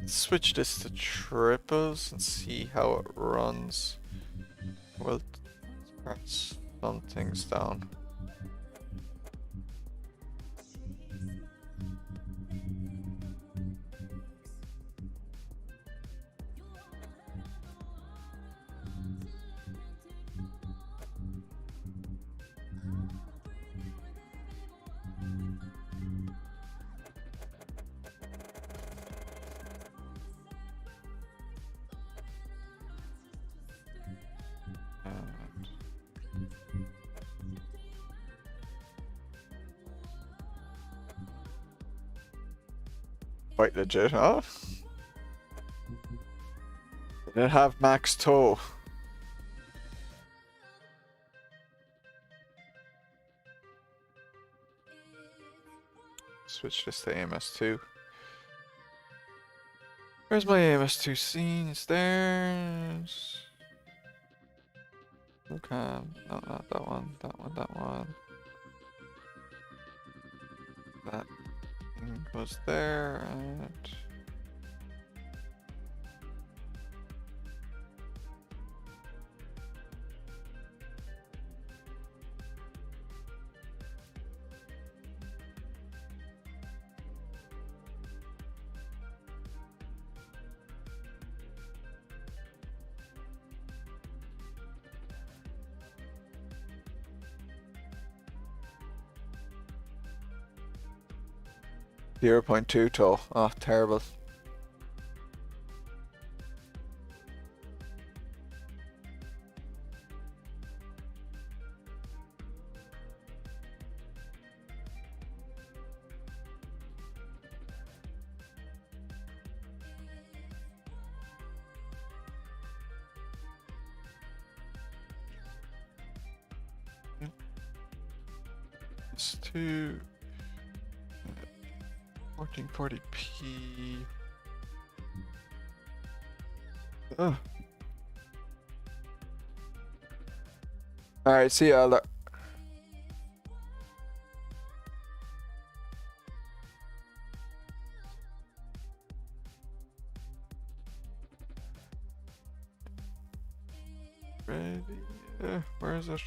[SPEAKER 1] Switch this to triples and see how it runs. We'll start some things down. Quite legit, huh? Did it have max tow? Switch this to AMS2. Where's my AMS2 scenes? There's... Okay, no, not that one, that one, that one. That goes there, and... 0.2 toe. Oh, terrible. It's to 1440p. Oh. Alright, see y'all there. Ready? Where is it?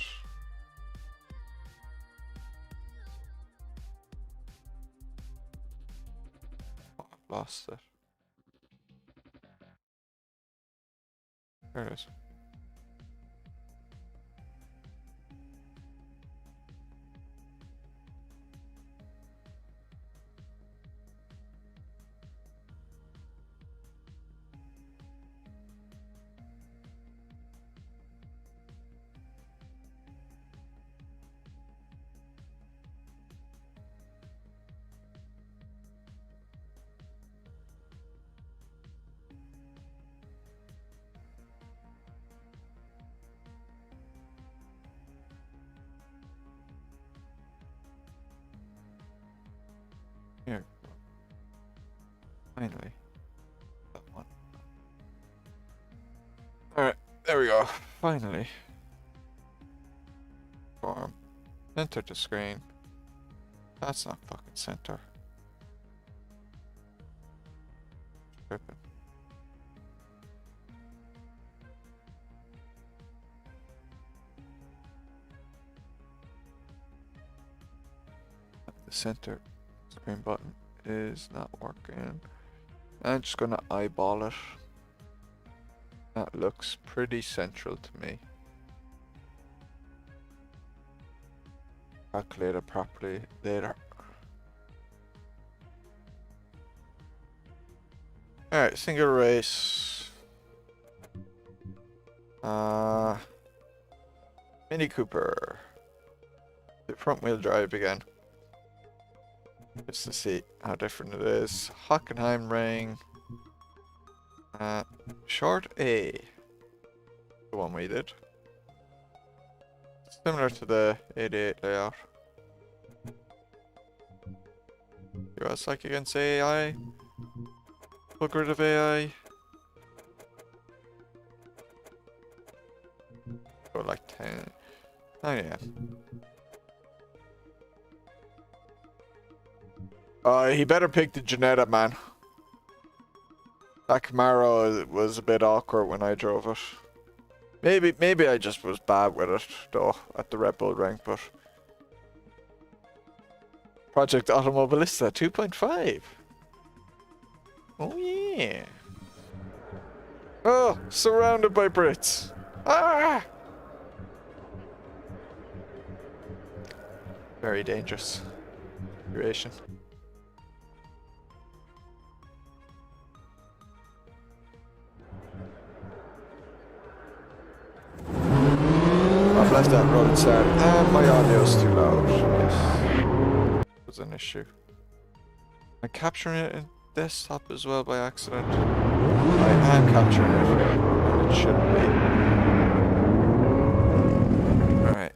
[SPEAKER 1] Oh, I've lost it. There it is. Here. Finally. That one. Alright, there we go. Finally. Form. Enter the screen. That's not fucking center. Tripping. The center screen button is not working. I'm just gonna eyeball it. That looks pretty central to me. Calculate it properly later. Alright, single race. Mini Cooper. The front wheel drive again. Just to see how different it is. Hockenheim ring. Short A. The one we did. Similar to the 88 layout. US like against AI. Plug rid of AI. Go like 10. Oh yeah. He better pick the Janetta, man. That Camaro was a bit awkward when I drove it. Maybe I just was bad with it, though, at the Red Bull rank, but... Project Automobilista 2.5. Oh, yeah. Oh, surrounded by Brits. Ah! Very dangerous. Creation. I've left that road start and my audio's too loud. Yes. Was an issue. I'm capturing it in desktop as well by accident. I am capturing it and it shouldn't be. Alright,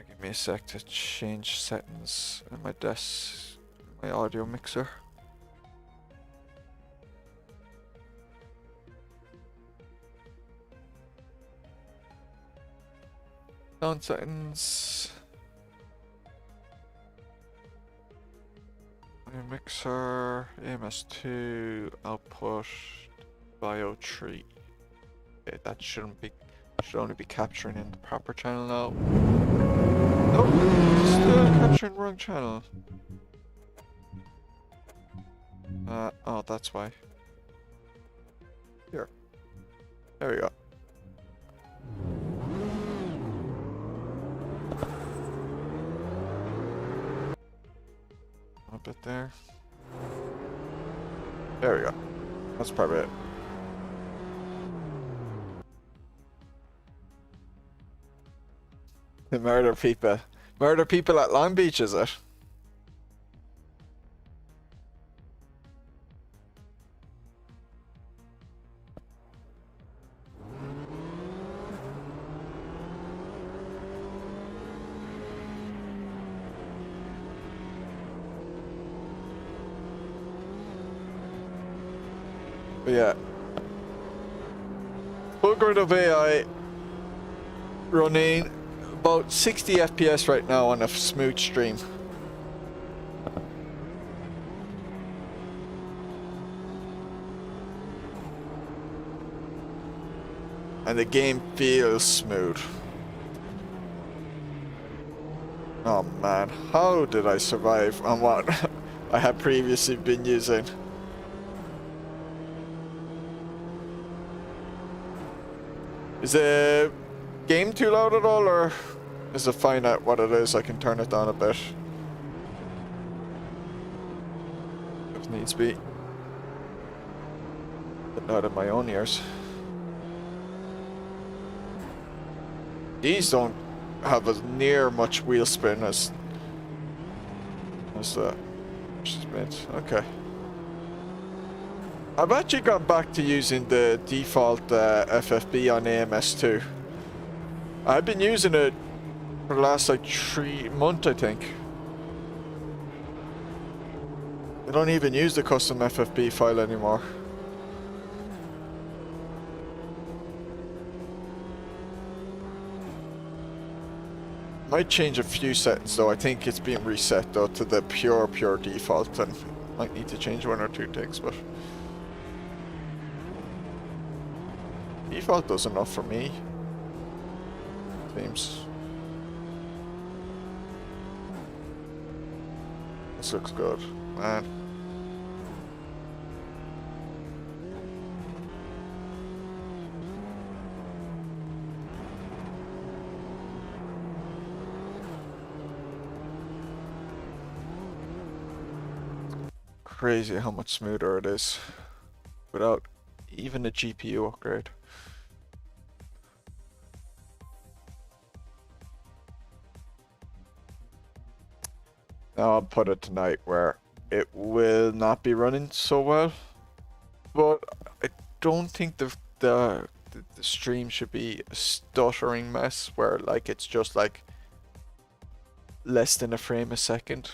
[SPEAKER 1] give me a sec to change settings in my my audio mixer. Sound settings. Mixer, AMS2, output, Bio 3. Okay, that should only be capturing in the proper channel now. Nope, still capturing wrong channel. Oh, that's why. Here. There we go. A bit there. There we go. That's probably it. The murder people. Murder people at Long Beach, is it? But yeah. Full grid of AI running about 60 FPS right now on a smooth stream. And the game feels smooth. Oh man, how did I survive on what I had previously been using? Is the game too loud at all, or is it fine at what it is? I can turn it down a bit if needs be. But not in my own ears. These don't have as near much wheel spin as the Smith. Okay. I've actually gone back to using the default FFB on AMS2. I've been using it for the last like 3 months, I think. I don't even use the custom FFB file anymore. Might change a few settings though. I think it's being reset though to the pure default, and might need to change 1 or 2 things, but default does enough for me. Seems. This looks good, man. Crazy how much smoother it is without even a GPU upgrade. Now I'll put it tonight where it will not be running so well, but I don't think the stream should be a stuttering mess where like it's just like less than a frame a second.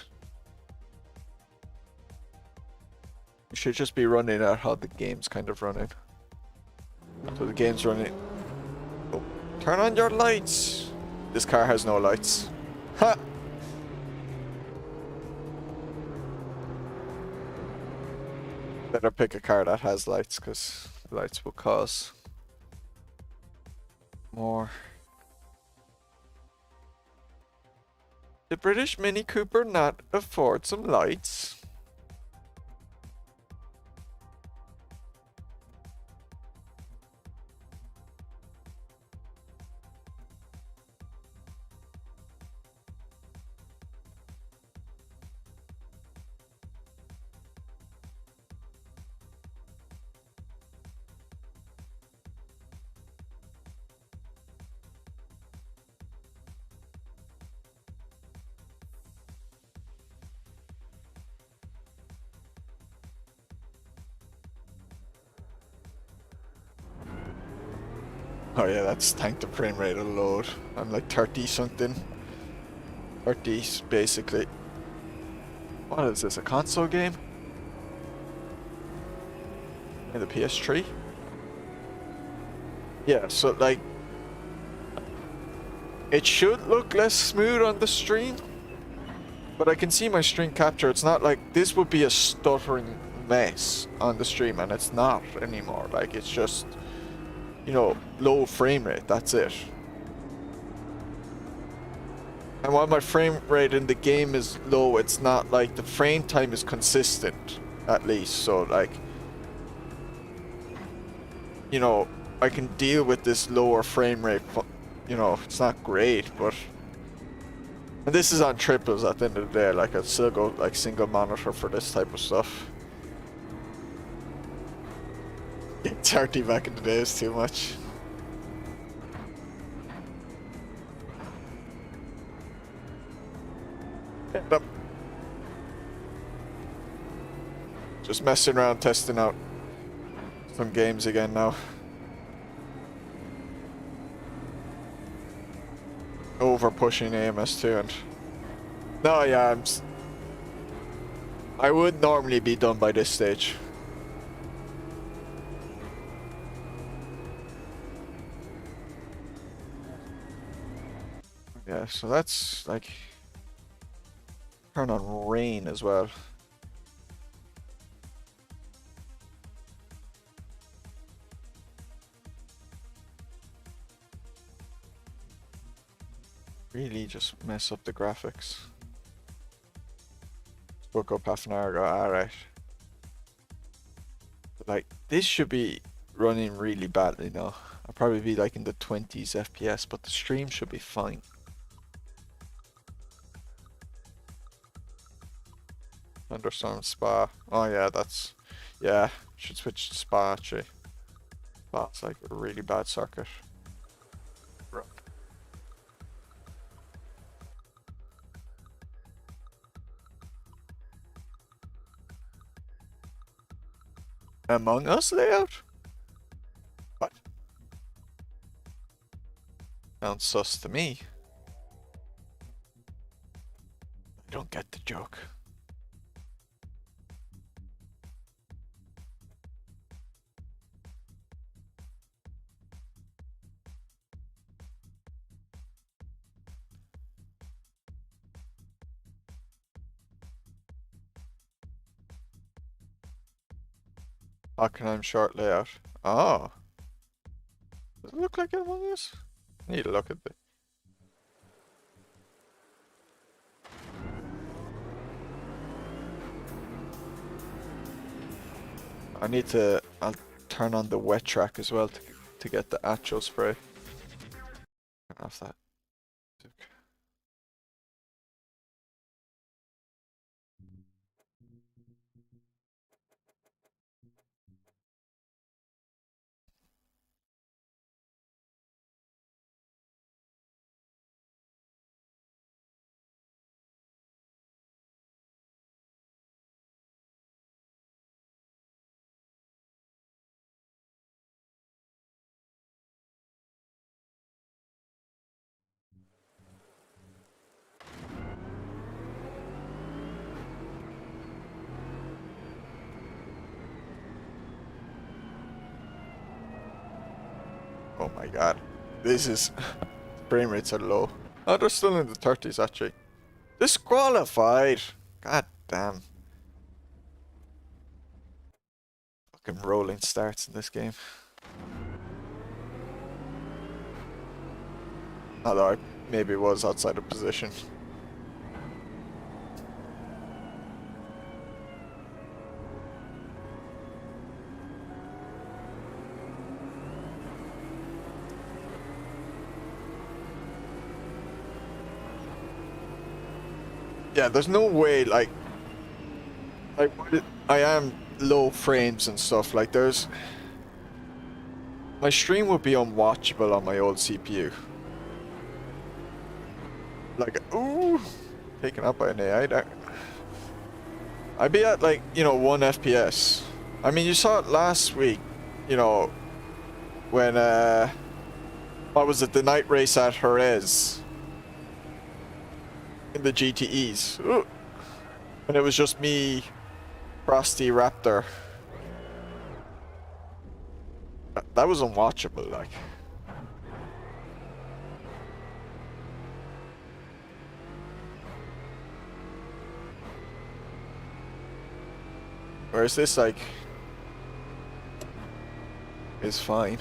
[SPEAKER 1] It should just be running at how the game's kind of running. So the game's running. Oh, turn on your lights. This car has no lights. Ha! Better pick a car that has lights, because lights will cause more. The British Mini Cooper not afford some lights? Oh yeah, that's tanked the frame rate a load. I'm like 30 something. 30 basically. What is this, a console game? In the PS3? Yeah, so like it should look less smooth on the stream, but I can see my screen capture. It's not like this would be a stuttering mess on the stream, and it's not anymore. Like it's just, you know, low frame rate, that's it. And while my frame rate in the game is low, it's not like the frame time is consistent, at least. So like, you know, I can deal with this lower frame rate. You know, it's not great, but and this is on triples at the end of the day. Like I'd still go like single monitor for this type of stuff. 30 back in the day was too much. Get up. Just messing around, testing out some games again now. Over pushing AMS2 and no, yeah, I would normally be done by this stage. Yeah, so that's like turn on rain as well. Really just mess up the graphics. Spoke up half an hour ago, alright. Like, this should be running really badly now. I'll probably be like in the 20s FPS, but the stream should be fine. Thunderstorm Spa. Oh yeah, that's... Yeah, should switch to Spa actually. Spa's like a really bad circuit. Right. Among Us layout? What? Sounds sus to me. I don't get the joke. Hockenheim short layout. Oh. Does it look like it one is? I need to look at the... I need to... I'll turn on the wet track as well to get the Atcho spray. Turn off that. Oh my god. This is... frame rates are low. Oh, they're still in the 30s actually. Disqualified! God damn. Fucking rolling starts in this game. Although I maybe was outside of position. Yeah, there's no way, like I am low frames and stuff, like there's... My stream would be unwatchable on my old CPU. Like, ooh, taken up by an AI there. I'd be at like, you know, 1 FPS. I mean, you saw it last week, you know, when, what was it, the night race at Jerez. In the GTEs. Ooh. And it was just me, Frosty Raptor. That was unwatchable, like. Whereas this, like, is fine.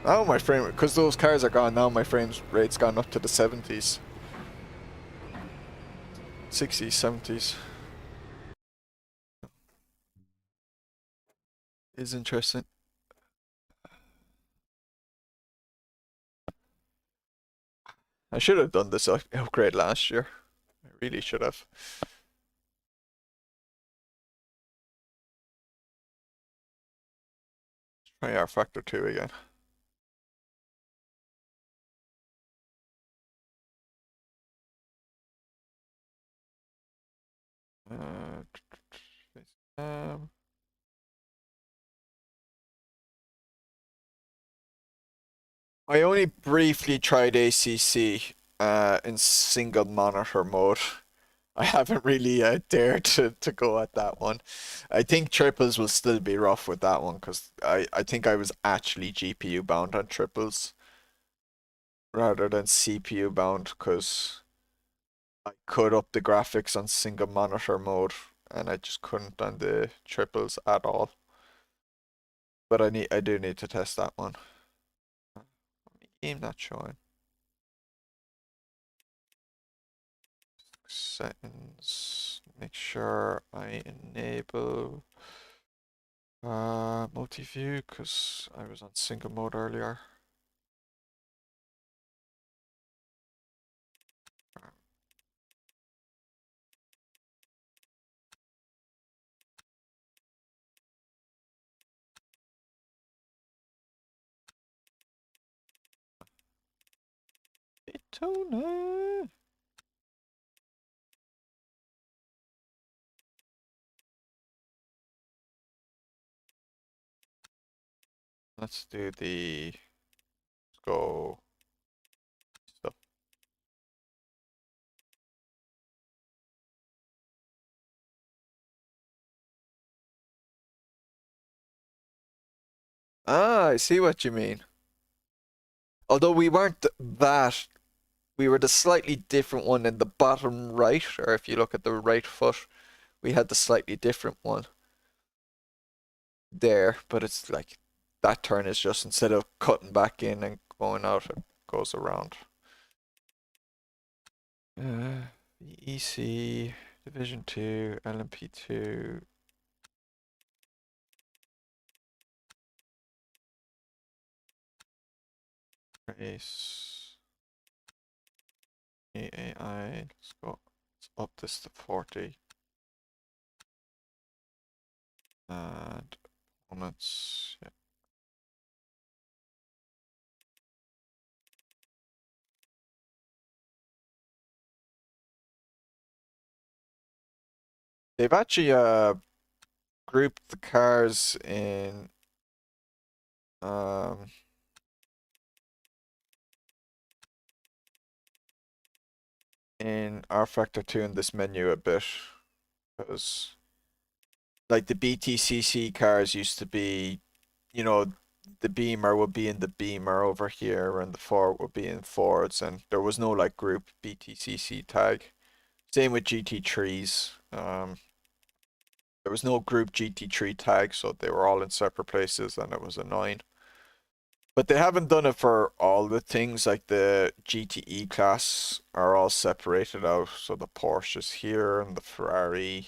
[SPEAKER 1] Now my frame, because those cars are gone, now my frame rate's gone up to the 70s. 60s, 70s. Is interesting. I should have done this upgrade last year. I really should have. Try R Factor 2 again. Um, I only briefly tried ACC in single monitor mode. I haven't really dared to go at that one. I think triples will still be rough with that one because I think I was actually GPU bound on triples rather than CPU bound because I could up the graphics on single monitor mode and I just couldn't on the triples at all. But I do need to test that one. Game not showing. Settings. Make sure I enable multi-view because I was on single mode earlier. Daytona. Let's do the go stuff. Ah, I see what you mean. Although we weren't that, we were the slightly different one in the bottom right, or if you look at the right foot, we had the slightly different one there, but it's like that turn is just instead of cutting back in and going out, it goes around. EC, Division 2, LMP2. Race. AAI. Let's go. Let's up this to 40. And opponents. Yeah. They've actually grouped the cars um in R Factor 2 in this menu a bit. Because like the BTCC cars used to be, you know, the Beamer would be in the Beamer over here and the Ford would be in Fords and there was no like group BTCC tag. Same with GT3s. There was no group GT3 tag, so they were all in separate places and it was annoying. But they haven't done it for all the things, like the GTE class are all separated out. So the Porsche is here and the Ferrari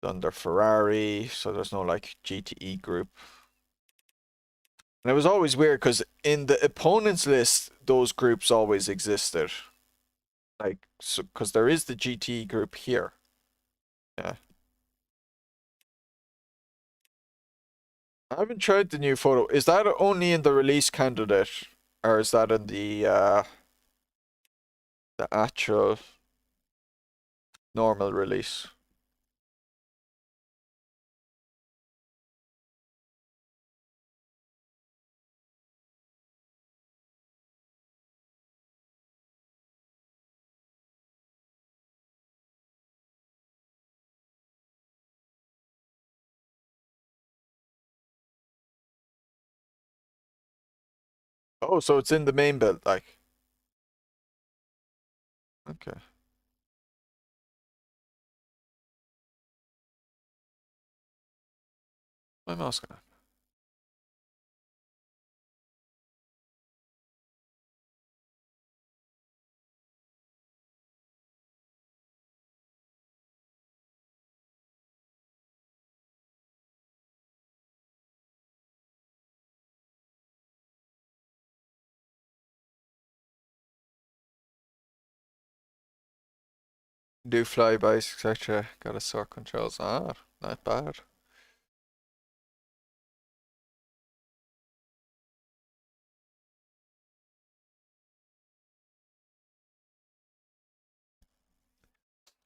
[SPEAKER 1] under Ferrari, so there's no like GTE group. And it was always weird because in the opponents list, those groups always existed. Like, so, because there is the GTE group here. Yeah. I haven't tried the new photo. Is that only in the release candidate? Or is that in the actual normal release? Oh, so it's in the main build, like. Okay. I'm asking. Do flybys, etc. Got a sort controls. Ah, not bad.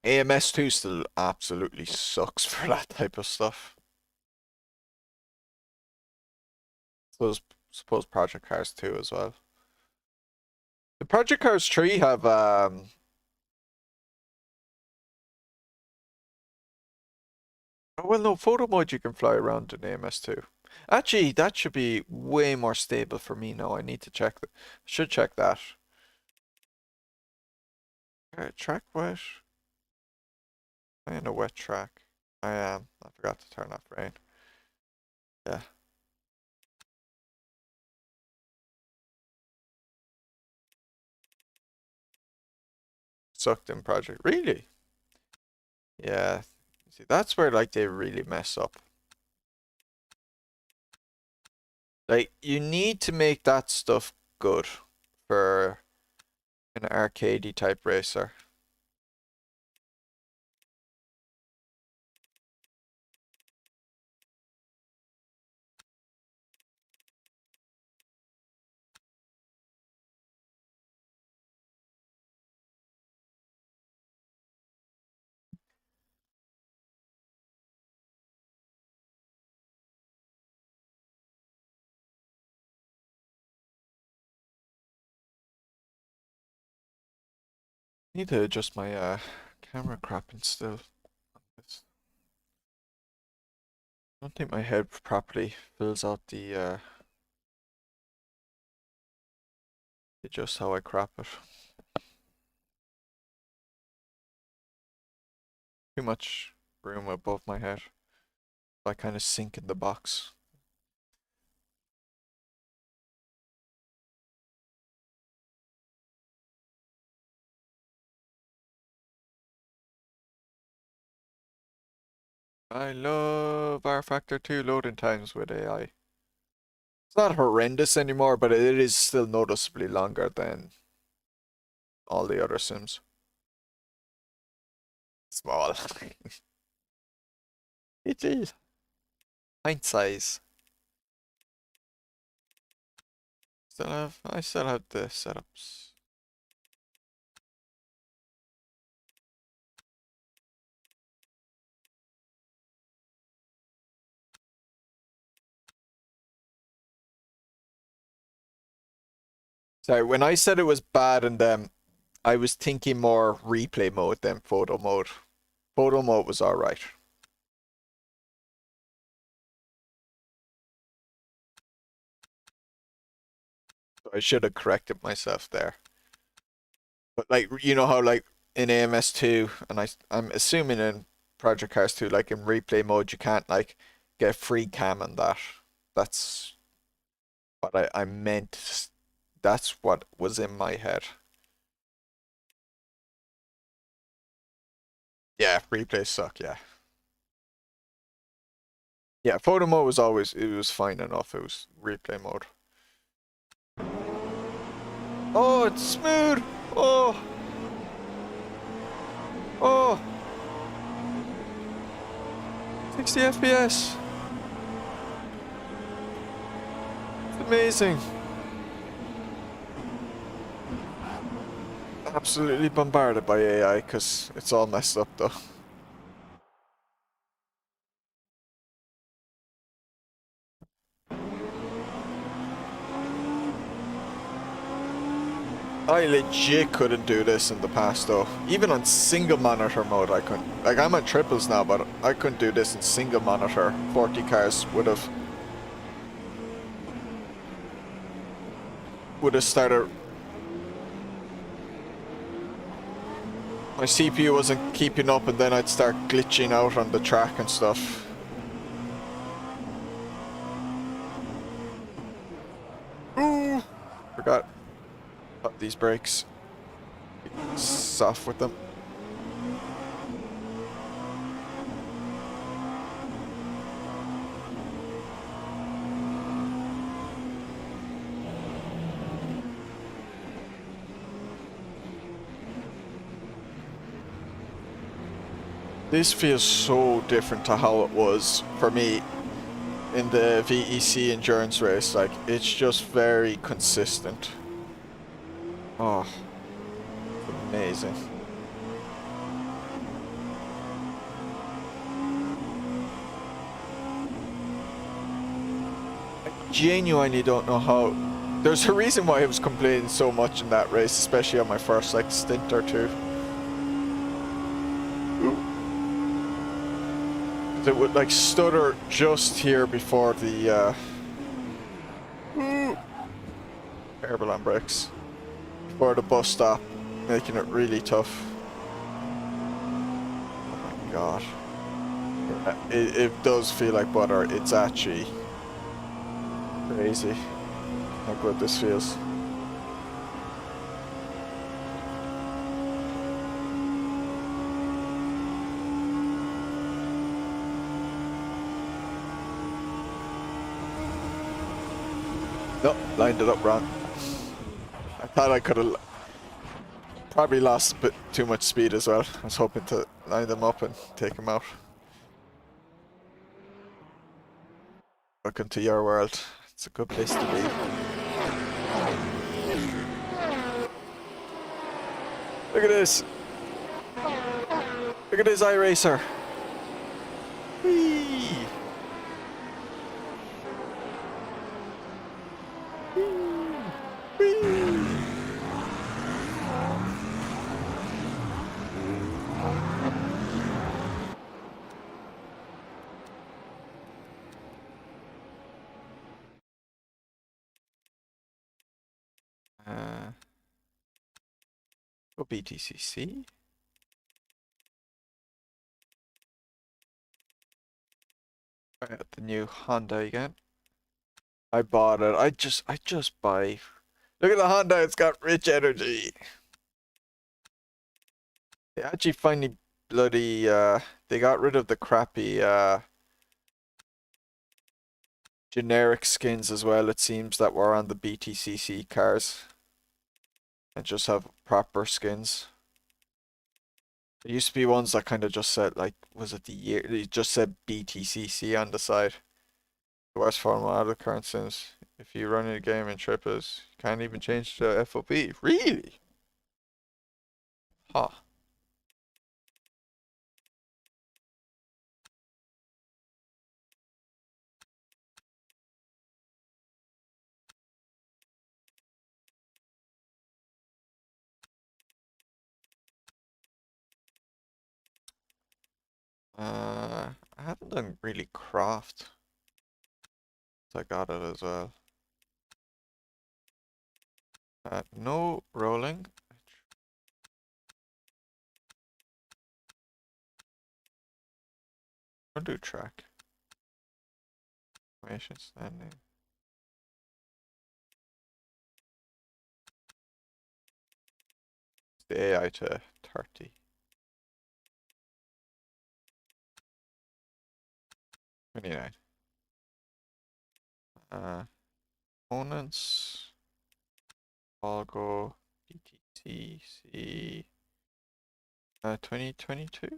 [SPEAKER 1] AMS2 still absolutely sucks for that type of stuff. Suppose Project Cars 2 as well. The Project Cars 3 have oh, well, no, photo mode you can fly around in AMS2. Actually, that should be way more stable for me now. I need to check that. Should check that. Track wet. I in a wet track. I am. I forgot to turn off rain. Yeah. Sucked in project. Really? Yeah. See, that's where like they really mess up. Like you need to make that stuff good for an arcadey type racer. Need to adjust my camera cropping still. I don't think my head properly fills out the just how I crop it. Too much room above my head. I kind of sink in the box. I love R Factor 2 loading times with AI. It's not horrendous anymore, but it is still noticeably longer than all the other sims. Small. It is. Pint size. I still have the setups. Sorry, when I said it was bad in them, I was thinking more replay mode than photo mode. Photo mode was alright. So I should have corrected myself there. But like, you know how like in AMS2, and I'm assuming in Project Cars 2, like in replay mode, you can't like get free cam on that. That's what I meant. That's what was in my head. Yeah, replays suck, yeah. Yeah, photo mode was always, it was fine enough. It was replay mode. Oh, it's smooth! Oh! Oh! 60 FPS! It's amazing! Absolutely bombarded by AI because it's all messed up though. I legit couldn't do this in the past though. Even on single monitor mode I couldn't. Like I'm on triples now, but I couldn't do this in single monitor. 40 cars would have started. My CPU wasn't keeping up and then I'd start glitching out on the track and stuff. Ooh! Forgot about these brakes. Soft with them. This feels so different to how it was for me in the VEC endurance race. Like, it's just very consistent. Oh, amazing. genuinely don't know how. There's a reason why I was complaining so much in that race, especially on my first like stint or two. It would like stutter just here before the terrible on brakes, before the bus stop, making it really tough. Oh my god. It does feel like butter. It's actually crazy how good this feels. Nope, lined it up wrong. I thought I could have probably lost a bit too much speed as well. I was hoping to line them up and take them out. Welcome to your world. It's a good place to be. Look at this. Look at this iRacer. Whee! Go BTCC. Try out the new Honda again. I bought it. I just buy. Look at the Honda. It's got rich energy. They actually finally bloody they got rid of the crappy generic skins as well, it seems, that were on the BTCC cars. And just have proper skins. There used to be ones that kind of just said, like, was it the year? It just said BTCC on the side. The worst format of the current sims. If you run a game in triples, you can't even change the FOP. Really? Huh. I haven't done really craft. So I got it as well. No rolling. I'll do track. Formation standing. The AI to 30. 29. Opponents. I'll go BTCC 2022.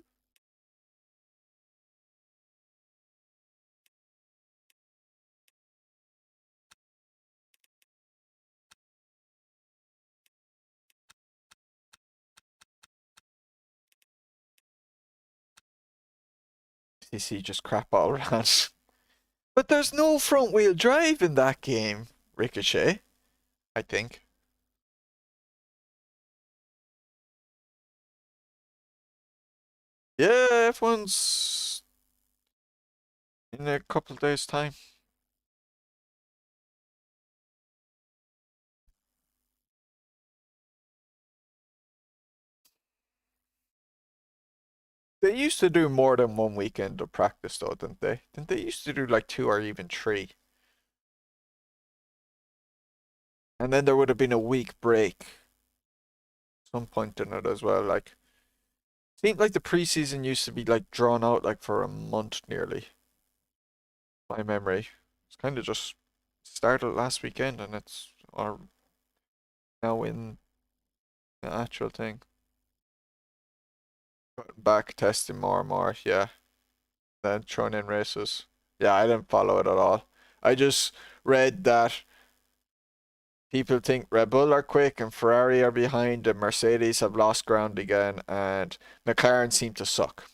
[SPEAKER 1] CC just crap all around. But there's no front wheel drive in that game, Ricochet, I think. Yeah, F1's in a couple days' time. They used to do more than one weekend of practice though, didn't they? Didn't they used to do like 2 or even 3? And then there would have been a week break. Some point in it as well. Like, seemed like the preseason used to be like drawn out like for a month nearly. My memory. It's kind of just started last weekend and it's now in the actual thing. Back testing more and more, yeah. Then throwing in races. Yeah, I didn't follow it at all. I just read that people think Red Bull are quick and Ferrari are behind and Mercedes have lost ground again and McLaren seem to suck.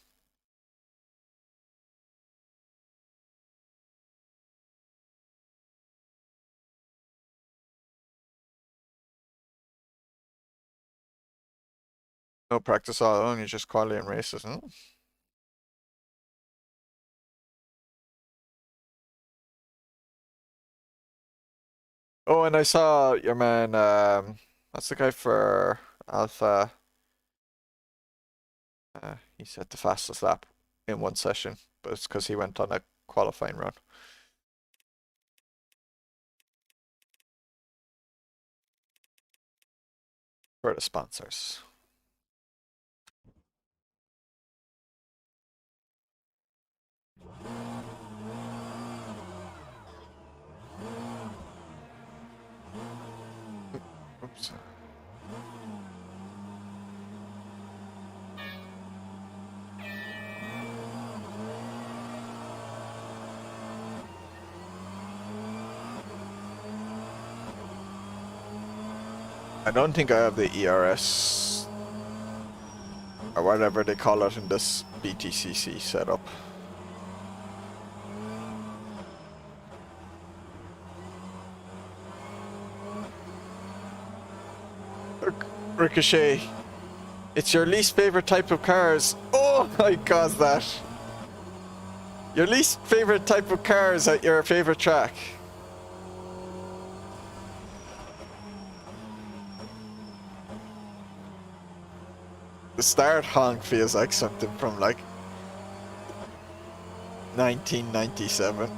[SPEAKER 1] No practice all, only just quality and races, huh? Oh, and I saw your man, what's the guy for Alpha? He set the fastest lap in one session, but it's because he went on a qualifying run. For the sponsors. Oops. I don't think I have the ERS or whatever they call it in this BTCC setup. Look, Ricochet, it's your least favorite type of cars. Oh, I caused that. Your least favorite type of cars at your favorite track. The start honk feels like something from like 1997.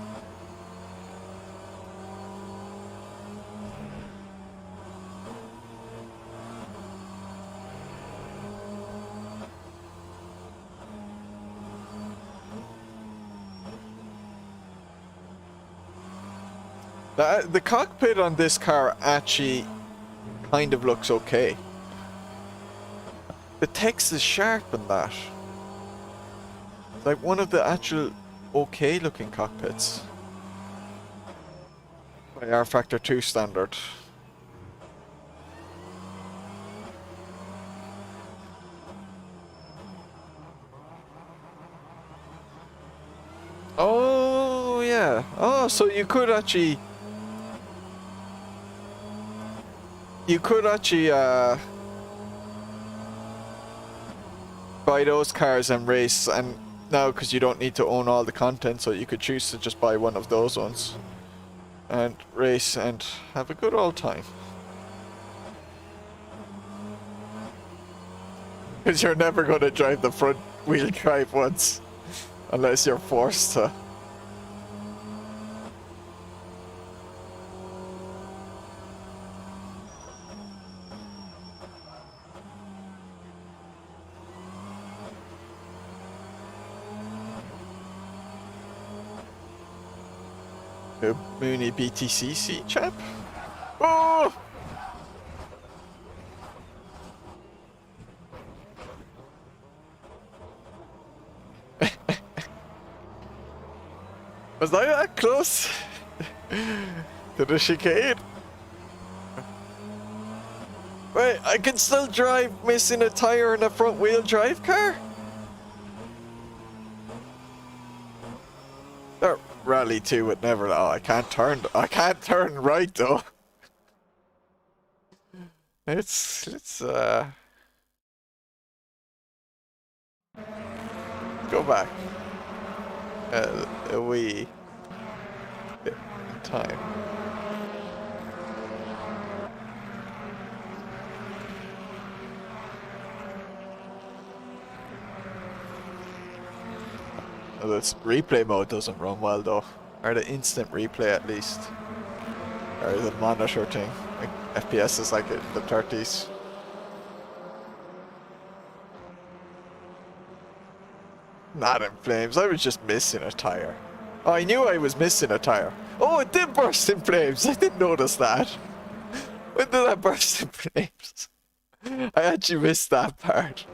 [SPEAKER 1] The cockpit on this car actually kind of looks okay. The text is sharp in that. It's like one of the actual okay looking cockpits. By R Factor 2 standard. Oh yeah. Oh, so you could actually buy those cars and race, and now because you don't need to own all the content, so you could choose to just buy one of those ones and race and have a good old time. Because you're never going to drive the front wheel drive once unless you're forced to. A Mooney BTCC champ? Oh! Was I that close to the chicane? Wait, I can still drive missing a tire in a front wheel drive car? That Rally 2 would never. Oh, I can't turn right though. It's go back. A wee bit in time. Oh, this replay mode doesn't run well though. Or the instant replay at least. Or the monitor thing. Like FPS is like in the 30s. Not in flames, I was just missing a tire. Oh, I knew I was missing a tire. Oh, it did burst in flames, I didn't notice that. When did that burst in flames? I actually missed that part.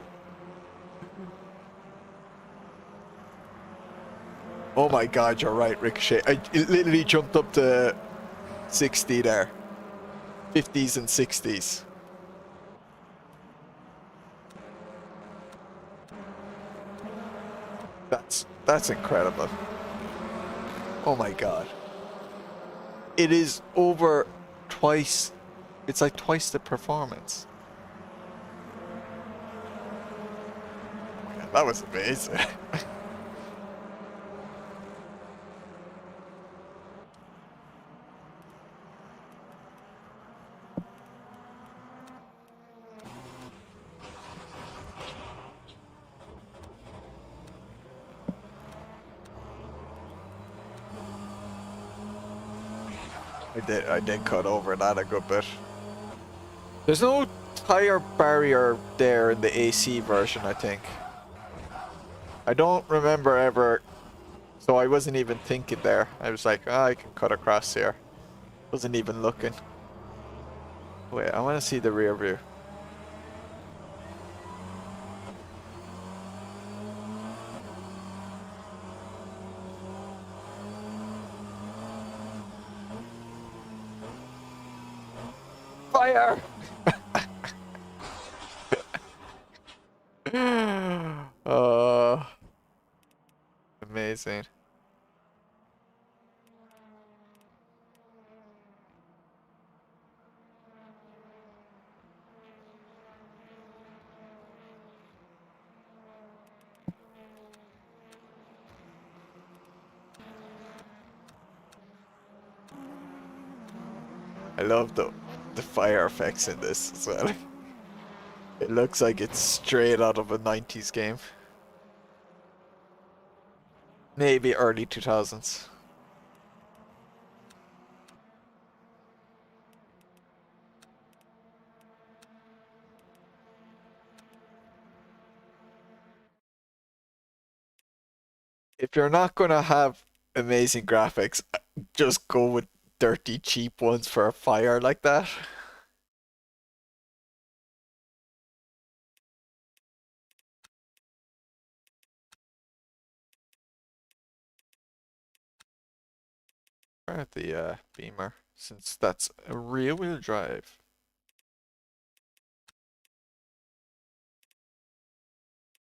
[SPEAKER 1] Oh my god, you're right, Ricochet. It literally jumped up to 60 there. 50s and 60s. That's incredible. Oh my god. It is over twice. It's like twice the performance. That was amazing. I did cut over that a good bit. There's no tire barrier there in the AC version, I think. I don't remember ever, so I wasn't even thinking there. I was like, oh, I can cut across here. Wasn't even looking. Wait, I want to see the rear view. Fire! Amazing. I love the fire effects in this as well. It looks like it's straight out of a 90s game. Maybe early 2000s. If you're not gonna have amazing graphics, just go with dirty cheap ones for a fire like that. Try out the Beamer, since that's a rear-wheel drive.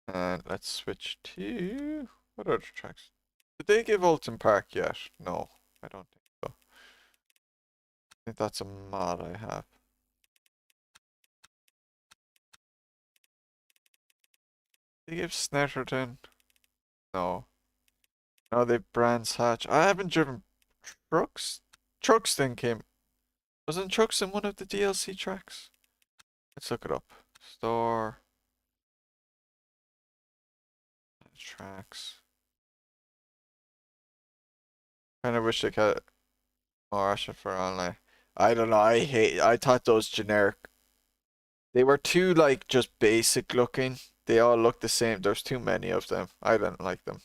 [SPEAKER 1] And let's switch to what other tracks? Did they give Ultim Park yet? No, I don't think so. I think that's a mod I have. They give Snetterton? No. No, they Brands Hatch. I haven't driven Trucks. Truxton came. Wasn't Truxton one of the DLC tracks? Let's look it up. Store. Tracks. Kind of wish they could more option for online. I don't know. I thought those generic. They were too like just basic looking. They all look the same. There's too many of them. I didn't like them.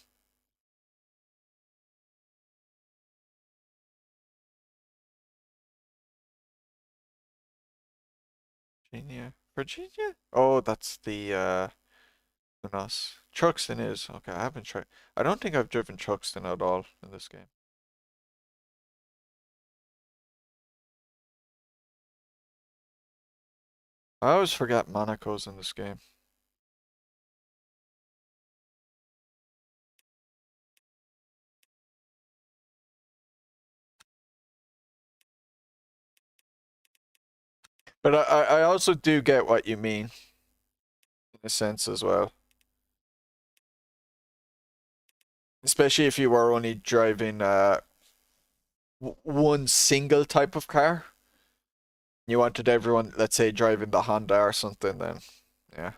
[SPEAKER 1] Virginia? Oh, that's the us. Truxton is. Okay, I haven't tried. I don't think I've driven Truxton at all in this game. I always forget Monaco's in this game. But I also do get what you mean, in a sense as well. Especially if you were only driving one single type of car. You wanted everyone, let's say, driving the Honda or something, then yeah.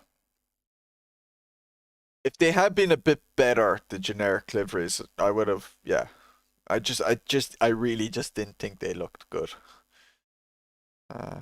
[SPEAKER 1] If they had been a bit better, the generic liveries, I would have, yeah. I really just didn't think they looked good. Uh,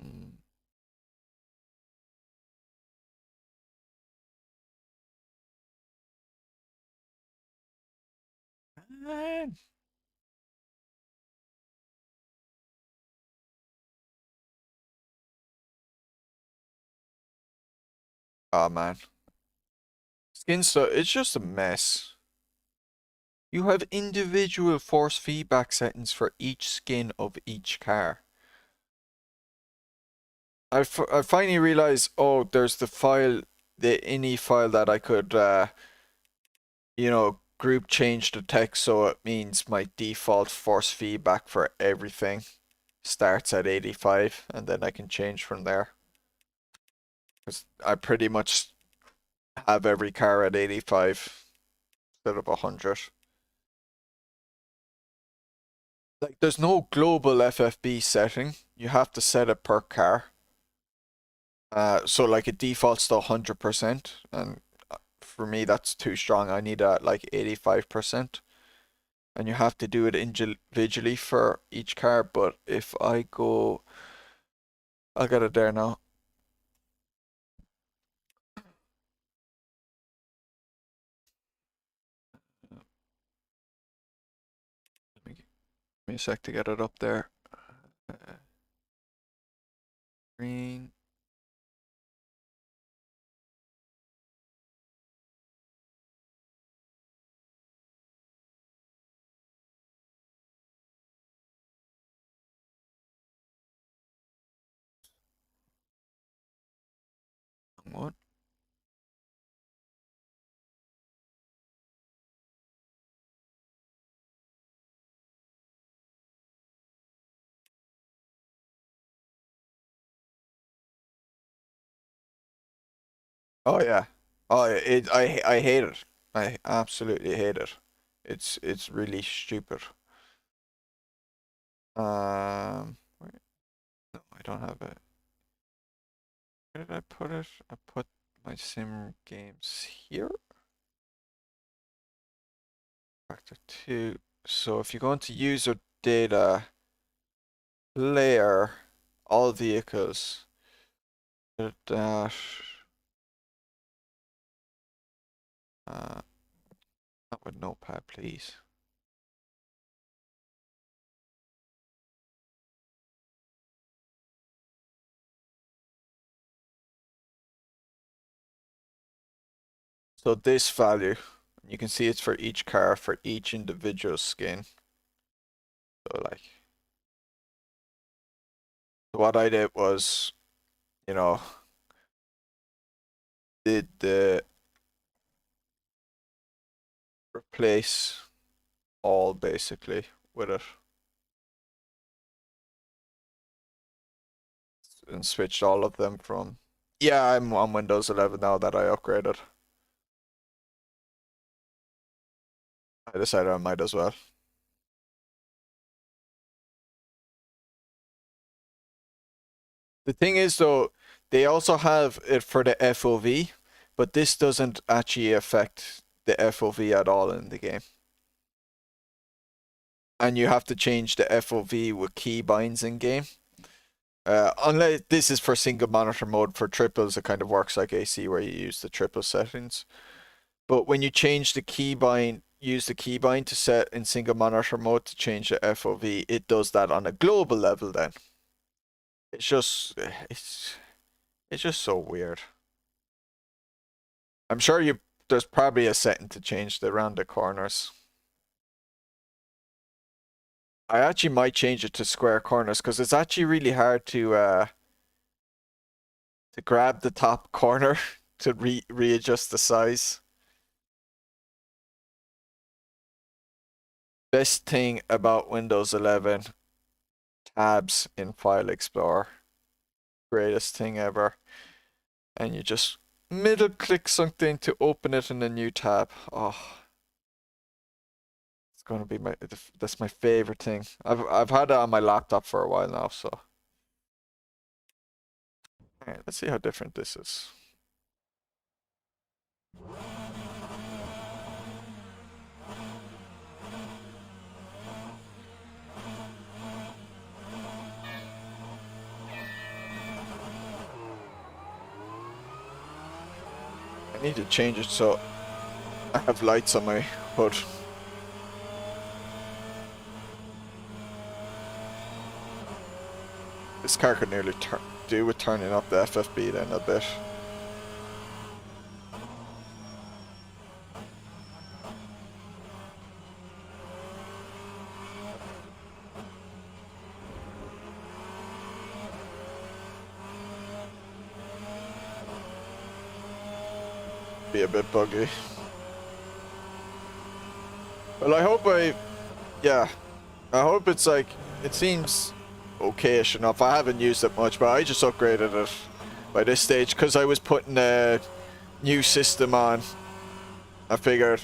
[SPEAKER 1] mm. Man. Oh man. Skin stuff, it's just a mess. You have individual force feedback settings for each skin of each car. I finally realized, oh, there's the file, the ini file that I could, you know, group change the text so it means my default force feedback for everything starts at 85 and then I can change from there. Because I pretty much have every car at 85 instead of 100. Like, there's no global FFB setting. You have to set it per car. So like it defaults to 100%, and for me that's too strong. I need like 85%, and you have to do it individually for each car. But if I go, I'll get it there now. Give me a sec to get it up there. Green. What? Oh yeah. Oh, I hate it. I absolutely hate it. It's really stupid. Wait, no, I don't have it. Where did I put it? I put my sim games here. Factor 2. So if you go into user data, layer, all vehicles, dash, not with notepad, please. So this value, you can see it's for each car, for each individual skin. So like, what I did was, you know, did the replace all basically with it. And switched all of them from, yeah, I'm on Windows 11 now that I upgraded. I decided I might as well. The thing is though, they also have it for the FOV, but this doesn't actually affect the FOV at all in the game. And you have to change the FOV with keybinds in game. Unless this is for single monitor mode. For triples, it kind of works like AC where you use the triple settings. But when you change the keybind, use the keybind to set in single monitor mode to change the FOV, it does that on a global level then. It's just, it's just so weird. I'm sure there's probably a setting to change around the corners. I actually might change it to square corners because it's actually really hard to grab the top corner to readjust the size. Best thing about Windows 11, tabs in File Explorer. Greatest thing ever. And you just middle click something to open it in a new tab. Oh, it's gonna be that's my favorite thing. I've had it on my laptop for a while now, so. Alright, let's see how different this is. I need to change it so I have lights on my hood. This car could nearly do with turning up the FFB then a bit. be a bit buggy. Well, I hope yeah, I hope it's like, it seems okay-ish enough. I haven't used it much, but I just upgraded it by this stage because I was putting a new system on. I figured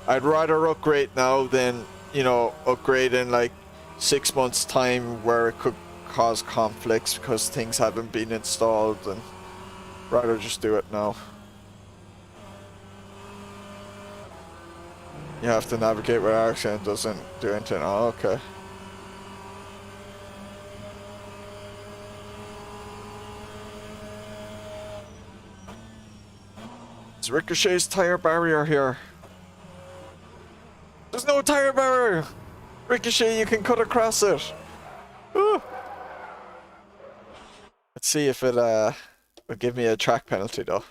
[SPEAKER 1] I'd rather upgrade now than, you know, upgrade in like 6 months time where it could cause conflicts because things haven't been installed, and rather just do it now. You have to navigate where Ascent doesn't do anything. Oh, okay. It's Ricochet's tire barrier here. There's no tire barrier! Ricochet, you can cut across it. Ooh. Let's see if it will give me a track penalty though.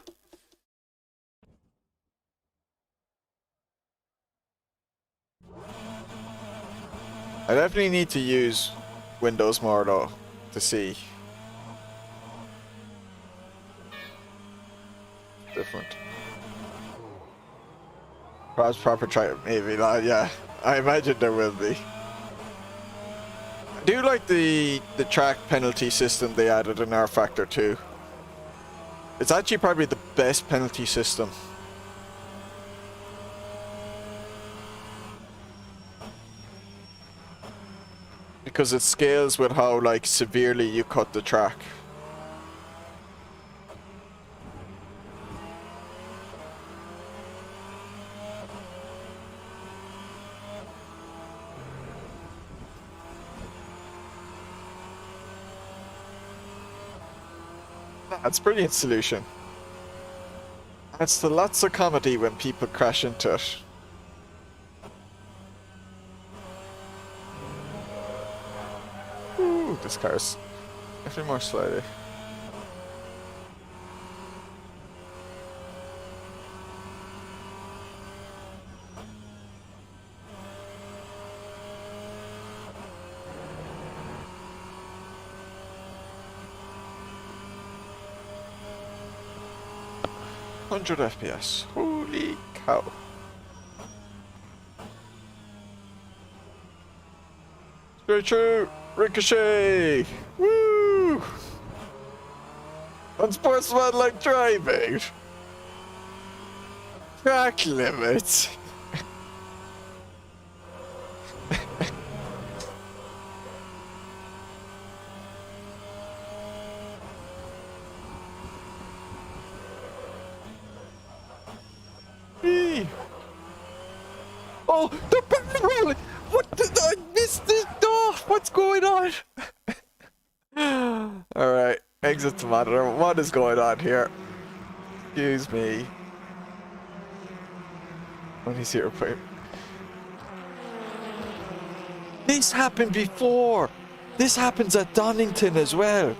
[SPEAKER 1] I definitely need to use Windows more though to see. Different. Perhaps proper track, maybe not. Yeah, I imagine there will be. I do like the track penalty system they added in R Factor 2. It's actually probably the best penalty system. Because it scales with how like severely you cut the track. That's a brilliant solution. Adds to lots of comedy when people crash into it. Ooh, this car's definitely more slidey. Hundred FPS. Holy cow. It's very true. Ricochet. Woo! Unsportsmanlike driving. Track limits. Oh, the barrel! What did I miss this? Oh, what's going on? Alright, exit to monitor. What is going on here? Excuse me. When he's here, wait. This happened before! This happens at Donington as well.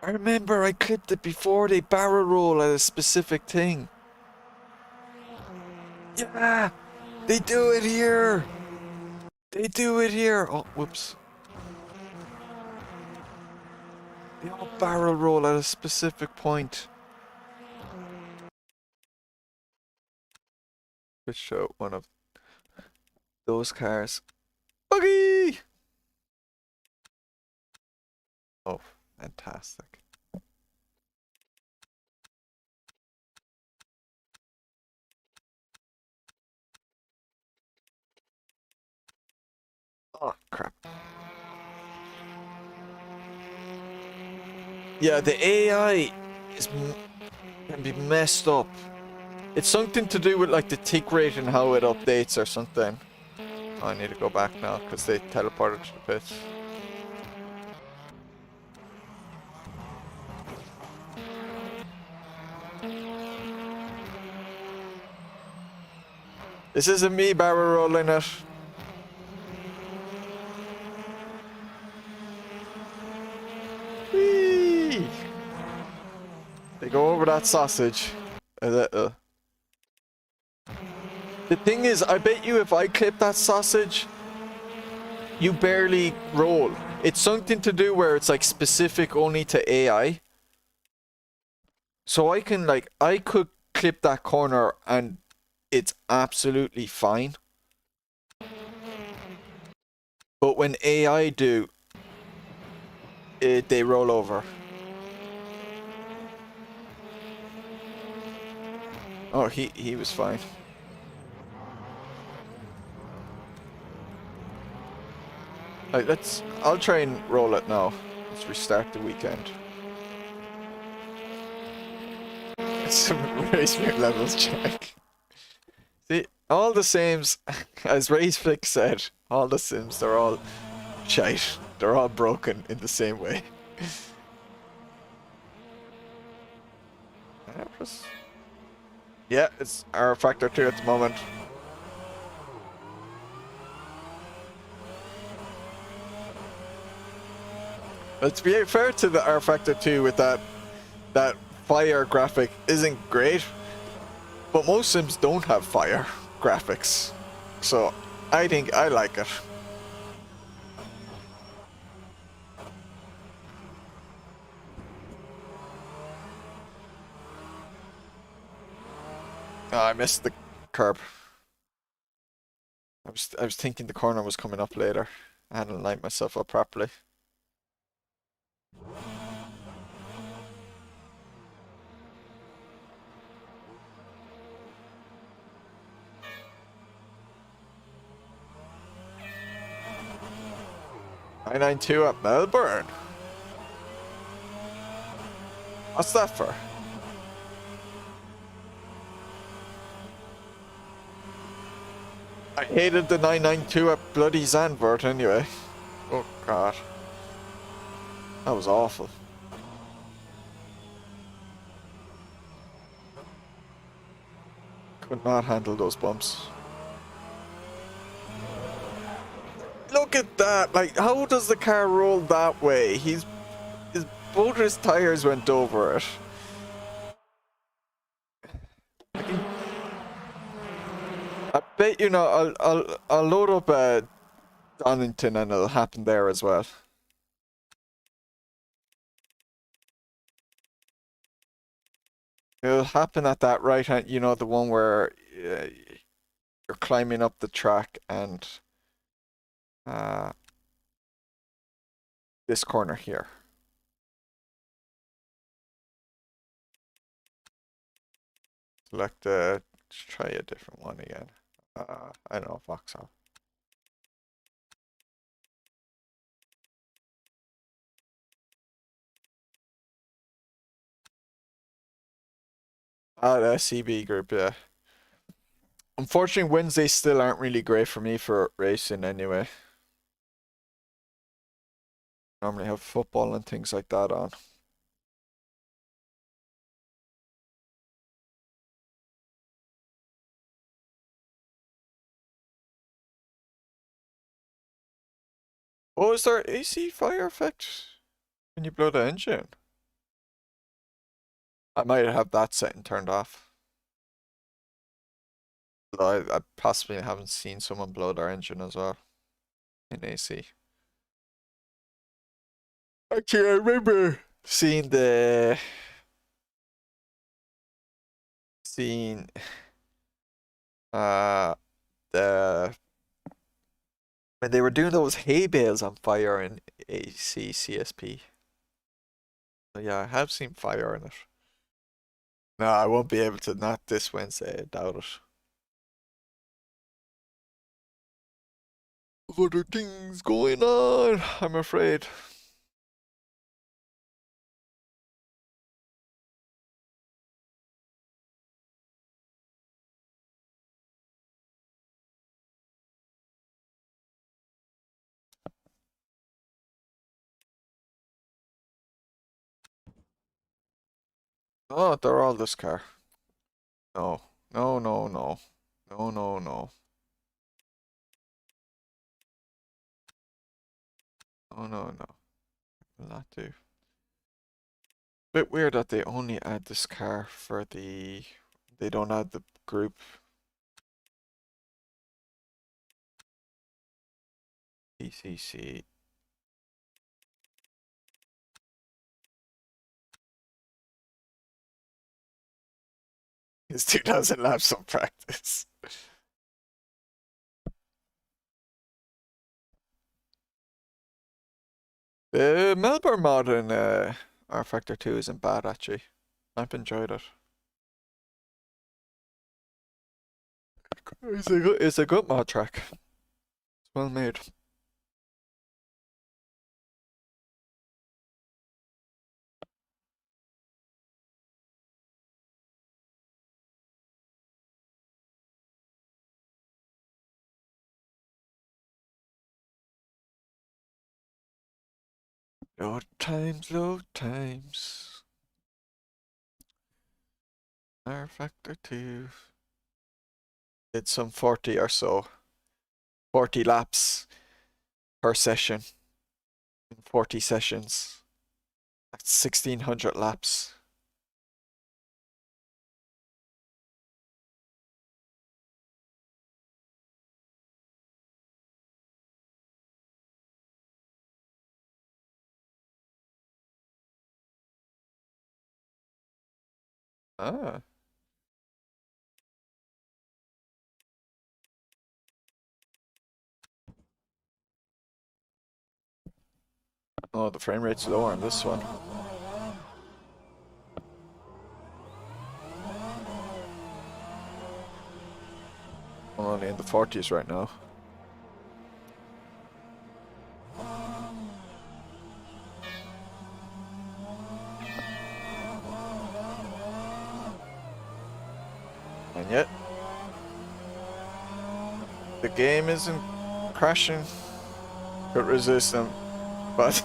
[SPEAKER 1] I remember I clipped it before they barrel roll at a specific thing. Yeah! They do it here! They do it here! Oh, whoops. They all barrel roll at a specific point. Let's show one of those cars. Buggy! Oh, fantastic. Oh, crap. Yeah, the AI can be messed up. It's something to do with like the tick rate and how it updates or something. Oh, I need to go back now because they teleported to the pits. This isn't me barrel rolling it. Whee! They go over that sausage. The thing is, I bet you if I clip that sausage, you barely roll. It's something to do where it's like specific only to AI. So I can like, I could clip that corner and it's absolutely fine. But when AI do, they roll over. Oh, he was fine. Like, I'll try and roll it now. Let's restart the weekend. It's a race move levels check. See, all the sims, as Raceflick said, all the sims, they're all shite. They're all broken in the same way. Yeah, it's our factor 2 at the moment. But to be fair to the R Factor 2 with that fire graphic isn't great, but most sims don't have fire graphics, so I think I like it. Oh, I missed the curb. I was thinking the corner was coming up later. I hadn't lined myself up properly. I-92 at Melbourne. What's that for? I hated the 992 at bloody Zandvoort anyway. Oh god. That was awful. Could not handle those bumps. Look at that! Like, how does the car roll that way? Both his tires went over it. I bet you know I'll load up Donington and it'll happen there as well. It'll happen at that right hand, you know, the one where you're climbing up the track and this corner here. Select let's try a different one again. I don't know, Vauxhall. The CB group, yeah. Unfortunately, Wednesdays still aren't really great for me for racing anyway. Normally have football and things like that on. Oh, is there AC fire effect when you blow the engine? I might have that setting turned off. I possibly haven't seen someone blow their engine as well in AC. Actually, I remember seeing the when they were doing those hay bales on fire in AC CSP. So yeah, I have seen fire in it. No, I won't be able to, not this Wednesday, I doubt it. Other things going on, I'm afraid. Oh, they're all this car. No, no, no, no. No, no, no. Oh, no, no. Will not do. Bit weird that they only add this car for the... They don't add the group. BTCC. It's 2,000 laps on practice. The Melbourne mod in R Factor 2 isn't bad actually. I've enjoyed it. It's a good mod track. It's well made. Low times, low times. R Factor 2. Did some 40 or so. 40 laps per session. In 40 sessions. That's 1,600 laps. Ah. Oh, the frame rate's lower on this one. I'm only in the 40s right now. And yet, the game isn't crashing. Could resist them. But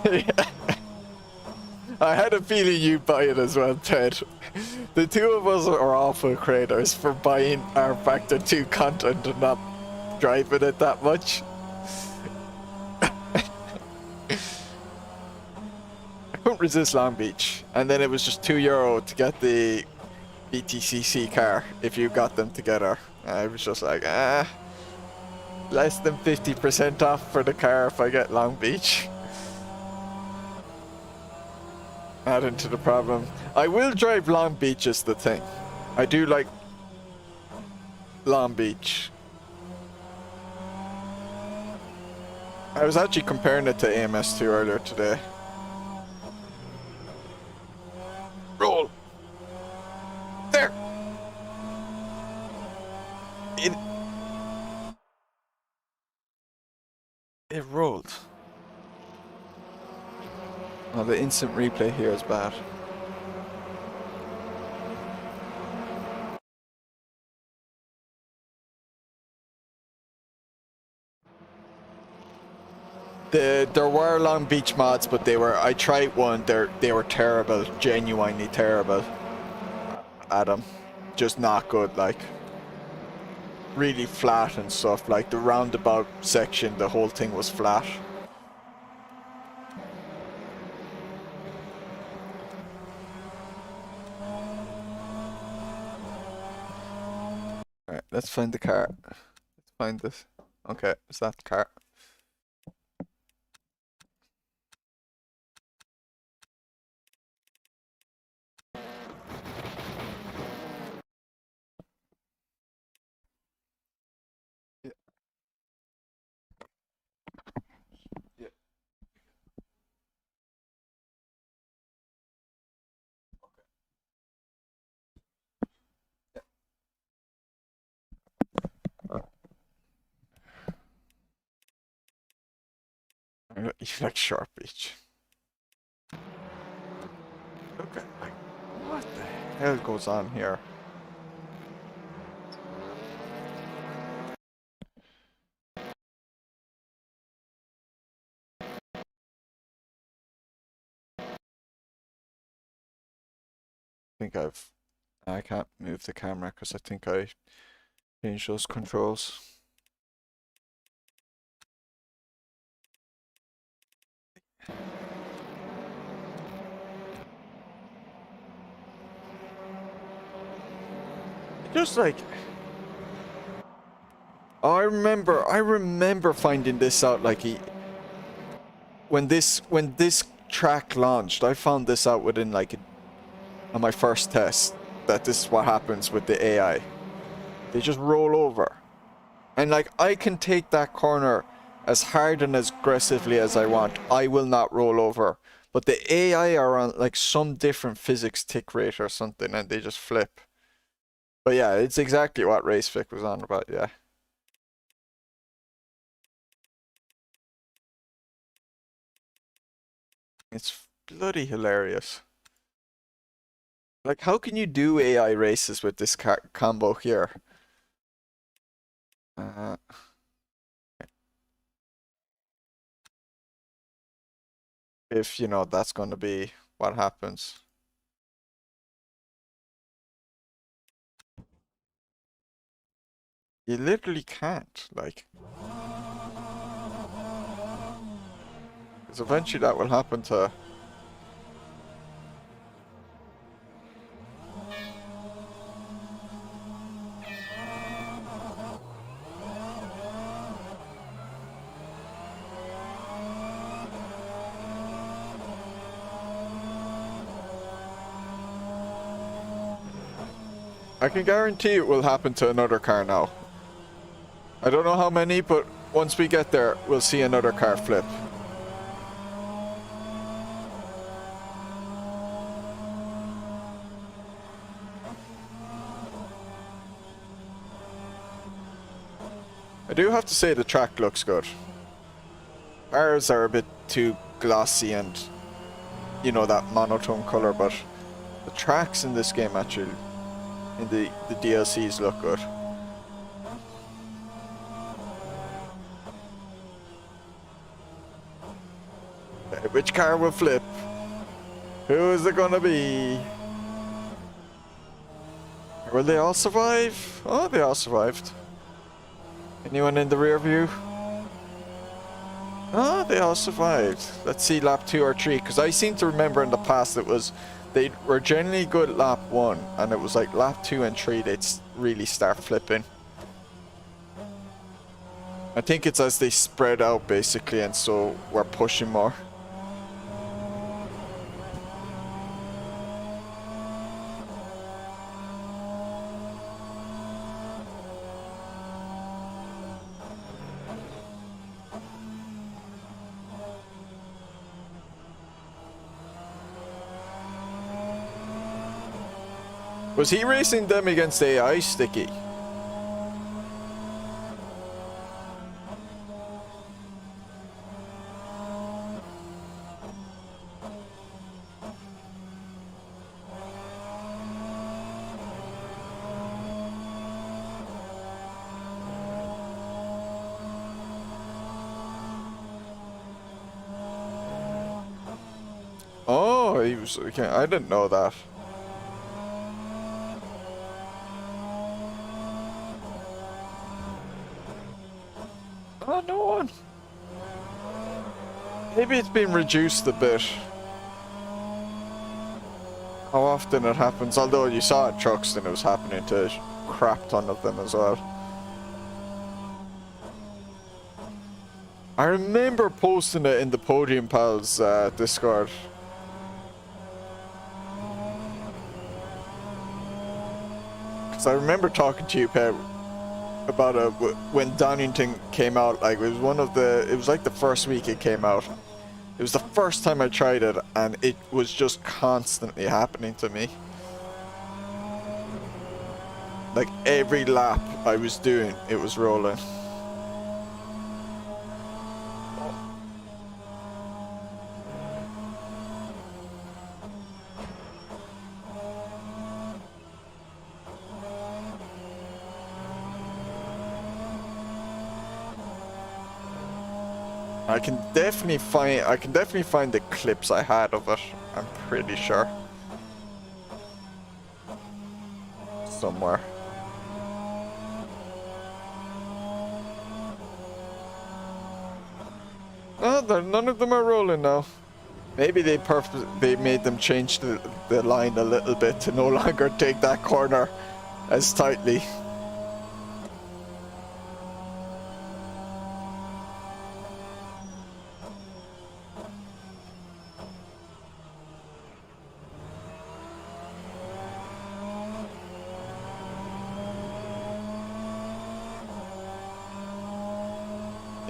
[SPEAKER 1] I had a feeling you'd buy it as well, Ted. The two of us are awful creators for buying our Factor 2 content and not driving it that much. I couldn't resist Long Beach. And then it was just €2 to get the BTCC car if you got them together. I was just like, less than 50% off for the car if I get Long Beach. Adding to the problem. I will drive Long Beach is the thing. I do like Long Beach. I was actually comparing it to AMS2 earlier today. Roll! There! It rolled. Oh, the instant replay here is bad. There were Long Beach mods, but I tried one, they were terrible, genuinely terrible. Adam, just not good, like. Really flat and stuff, like the roundabout section, the whole thing was flat. Alright, let's find the car. Let's find this. Okay, is that the car? Yeah. Yeah. You like Sharp Beach. Look at, like, what the hell goes on here? I can't move the camera because I think I changed those controls. Just like, I remember finding this out like when this track launched. I found this out within like on my first test that this is what happens with the AI. They just roll over. And like, I can take that corner as hard and as aggressively as I want. I will not roll over. But the AI are on like some different physics tick rate or something, and they just flip. But yeah, it's exactly what RaceFic was on about, yeah. It's bloody hilarious. Like, how can you do AI races with this combo here? If, you know, that's going to be what happens. You literally can't, like. Because eventually that will happen to... I can guarantee it will happen to another car now. I don't know how many, but once we get there, we'll see another car flip. I do have to say the track looks good. Ours are a bit too glossy and, you know, that monotone color, but the tracks in this game actually, in the DLCs, look good. Okay, which car will flip? Who is it gonna be? Will they all survive? Oh, they all survived. Anyone in the rear view? Oh, they all survived. Let's see lap 2 or 3, because I seem to remember in the past it was, they were generally good at lap 1, and it was like lap 2 and 3 they'd really start flipping. I think it's as they spread out basically, and so we're pushing more. Was he racing them against AI, Sticky? Oh, he was. Okay, I didn't know that. Oh, no one. Maybe it's been reduced a bit. How often it happens. Although you saw at trucks and it was happening to a crap ton of them as well. I remember posting it in the Podium Pals Discord. Because I remember talking to you, Pep, about it when Donington came out. Like, it was one of the, it was like the first week it came out. It was the first time I tried it, and it was just constantly happening to me. Like, every lap I was doing, it was rolling. I can definitely find the clips I had of it. I'm pretty sure. Somewhere. Oh, none of them are rolling now. Maybe they made them change the line a little bit to no longer take that corner as tightly.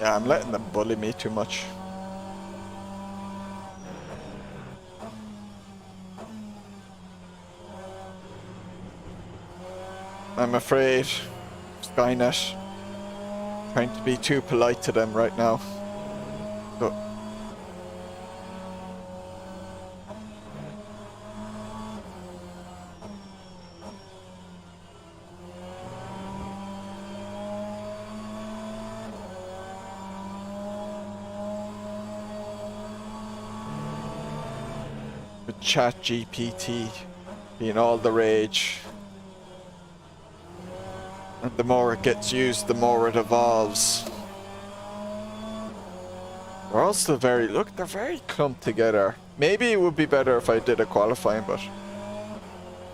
[SPEAKER 1] Yeah, I'm letting them bully me too much. I'm afraid Skynet trying to be too polite to them right now. So, with ChatGPT being all the rage. And the more it gets used, the more it evolves. They're all still very... Look, they're very clumped together. Maybe it would be better if I did a qualifying, but...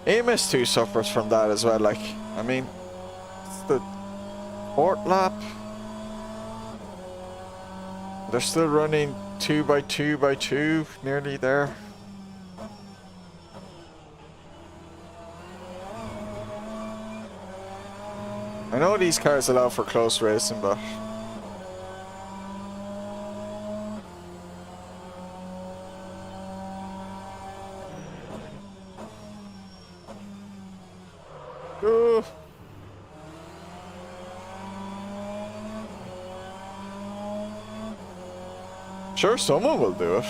[SPEAKER 1] AMS2 suffers from that as well, like... I mean... It's the... fourth lap. They're still running 2 by 2 by 2, nearly there. I know these cars allow for close racing, but... Ooh. Sure, someone will do it.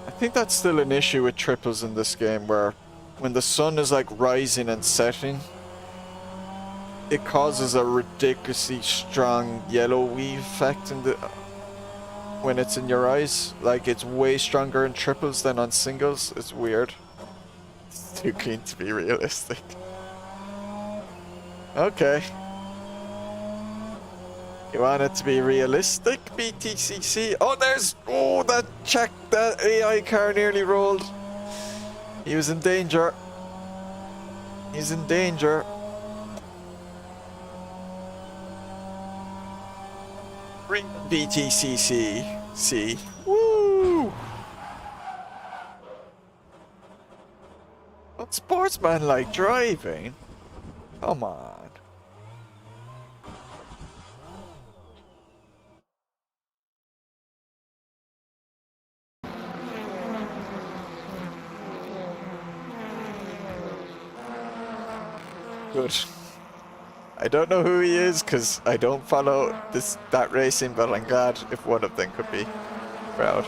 [SPEAKER 1] I think that's still an issue with triples in this game, where when the sun is like rising and setting, it causes a ridiculously strong yellowy effect in the when it's in your eyes. Like, it's way stronger in triples than on singles. It's weird. It's too clean to be realistic. Okay. You want it to be realistic, BTCC? Oh, there's... Oh, that AI car nearly rolled. He was in danger. He's in danger. BTCC. See. Woo! What sportsman like driving? Come on. Good. I don't know who he is because I don't follow that racing, but I'm glad if one of them could be proud.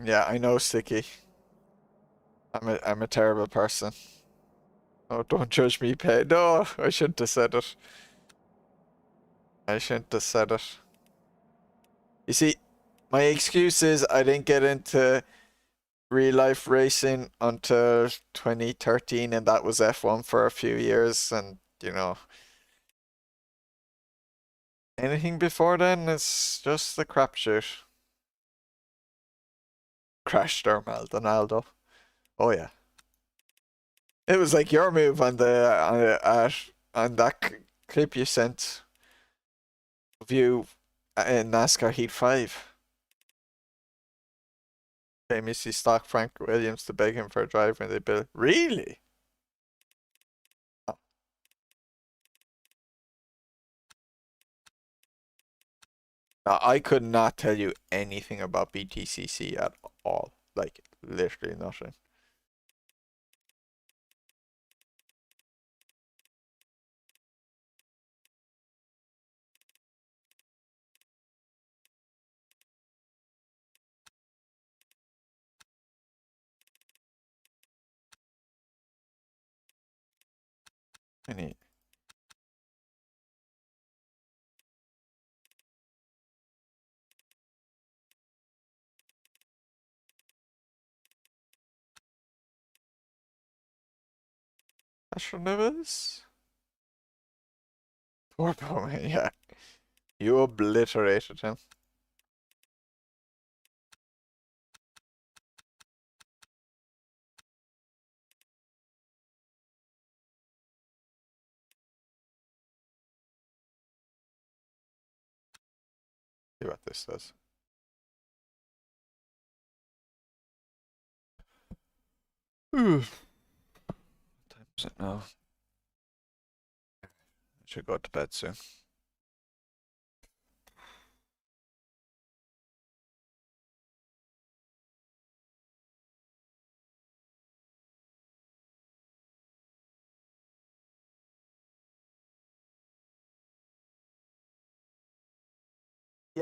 [SPEAKER 1] Yeah, I know, Sticky. I'm a terrible person. Oh, don't judge me, Pay. No, I shouldn't have said it. I shouldn't have said it. You see, my excuse is I didn't get into real life racing until 2013, and that was F1 for a few years, and you know, anything before then is just a crapshoot. Crash there, Maldonado. Oh yeah. It was like your move on on that clip you sent of you in NASCAR Heat 5. Famously stalked Frank Williams to beg him for a drive when they built. Really? Oh. Now, I could not tell you anything about BTCC at all. Like, literally nothing. Any. Astronevers? Poor Bowman, yeah. You obliterated him. this does. What time is it now? I should go to bed soon.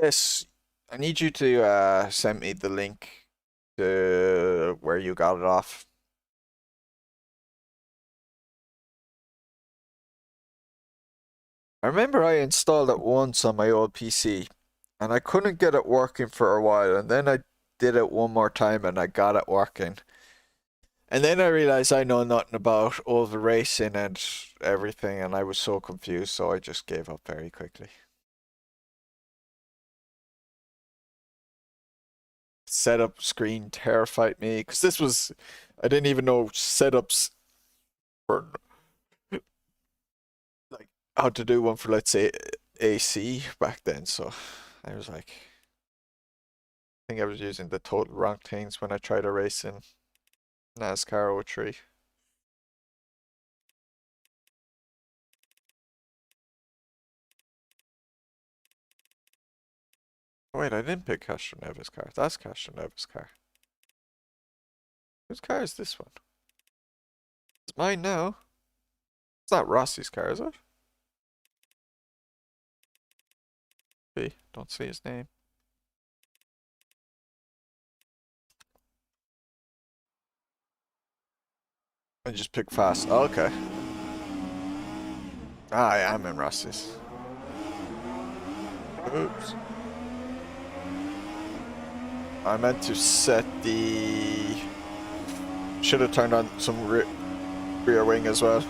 [SPEAKER 1] Yes, I need you to send me the link to where you got it off. I remember I installed it once on my old PC and I couldn't get it working for a while, and then I did it one more time and I got it working. And then I realized I know nothing about oval racing and everything, and I was so confused, so I just gave up very quickly. Setup screen terrified me because this was, I didn't even know setups for like how to do one for, let's say, AC back then. So I was like, I think I was using the total wrong things when I tried a race in NASCAR 03. Wait, I didn't pick Castroneva's car. That's Castroneva's car. Whose car is this one? It's mine now. It's not Rossi's car, is it? See, don't see his name. I just pick fast. Oh, okay. Ah, I am in Rossi's. Oops. I meant to set the... Should have turned on some rear wing as well.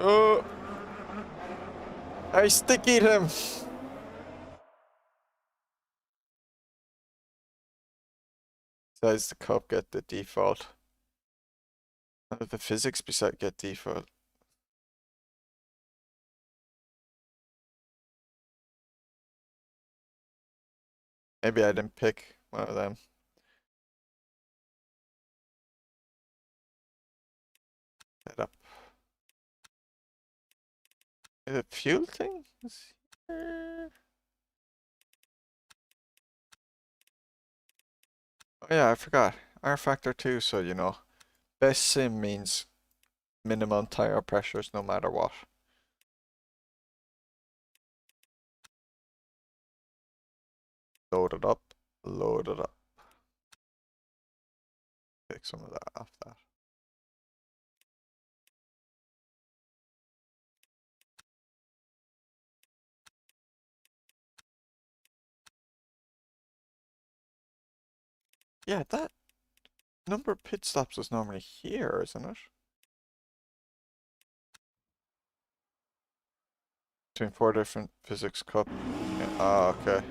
[SPEAKER 1] Oh! I stickied him! Besides the cup get the default. How did the physics beside get default? Maybe I didn't pick one of them. Set up. Is it fuel thing? Oh yeah, I forgot. R factor 2, so you know. Best sim means minimum tire pressures no matter what. Load it up, load it up. Take some of that off that. Yeah, that number of pit stops is normally here, isn't it? Between 4 different physics cup. Yeah. Oh, okay.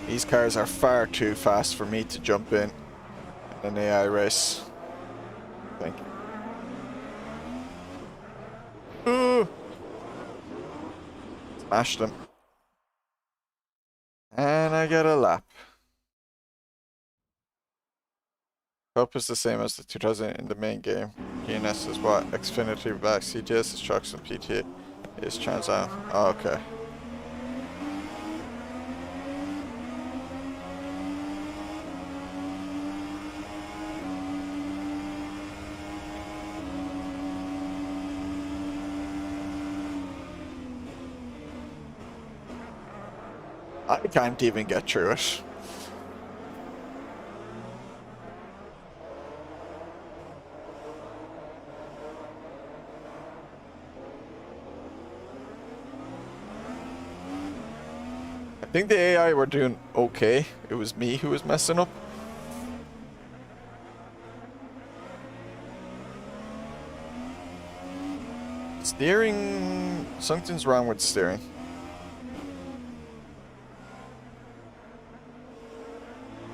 [SPEAKER 1] These cars are far too fast for me to jump in an AI race. I think. Ooh! Smashed them. And I get a lap. Cup is the same as the 2000 in the main game. PNS is what? Xfinity back, CGS is trucks, and PTA is Trans Am. Oh, okay. I can't even get through it. I think the AI were doing okay. It was me who was messing up. Steering... Something's wrong with steering.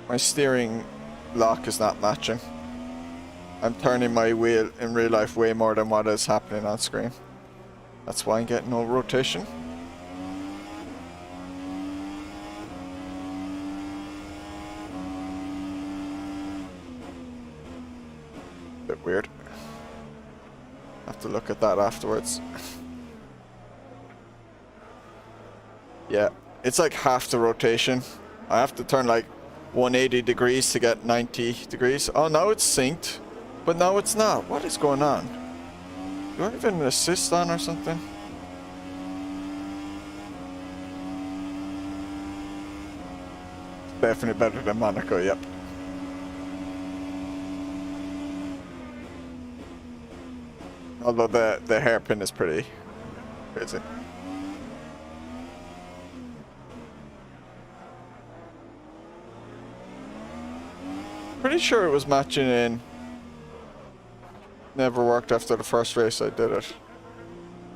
[SPEAKER 1] My steering lock is not matching. I'm turning my wheel in real life way more than what is happening on screen. That's why I'm getting no rotation. Bit weird. Have to look at that afterwards. Yeah, it's like half the rotation. I have to turn like 180 degrees to get 90 degrees. Oh, now it's synced, but now it's not. What is going on? Do I have an assist on or something? Definitely better than Monaco, yep. Although the hairpin is pretty crazy. Pretty sure it was matching in. Never worked after the first race I did it.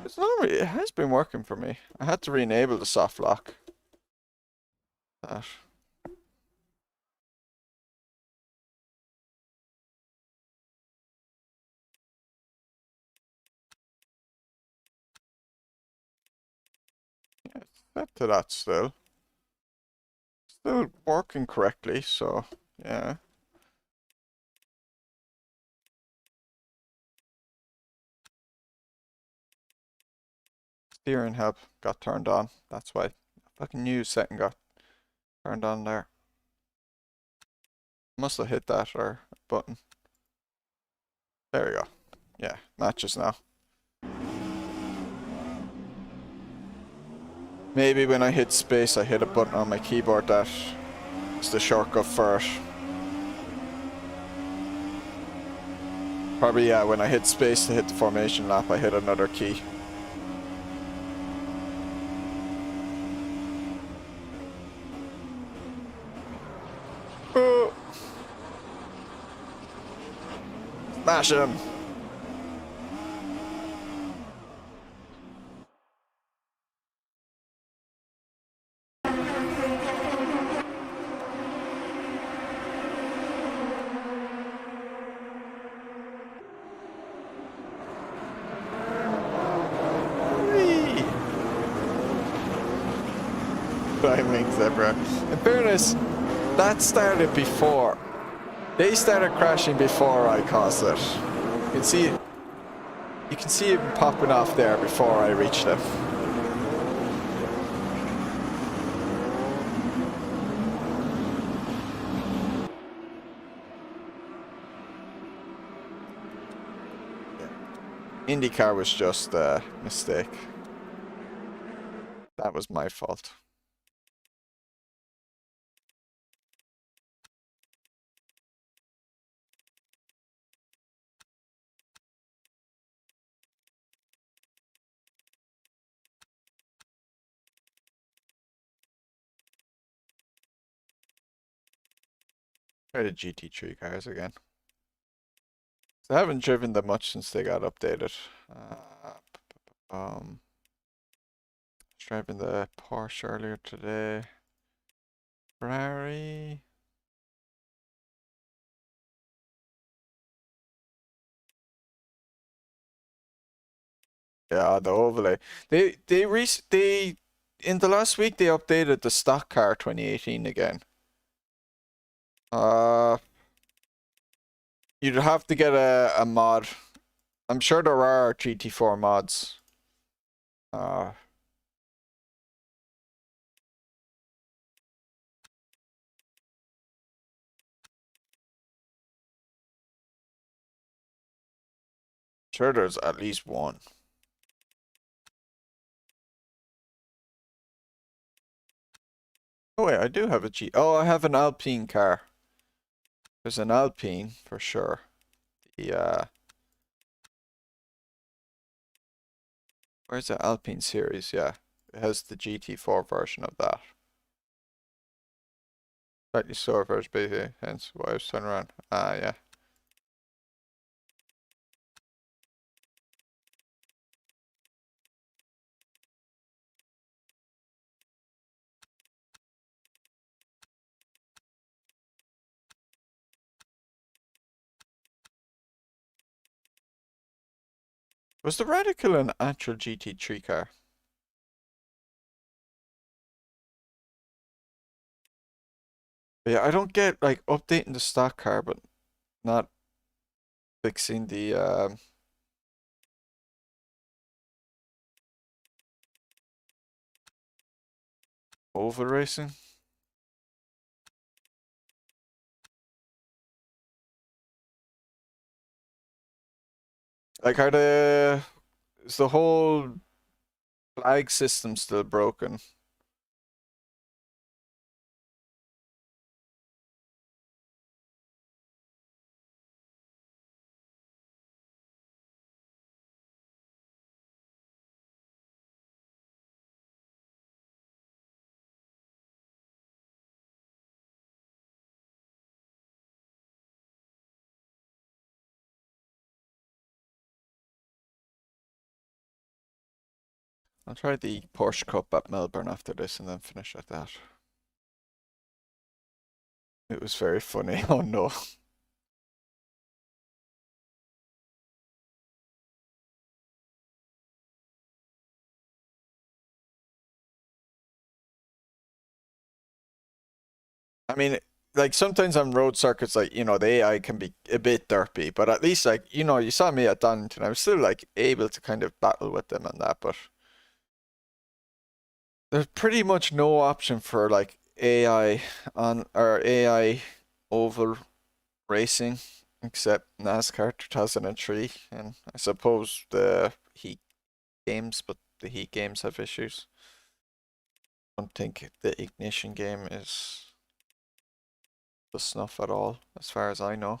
[SPEAKER 1] It's normally, it has been working for me. I had to re-enable the soft lock. That. Yeah, it's set to that still. Still working correctly, so yeah. Steering help got turned on. That's why fucking new setting got turned on there. Must have hit that or button. There we go. Yeah, matches now. Maybe when I hit space I hit a button on my keyboard that is the shortcut for it. Probably yeah, when I hit space to hit the formation lap I hit another key. Oh. Smash him! Whee! Climbing zebra. In fairness, that started before. They started crashing before I caused it. You can see it. You can see it popping off there before I reached them. IndyCar was just a mistake. That was my fault. Try the GT3 cars again. I haven't driven them much since they got updated. Was driving the Porsche earlier today. Ferrari. Yeah, the overlay. They in the last week they updated the stock car 2018 again. You'd have to get a mod. I'm sure there are GT4 mods. Sure there's at least one. Oh wait, I do have a G. Oh, I have an Alpine car. There's an Alpine for sure. The where's the Alpine series? Yeah, it has the GT4 version of that. Slightly slower version, basically. Hence why I was turning around. Ah, yeah. Was the Radical an actual GT3 car? But yeah, I don't get like updating the stock car, but not fixing the oval racing. Like, is the whole flag system still broken? I'll try the Porsche Cup at Melbourne after this and then finish at that. It was very funny. Oh no. I mean, like sometimes on road circuits, like, you know, the AI can be a bit derpy, but at least, like, you know, you saw me at Donington, I was still like able to kind of battle with them and that, but there's pretty much no option for like AI on or AI oval racing except NASCAR 2003 and I suppose the Heat games, but the Heat games have issues. I don't think the Ignition game is the snuff at all, as far as I know.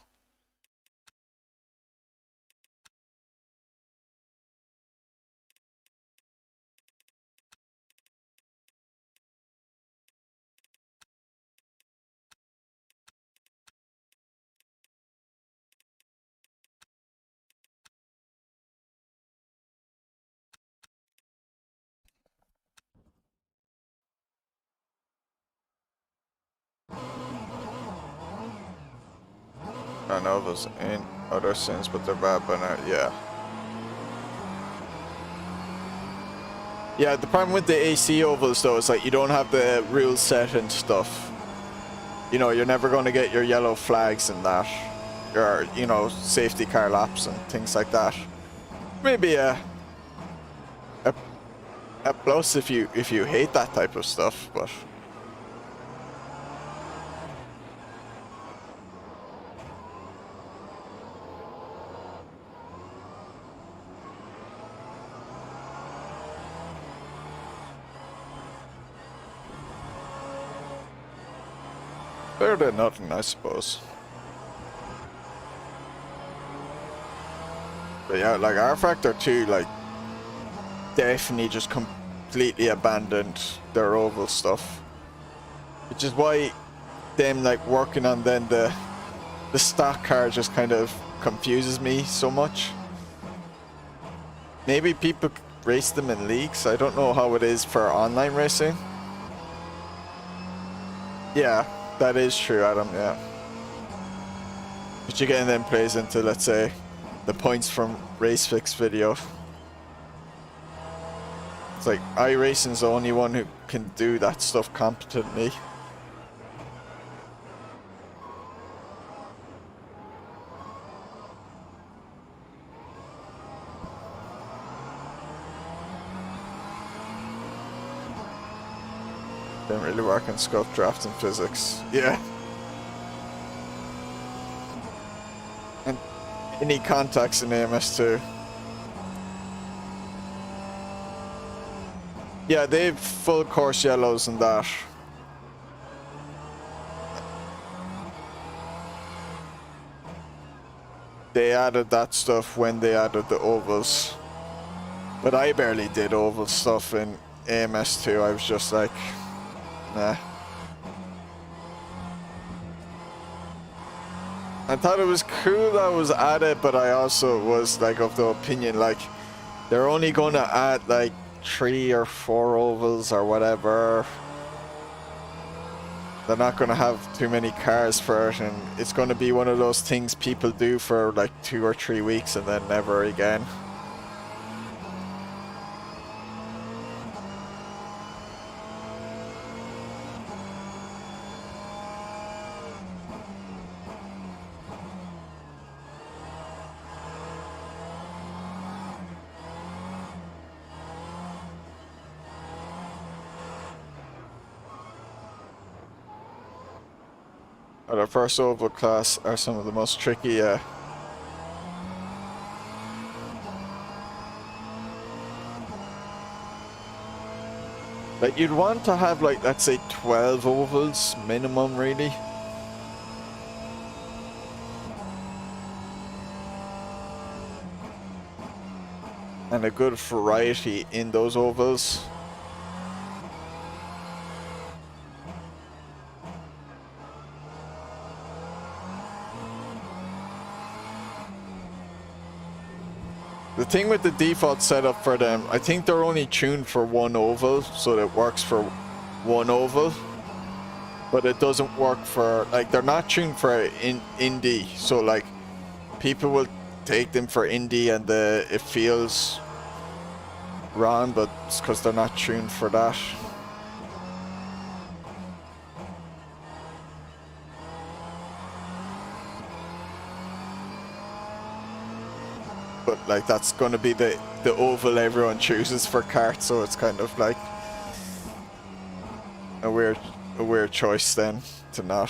[SPEAKER 1] I know those ain't other sins, but they're bad, but yeah. Yeah, the problem with the AC ovals though is like you don't have the rules set and stuff. You know, you're never going to get your yellow flags and that. Your, you know, safety car laps and things like that. Maybe a plus if you hate that type of stuff, but better than nothing, I suppose. But yeah, like R Factor 2, like, definitely just completely abandoned their oval stuff. Which is why them, like, working on then the stock car just kind of confuses me so much. Maybe people race them in leagues. I don't know how it is for online racing. Yeah. That is true, Adam, yeah. But again then plays into, let's say, the points from RaceFix video. It's like, iRacing's the only one who can do that stuff competently. Didn't really work in scope draft and physics. Yeah. And any contacts in AMS2. Yeah, they've full course yellows and that. They added that stuff when they added the ovals. But I barely did oval stuff in AMS2. I was just like, nah. I thought it was cool that was added, but I also was like of the opinion like they're only gonna add like 3 or 4 ovals or whatever. They're not gonna have too many cars for it, and it's gonna be one of those things people do for like 2 or 3 weeks and then never again. But our first oval class are some of the most tricky. Like you'd want to have like, let's say 12 ovals minimum really. And a good variety in those ovals. The thing with the default setup for them, I think they're only tuned for one oval, so that it works for one oval. But it doesn't work for, like, they're not tuned for Indy, so like, people will take them for Indy and it feels wrong, but it's because they're not tuned for that. But like that's going to be the oval everyone chooses for kart, so it's kind of like a weird choice then to not.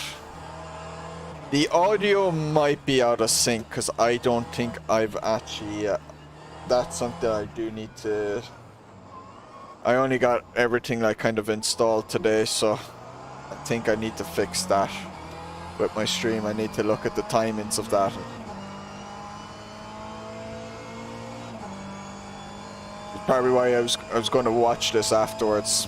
[SPEAKER 1] The audio might be out of sync because I don't think I've actually. That's something I do need to. I only got everything like kind of installed today, so I think I need to fix that with my stream. I need to look at the timings of that. Probably why I was going to watch this afterwards.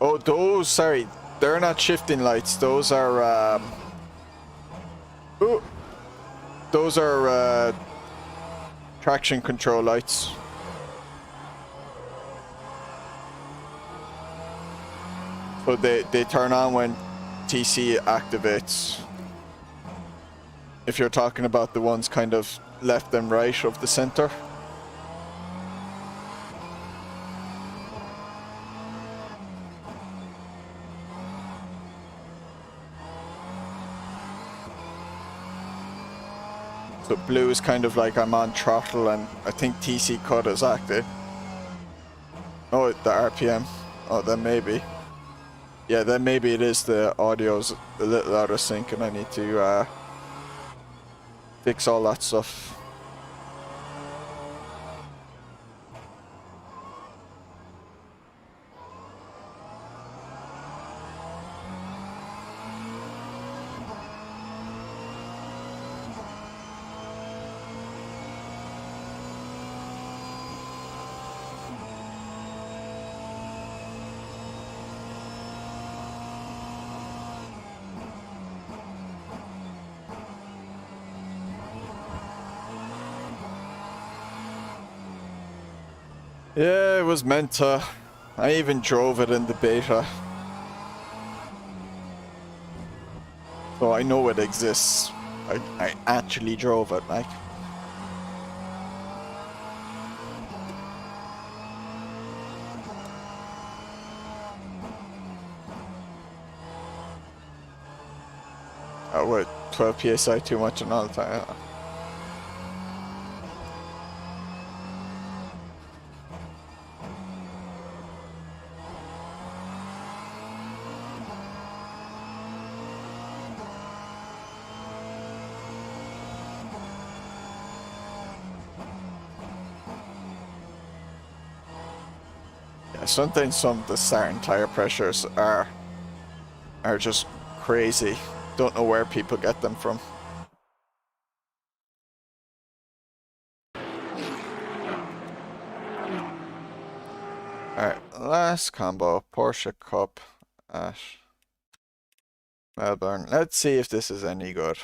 [SPEAKER 1] Oh, those, sorry, they're not shifting lights. Those are traction control lights. So they turn on when TC activates. If you're talking about the ones kind of left and right of the center. So blue is kind of like I'm on throttle, and I think TC cut is active. Oh, the RPM. Oh, then maybe. Yeah, then maybe it is the audio's a little out of sync and I need to fix all that stuff. Yeah, it was meant to. I even drove it in the beta. So I know it exists. I actually drove it, like. Oh, what? 12 PSI too much and all the time. Sometimes some of the starting tire pressures are just crazy. Don't know where people get them from. Alright, last combo, Porsche Cup at Melbourne. Let's see if this is any good.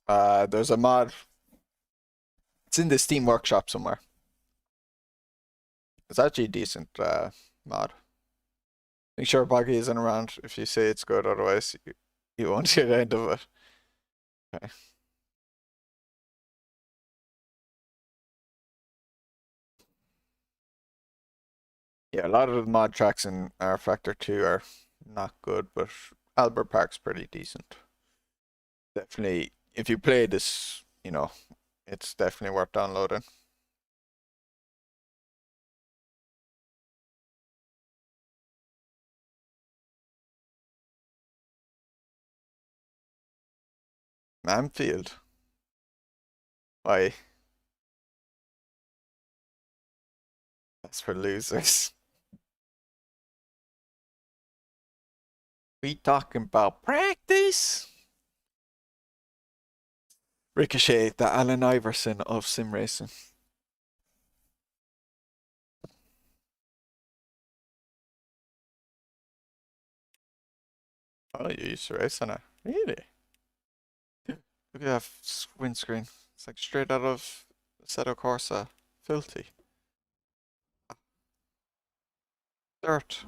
[SPEAKER 1] There's a mod. It's in the Steam Workshop somewhere. It's actually a decent mod. Make sure Boggy isn't around if you say it's good, otherwise you won't get the end of it. Okay. Yeah, a lot of the mod tracks in R Factor 2 are not good, but Albert Park's pretty decent. Definitely, if you play this, you know, it's definitely worth downloading. Manfield. Why? That's for losers. We talking about practice? Ricochet, the Allen Iverson of sim racing. Oh, you used to race on it. Really? Look at that windscreen. It's like straight out of Assetto Corsa. Filthy. Dirt.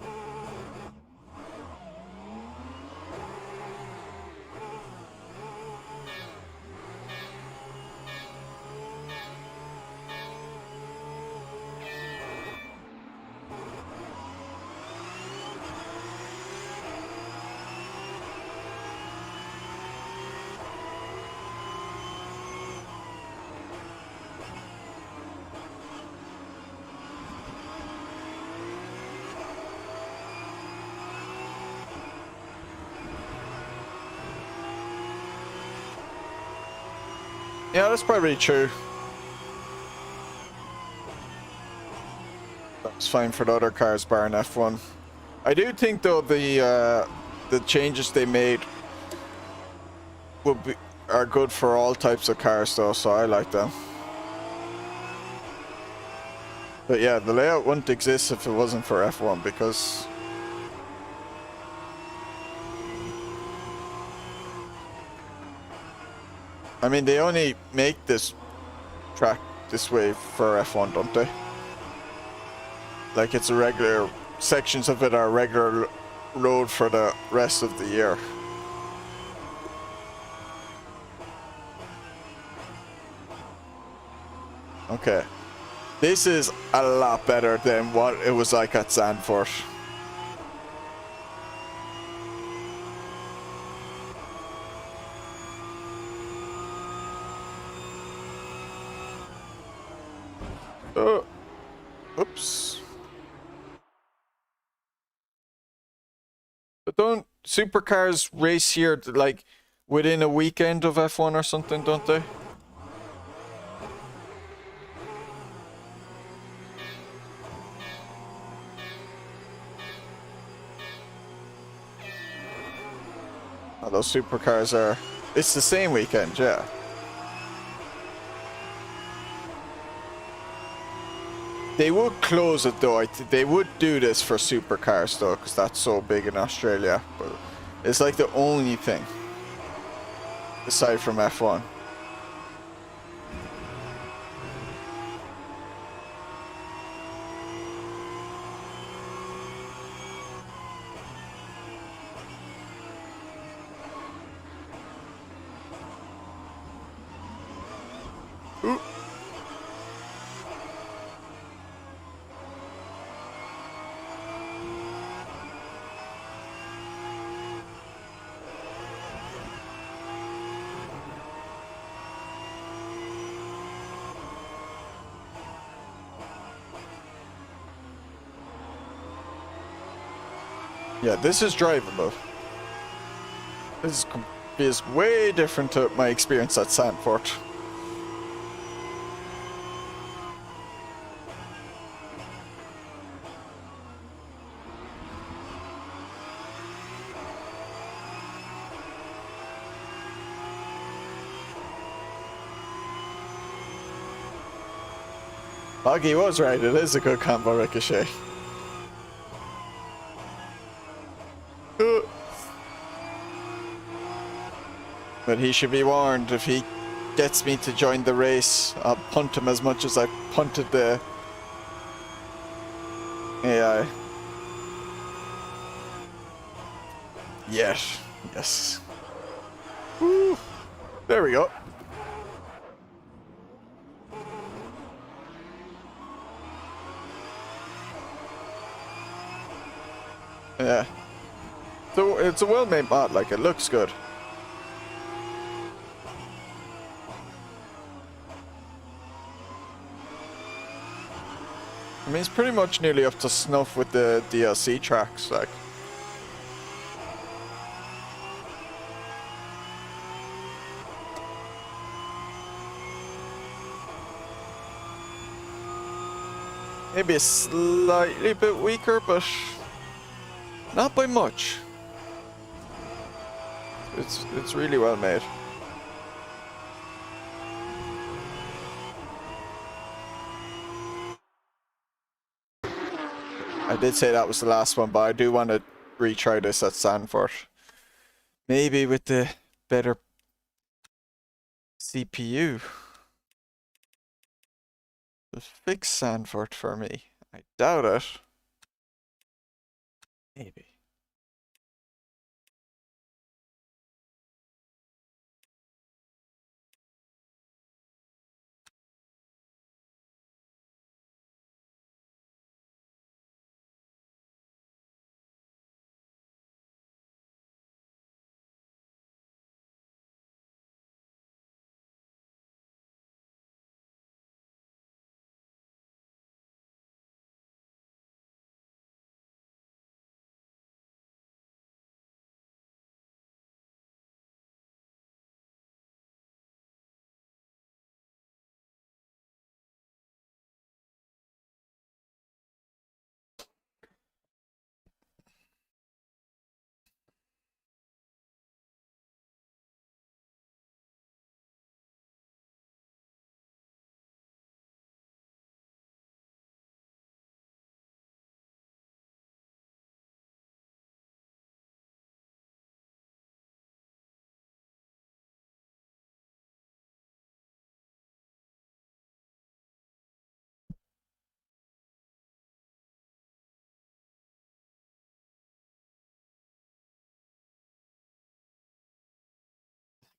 [SPEAKER 1] Yeah, that's probably true. That's fine for the other cars, bar an F1. I do think though the changes they made are good for all types of cars though, so I like them. But yeah, the layout wouldn't exist if it wasn't for F1 because I mean they only make this track this way for F1, don't they? Like it's a regular, sections of it are regular road for the rest of the year. Okay. This is a lot better than what it was like at Zandvoort. Oh. Oops. But don't supercars race here like within a weekend of F1 or something, don't they? Oh, those supercars are... It's the same weekend, yeah. They would close it though. They would do this for supercars though, because that's so big in Australia. But it's like the only thing, aside from F1. Ooh. Yeah, this is drivable. This is way different to my experience at Zandvoort. Boggy was right, it is a good combo ricochet. But he should be warned, if he gets me to join the race, I'll punt him as much as I punted the AI. Yes. Yes. Woo. There we go. Yeah. So it's a well-made mod, like, it looks good. I mean, it's pretty much nearly up to snuff with the DLC tracks, like. Maybe a slightly bit weaker, but not by much. It's really well made. I did say that was the last one, but I do want to retry this at Sanford. Maybe with the better CPU. Just fix Sanford for me. I doubt it. Maybe.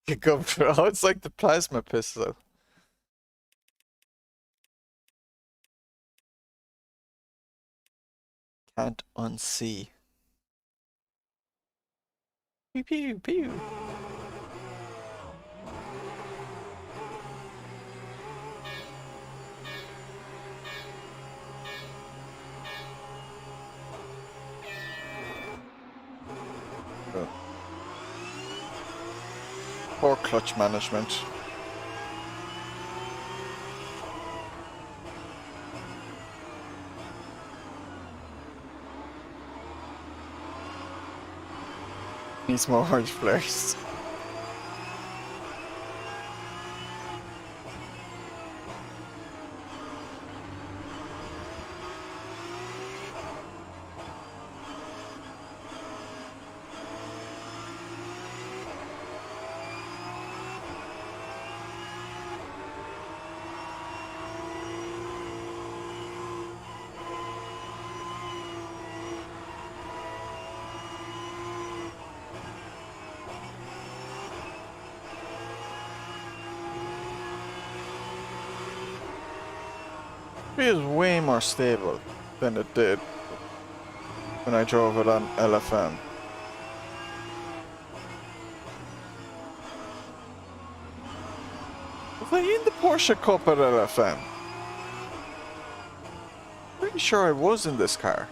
[SPEAKER 1] You go through. Oh, it's like the plasma pistol. Can't unsee. Pew pew pew. Oh. Poor clutch management. Needs more orange flares. Feels way more stable than it did when I drove it on LFM. Was I in the Porsche Cup at LFM? Pretty sure I was in this car.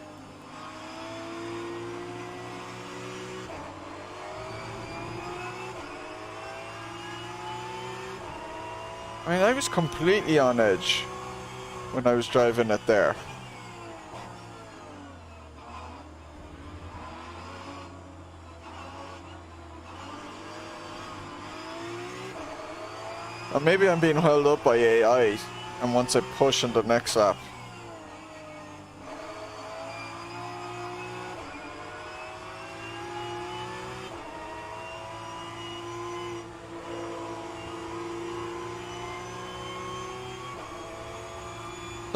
[SPEAKER 1] I mean, I was completely on edge when I was driving it there. Or maybe I'm being held up by AI, and once I push in the next lap.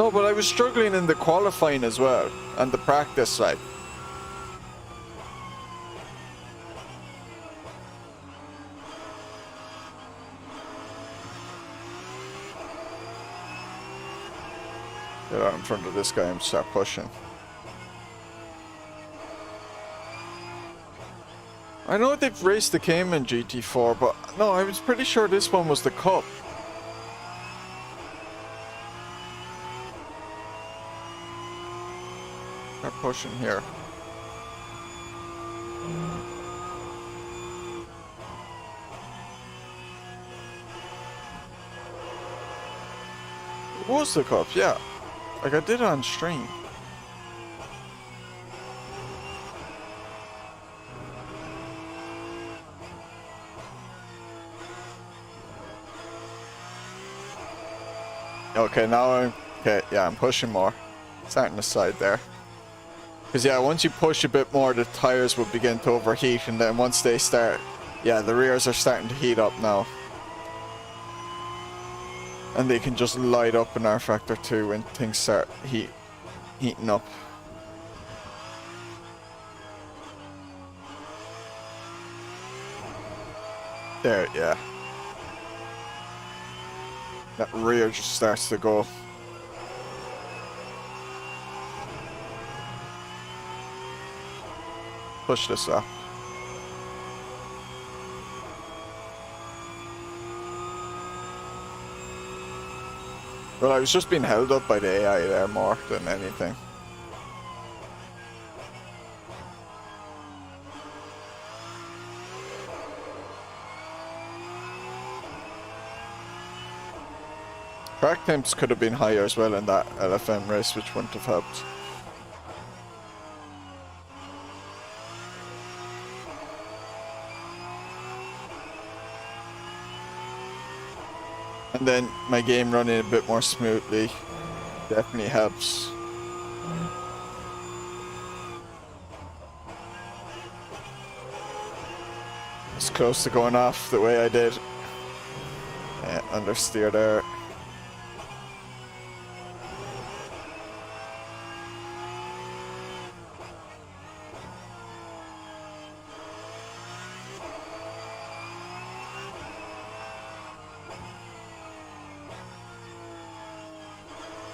[SPEAKER 1] No, but I was struggling in the qualifying as well, and the practice, like. Get out in front of this guy and start pushing. I know they've raced the Cayman GT4, but no, I was pretty sure this one was the Cup. Start pushing here. It was the Cup, yeah. Like I did it on stream. Okay, now I'm... Okay, yeah, I'm pushing more. Starting to slide there. Because, yeah, once you push a bit more, the tires will begin to overheat. And then once they start... Yeah, the rears are starting to heat up now. And they can just light up in R Factor 2 when things start heating up. There, yeah. That rear just starts to go. Push this up. Well, I was just being held up by the AI there more than anything. Track temps could have been higher as well in that LFM race, which wouldn't have helped. And then my game running a bit more smoothly definitely helps. It's close to going off the way I did. Yeah, understeer there.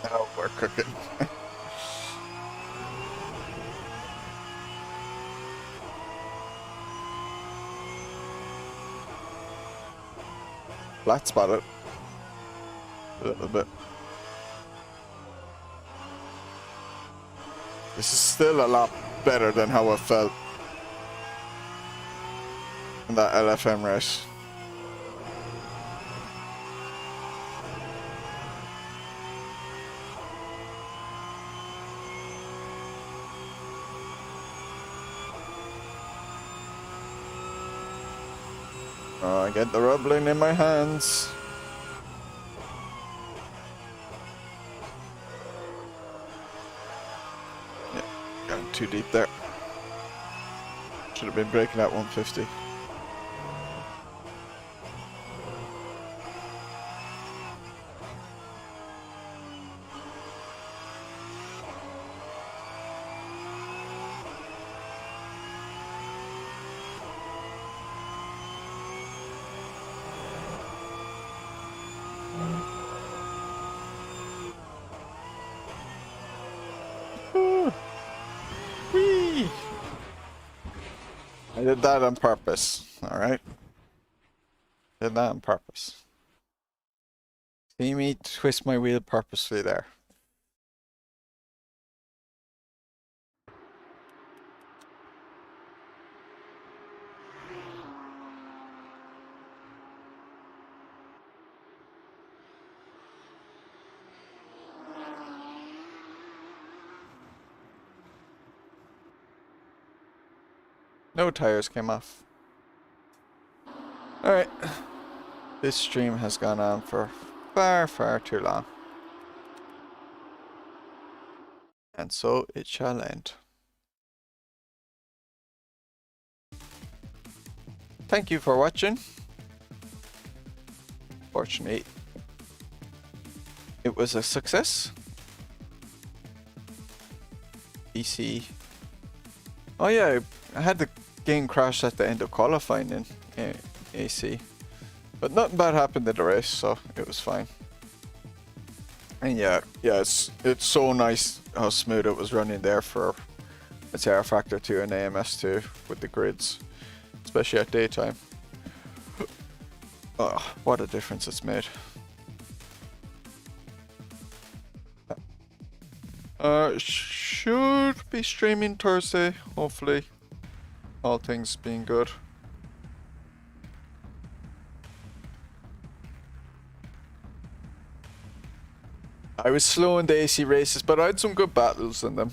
[SPEAKER 1] Oh, we're cooking. Flat spotted. A little bit. This is still a lot better than how I felt in that LFM race. Oh, I get the rumbling in my hands. Yeah, got too deep there. Should have been braking at 150. I did that on purpose, alright? Did that on purpose. See me twist my wheel purposely there. No tires came off. Alright. This stream has gone on for far, far too long. And so it shall end. Thank you for watching. Fortunately, it was a success. DC. Oh yeah, I had the game crash at the end of qualifying in AC. But nothing bad happened in the race, so it was fine. And yeah, it's so nice how smooth it was running there for its R Factor 2 and AMS 2 with the grids, especially at daytime. Oh, what a difference it's made. Should be streaming Thursday, hopefully. All things being good. I was slow in the AC races, but I had some good battles in them.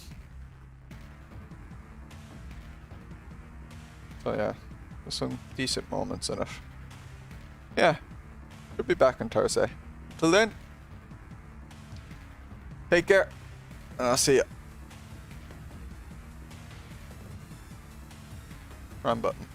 [SPEAKER 1] So yeah, there's some decent moments in it. Yeah, should be back on Thursday. Till then, take care, and I'll see ya. Run button.